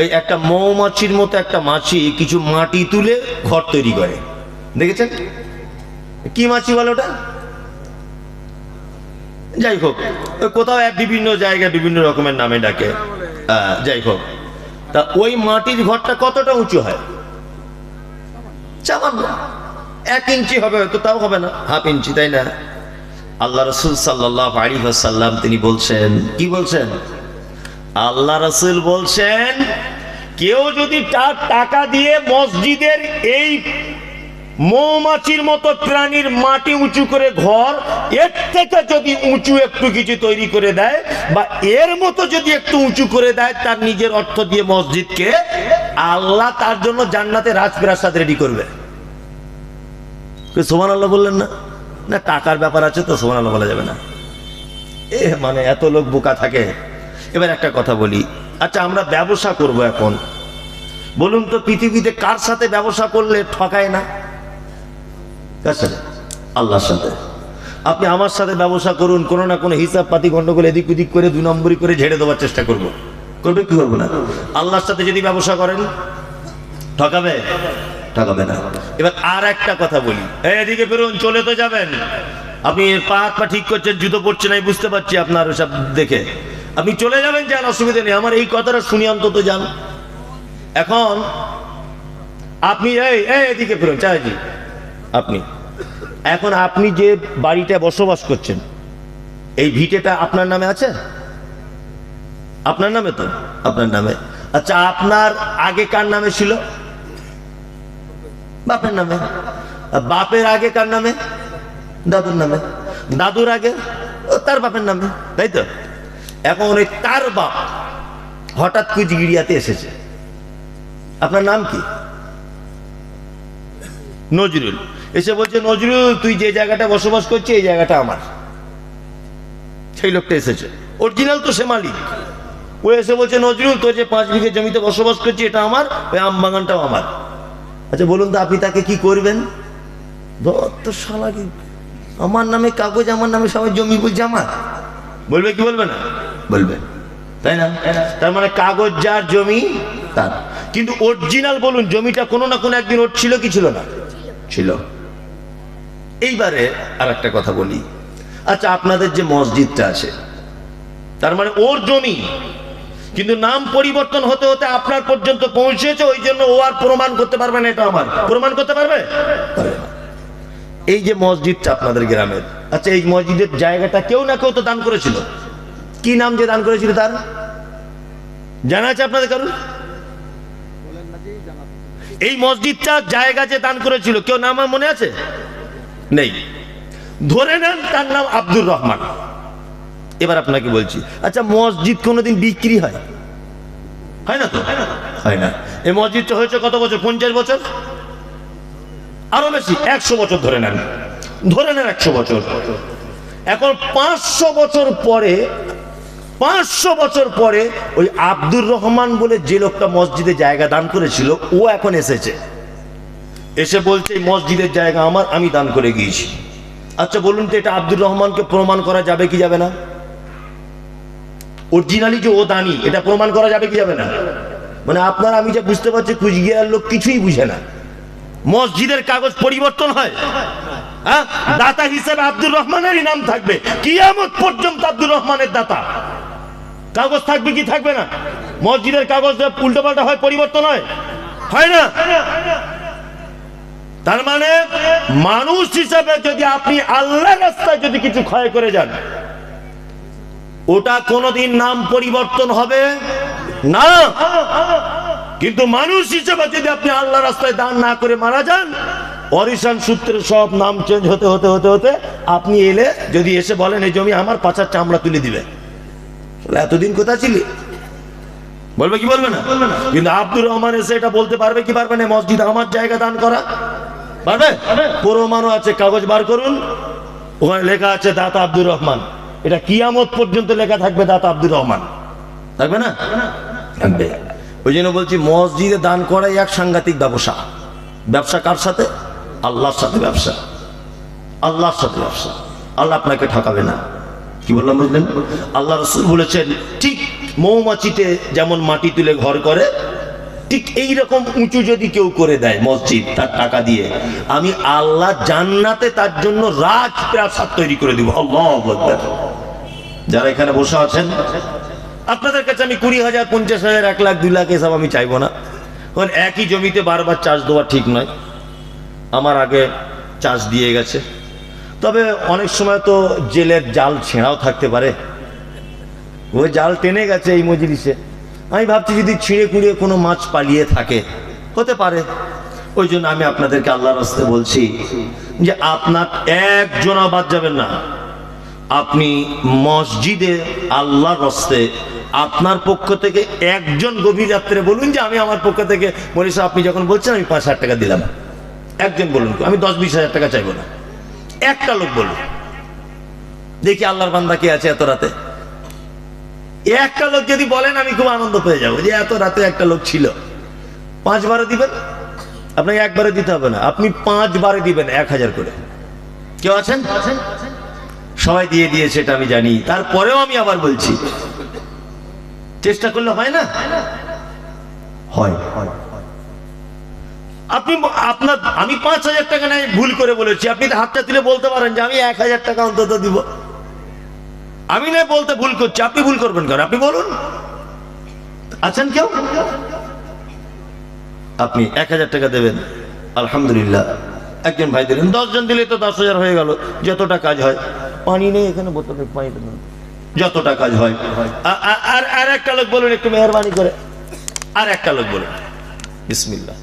এই একটা মৌমাছির মতো একটা মাছি কিছু মাটি তুলে ঘর তৈরি করে, দেখেছেন? কি মাছি বলে ওটা? যাই হোক, কোথাও বিভিন্ন জায়গায় বিভিন্ন রকমের নামে ডাকে। যাই হোক, তা ওই মাটির ঘরটা কতটা উঁচু হয়? সামান্য 1 ইঞ্চি হবে হয়তো, তাও হবে না, হাফ ইঞ্চি, তাই না? আল্লাহ রাসূল সাল্লাল্লাহু আলাইহি ওয়াসাল্লাম তিনি বলছেন, কি বলছেন? আল্লাহ রাসূল বলছেন কেউ যদি তার টাকা দিয়ে মসজিদের এই মৌমাছির মতো প্রাণীর মাটি উঁচু করে ঘর, এর থেকে যদি উঁচু একটু কিছু তৈরি করে দেয় বা এর মতো যদি একটু উঁচু করে দেয় তার নিজের অর্থ দিয়ে মসজিদকে, আল্লাহ তার জন্য জান্নাতে রাজপ্রাসাদ রেডি করবে। সুবহানাল্লাহ বললেন না? না, টাকার ব্যাপার আছে তো সুবহানাল্লাহ বলা যাবে না। মানে এত লোক বোকা থাকে। এবার একটা কথা বলি, আচ্ছা আমরা ব্যবসা করব এখন, বলুন তো পৃথিবীতে কার সাথে ব্যবসা করলে ঠকায় না? কার সাথে? আল্লাহর সাথে। আপনি আমার সাথে ব্যবসা করুন, কোনো না কোনো হিসাব পাতি গন্ডগোল এদিক ওদিক করে 2 নম্বরই করে ঝেড়ে দেওয়ার চেষ্টা করব, করবে কি করবো না? আল্লাহর সাথে যদি ব্যবসা করেন ঠকাবে? ঠকাবে না। এবার আর একটা কথা বলি, এদিকে বেরোন, চলে তো যাবেন। আপনি পা হাত পা ঠিক করছেন, জুতো পড়ছেন, আমি বুঝতে পারছি আপনার ওসব দেখে, আপনি চলে যাবেন, যান, অসুবিধা নেই, আমার এই কথাটা শুনি অন্তত যান। এখন আপনি এদিকে ফেরুন, চাইজি আপনি এখন আপনি যে বাড়িটা বসবাস করছেন এই ভিটেটা আপনার নামে আছে? আপনার নামে তো? আপনার নামে। আচ্ছা, আপনার আগে কার নামে ছিল? বাপের নামে। বাপের আগে কার নামে? দাদুর নামে। দাদুর আগে তার বাপের নামে, তাই তো? এখন ওই তার বাপ হঠাৎ কুচগিরিয়াতে এসেছে, আপনার নাম কি? নজরুল। এসে বলছে, নজরুল তুই যে জায়গাটা বসবাস করছিস এই জায়গাটা আমার। সেই লোকটা এসেছে, অরিজিনাল তো সে মালিক। ও এসে বলছে, নজরুল তোর যে 5 বিঘে জমিতে বসবাস করছি এটা আমার, ওই আম বাগানটাও আমার। আচ্ছা বলুন তো আপনি তাকে কি করবেন? তো শালা কি, আমার নামে কাগজ, আমার নামে সবাই জমি বলছে আমার, বলবে কি বলবে না? বলবে, তাই না? তার মানে কাগজ যার, জমি তার। কিন্তু অরিজিনাল বলুন, জমিটা কোনো না কোনো একদিন ওর ছিল কি ছিল না? ছিল। এইবারে আর একটা কথা বলি, আচ্ছা আপনাদের যে মসজিদটা আছে, তার মানে ওর জমি, কিন্তু নাম পরিবর্তন হতে হতে আপনার পর্যন্ত পৌঁছেছে, ওই জন্য ও আর প্রমাণ করতে পারবে না এটা আমার। প্রমাণ করতে পারবে? এই যে মসজিদটা আপনাদের গ্রামের, আচ্ছা এই মসজিদের জায়গাটা কেউ না কেউ তো দান করেছিল। কি নাম যে দান করেছিল তার জানা আছে আপনাদের কারণ? এই মসজিদটা জায়গা যে দান করেছিল কেউ নাম মনে আছে? নেই। ধরে নেন তার নাম আব্দুর রহমান। এবার আপনাকে বলছি, আচ্ছা মসজিদ কোনোদিন বিক্রি হয়? হয় না তো? হয় না। এই মসজিদটা হয়েছে কত বছর? 50 বছর, আরো বেশি, 100 বছর ধরে নেন। ধরে নেন 100 বছর। এখন 500 বছর পরে, 500 বছর পরে ওই আব্দুর রহমান বলে যে লোকটা মসজিদে জায়গা দান করেছিল, ও এখন এসেছে, এসে বলছে এই মসজিদের জায়গা আমার, আমি দান করে গিয়েছি। আচ্ছা বলুন তো এটা আব্দুর রহমানকে প্রমাণ করা যাবে কি যাবে না? অরিজিনালি যে ও দানি, এটা প্রমাণ করা যাবে কি যাবে না? মানে আপনার আমি যা বুঝতে পারছি, কুচবিহার লোক কিছুই বুঝে না। মসজিদের কাগজ পরিবর্তন হয়, হ্যাঁ? দাতা হিসেবে আব্দুর রহমানেরই নাম থাকবে, কিয়ামত পর্যন্ত আব্দুর রহমানের দাতা। কাগজ থাকবে কি থাকবে না? মসজিদের কাগজ উল্টো পাল্টা হয়, পরিবর্তন হয়, হয় না? তার মানে মানুষ হিসাবে যদি আপনি আল্লাহর রাস্তায় যদি কিছু ক্ষয় করে যান, ওটা কোনোদিন নাম পরিবর্তন হবে না। কিন্তু মানুষ হিসেবে যদি আপনি আল্লাহর রাস্তায় দান না করে মারা যান, অরিসান সূত্রে সব নাম চেঞ্জ হতে হতে হতে হতে আপনি এলে যদি এসে বলেন এই জমি আমার, পাছার চামড়া তুলে দিবে। এতদিন কোথায় ছিলি? বলবে কি বলবে না? কিন্তু আব্দুর রহমান এসে এটা বলতে পারবে কি পারবে না? মসজিদ আমার, জায়গা দান করা পারবে? প্রমাণও আছে, কাগজ বার করুন, ওখানে লেখা আছে দাতা আব্দুর রহমান। এটা কিয়ামত পর্যন্ত লেখা থাকবে দাতা আব্দুর রহমান, থাকবে না? থাকবে। ওই জন্য বলছি মসজিদে দান করাই এক সাংঘাতিক ব্যবসা। ব্যবসা কার সাথে? আল্লাহর সাথে ব্যবসা, আল্লাহর সাথে ব্যবসা। আল্লাহ আপনাকে ঠকাবে না। কি বললাম বুঝলেন? আল্লাহ রাসূল বলেছেন, ঠিক মৌমাছিতে যেমন মাটি তুলে ঘর করে, ঠিক এইরকম উঁচু যদি কেউ করে দেয় মসজিদ তার টাকা দিয়ে, আমি আল্লাহ জান্নাতে তার জন্য রাজপ্রাসাদ তৈরি করে দিব। আল্লাহু আকবার। যারা এখানে বসে আছেন, আপনাদের কাছে আমি 20,000, 50,000, 1 লাখ, 2 লাখ এসব আমি চাইবো না। কারণ একই জমিতে বারবার চাষ দেওয়া ঠিক নয়। আমার আগে চাষ দিয়ে গেছে, তবে অনেক সময় তো জেলের জাল ছেঁড়াও থাকতে পারে। ওই জাল টেনে গেছে এই মজলিসে, আমি ভাবছি যদি ছিঁড়ে কুড়িয়ে কোনো মাছ পালিয়ে থাকে, হতে পারে। ওই জন্য আমি আপনাদেরকে আল্লাহর রাস্তায় বলছি যে আপনার একজনও বাদ যাবেন না। আপনি মসজিদে আল্লাহর রাস্তায় আপনার পক্ষ থেকে একজন গভীর রাত্রে বলুন যে আমি আমার পক্ষ থেকে বলি, আপনি যখন বলছেন আমি 5,000 টাকা দিলাম। একজন বলুন, আমি 10-20,000 টাকা চাইবো না। একটা লোক বলুন, দেখি আল্লাহর বান্দা কে আছে এত রাতে। একটা লোক যদি বলেন আমি খুব আনন্দ পেয়ে যাবো যে এত রাতে একটা লোক ছিল। 5 বারে দিবেন, আপনাকে একবারে দিতে হবে না, আপনি 5 বারে দিবেন 1,000 করে। কেউ আছেন? সবাই দিয়ে দিয়েছে এটা আমি জানি, তারপরেও আমি আবার বলছি, চেষ্টা করলে হয় না? হয়। আপনি আপনার, আমি 5,000 টাকা নাই ভুল করে বলেছি, আপনি হাতটা তুলে বলতে পারেন যে আমি 1,000 টাকা অন্তত দিব। আমি না বলতে ভুল করছি, আপনি ভুল করবেন কেন? আপনি বলুন। আছেন কেউ? আপনি 1,000 টাকা দেবেন, আলহামদুলিল্লাহ। একজন ভাই দিলেন, 10 জন দিলে তো 10,000 হয়ে গেল। যতটা কাজ হয়, পানি নেই এখানে, বোতলে পানি দেবেন, যতটা কাজ হয়। আর একটা লোক বলুন একটু মেহরবানি করে, আর একটা লোক বলুন বিসমিল্লাহ।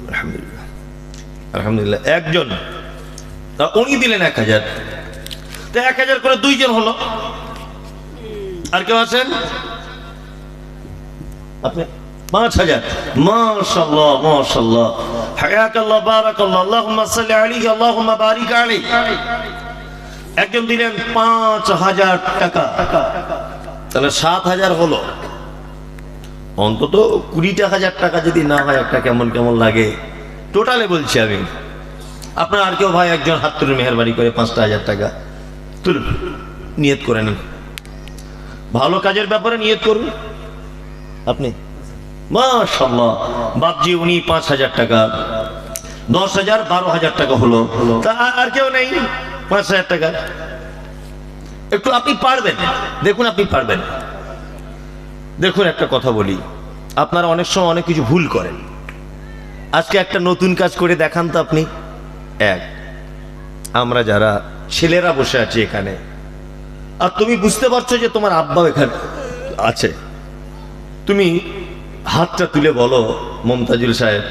আলহামদুলিল্লাহ, আলহামদুলিল্লাহ। একজন, তা উনি দিলেন 1,000, তো 1,000 করে 2 জন হলো, আর কেউ আছেন? আপনি 5000। মাশাআল্লাহ মাশাআল্লাহ, হায়াকাল্লাহ বারাকাল্লাহ, আল্লাহুম্মা সাল্লি আলাইহি আল্লাহুম্মা বারিক আলাইহি। একজন দিলেন 5000 টাকা, তাহলে 7000 হলো। অন্তত 20,000 টাকা যদি না হয় একটা কেমন কেমন লাগে। টোটালে বলছি আমি। আপনার আর কেউ ভাই একজন হাত তুলে মেহেরবানি করে 5,000 টাকা তুলুন, নিয়ত করে নিন, ভালো কাজের ব্যাপারে নিয়ত করুন আপনি। মাশাআল্লাহ, বাপজি উনি 5,000 টাকা, 10,000, 12,000 টাকা হলো। তা আর কেউ নেই 5,000 টাকা? একটু আপনি পারবেন, দেখুন আপনি পারবেন। দেখুন একটা কথা বলি, আপনারা অনেক সময় অনেক কিছু ভুল করেন। আজকে একটা নতুন কাজ করে দেখান তো আপনি। আমরা যারা ছেলেরা বসে আছি এখানে, আর তুমি বুঝতে পারছো যে তোমার আব্বাও এখানে আছে, তুমি হাতটা তুলে বলো, মমতাজুল সাহেব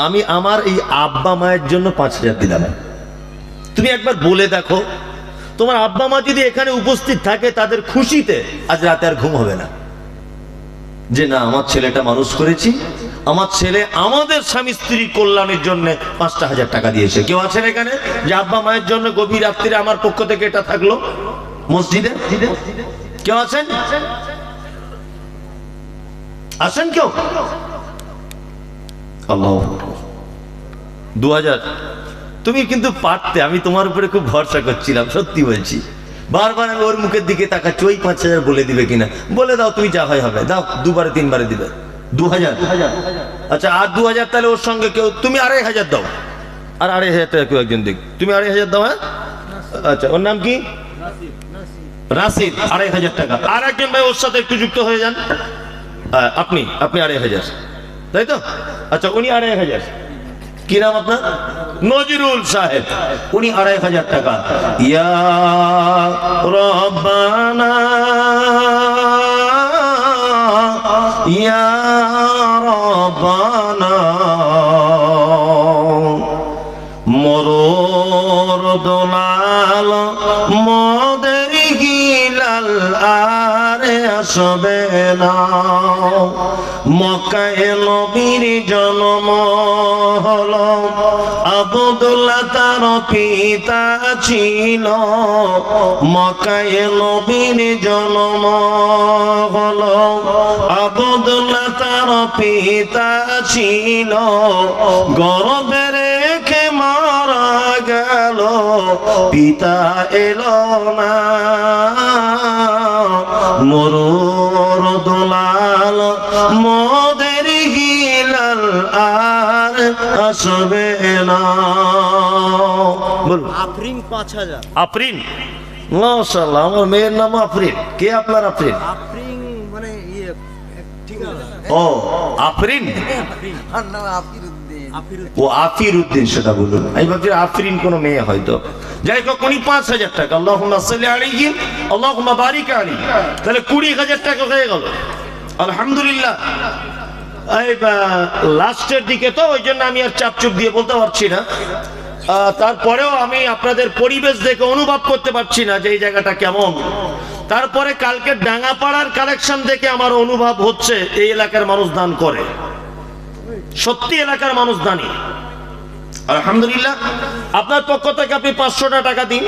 আমি আমার এই আব্বা মায়ের জন্য 5,000 দিলাম। তুমি একবার বলে দেখো, তোমার আব্বা মা যদি এখানে উপস্থিত থাকে তাদের খুশিতে আজ রাতে আর ঘুম হবে না, যে না আমার ছেলেটা মানুষ করেছি, আমার ছেলে আমাদের স্বামী স্ত্রী কল্যাণের জন্য 5,000 টাকা দিয়েছে। কেউ আছেন এখানে যে আব্বা মায়ের জন্য গভীর রাত্রিরে আমার পক্ষ থেকে এটা থাকলো মসজিদে? কেউ আছেন? আছেন কেউ? আল্লাহ, 2000 তুমি কিন্তু পারতে, আমি তোমার উপরে খুব ভরসা করছিলাম, সত্যি বলছি। বারবার আমি ওর মুখের দিকে তাকাচ্ছি, ওই 5,000 বলে দিবে কিনা। বলে দাও, তুমি যা হয় হবে, দাও, 2বারে 3বারে দিবে। 2000, আচ্ছা আর 2000, তাহলে ওর সঙ্গে কেউ, তুমি 2,500 দাও, আর 2,500 টাকা কেউ একজন দিক, তুমি 2,500 দাও। হ্যাঁ আচ্ছা, ওর নাম কি? রাশিদ, 2,500 টাকা। আর একজন ভাই ওর সাথে একটু যুক্ত হয়ে যান। আপনি 2,500, তাই তো? আচ্ছা উনি 2,500। কি নাম আপনার? নজরুল সাহেব, উনি 2,500 টাকা। ইয়া রব্বানা ইয়া রব্বানা মরুর দোলাল মদের গিলাল আরে আসবে না। মক্কায় নবীর জন্ম হলো, আব্দুল্লাহ তার পিতা ছিল। মক্কায় নবীর জন্ম হলো, আব্দুল্লাহ তার পিতা ছিল। গর্ভে রেখে মারা গেল, পিতা এলো না। মরুর দোলাল মদের গিলাল আর আসবে না। আফরিন 5,000। আফরিন, মাশাআল্লাহ, আমার মেয়ের নাম আফরিন। কে আপনার আফরিন? আফরিন মানে ইয়ে ঠিকানা। ও আফরিন, আর নাম আফিরউদ্দিন। ও আফিরউদ্দিন, সেটা বলুন। আমি ভাবছি আফরিন কোন মেয়ে হয়তো। যাই হোক, উনি 5,000 টাকা, আল্লাহুম্মা সাল্লি আলাইহি আল্লাহুম্মা বারিক আলাইহি, তাহলে 20,000 টাকা হয়ে গেল। আলহামদুলিল্লাহ। এই লাস্টের দিকে তো, ওই জন্য আমি আর চাপচুপ দিয়ে বলতে পারছি না। তারপরেও আমি আপনাদের পরিবেশ দেখে অনুভব করতে পারছি না যে এই জায়গাটা কেমন। তারপরে কালকে ডাঙ্গাপাড়ার কালেকশন দেখে আমার অনুভব হচ্ছে এই এলাকার মানুষ দান করে, সত্যি এলাকার মানুষ দানি। আলহামদুলিল্লাহ। আপনার পক্ষ থেকে আপনি 500 টাকা দিন,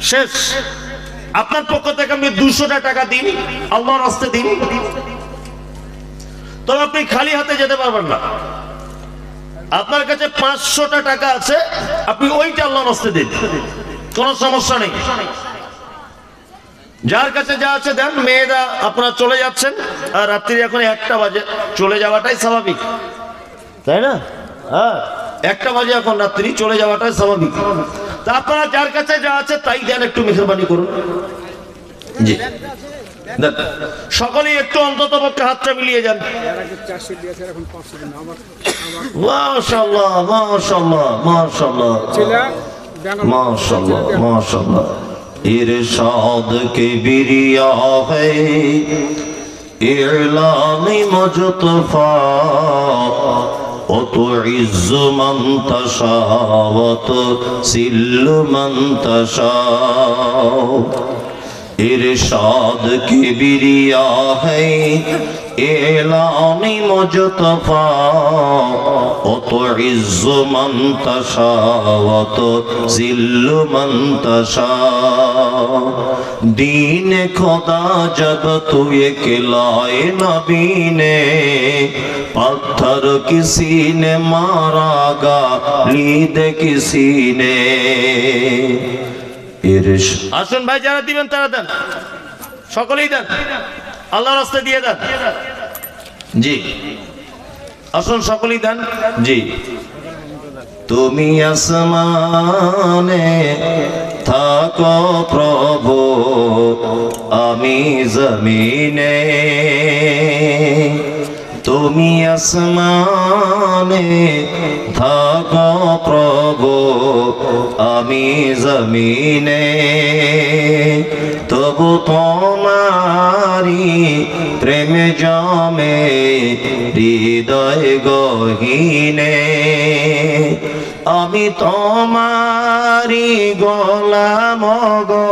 শেষ। আপনার পক্ষ থেকে আপনি 200 টাকা দিন, আল্লাহর রাস্তায় দিন। তবে আপনি খালি হাতে যেতে পারবেন না। আপনার কাছে 500 টাকা আছে, আপনি ওইটা আল্লাহর রাস্তায় দিন, কোনো সমস্যা নেই। যার কাছে যা আছে দেন। মেয়েরা আপনারা চলে যাচ্ছেন, আর রাত্রি এখন 1টা বাজে, চলে যাওয়াটাই স্বাভাবিক, তাই না? হ্যাঁ, 1টা বাজে এখন রাত্রি, চলে যাওয়াটাই স্বাভাবিক। তা আপনারা যার কাছে যা আছে তাই দেন, একটু মেহেরবানি করুন। জি, সকলেই একটু অন্তত পক্ষে হাতটা মিলিয়ে যান। মাশাআল্লাহ মাশাআল্লাহ মাশাআল্লাহ মাশাআল্লাহ মাশাআল্লাহ। इरशाद के बिरिया है इलामी मुजतफा ओ तो इज़्ज़ मन तशा व तो सिल्ल मन तशा इरशाद किबरिया है एलानी मुजतफा ओ तो इज्जु मन तशा व तो जिल्लु मन तशा दीन खुदा जब तू इकलाए नबी ने पत्थर किसी ने मारा गालिद किसी ने। আসুন ভাই, যারা দিবেন তারা দেন, সকলেই দেন, আল্লাহর রাস্তায় দিয়ে দেন। জি আসুন সকলেই দেন। জি তুমি আসমানে থাকো প্রভু আমি জমিনে, তুমি আসমানে থাকো প্রভু আমি জমিনে, তবু তোমারি প্রেম জমে হৃদয় গহীনে, আমি তোমারি গোলাম গো।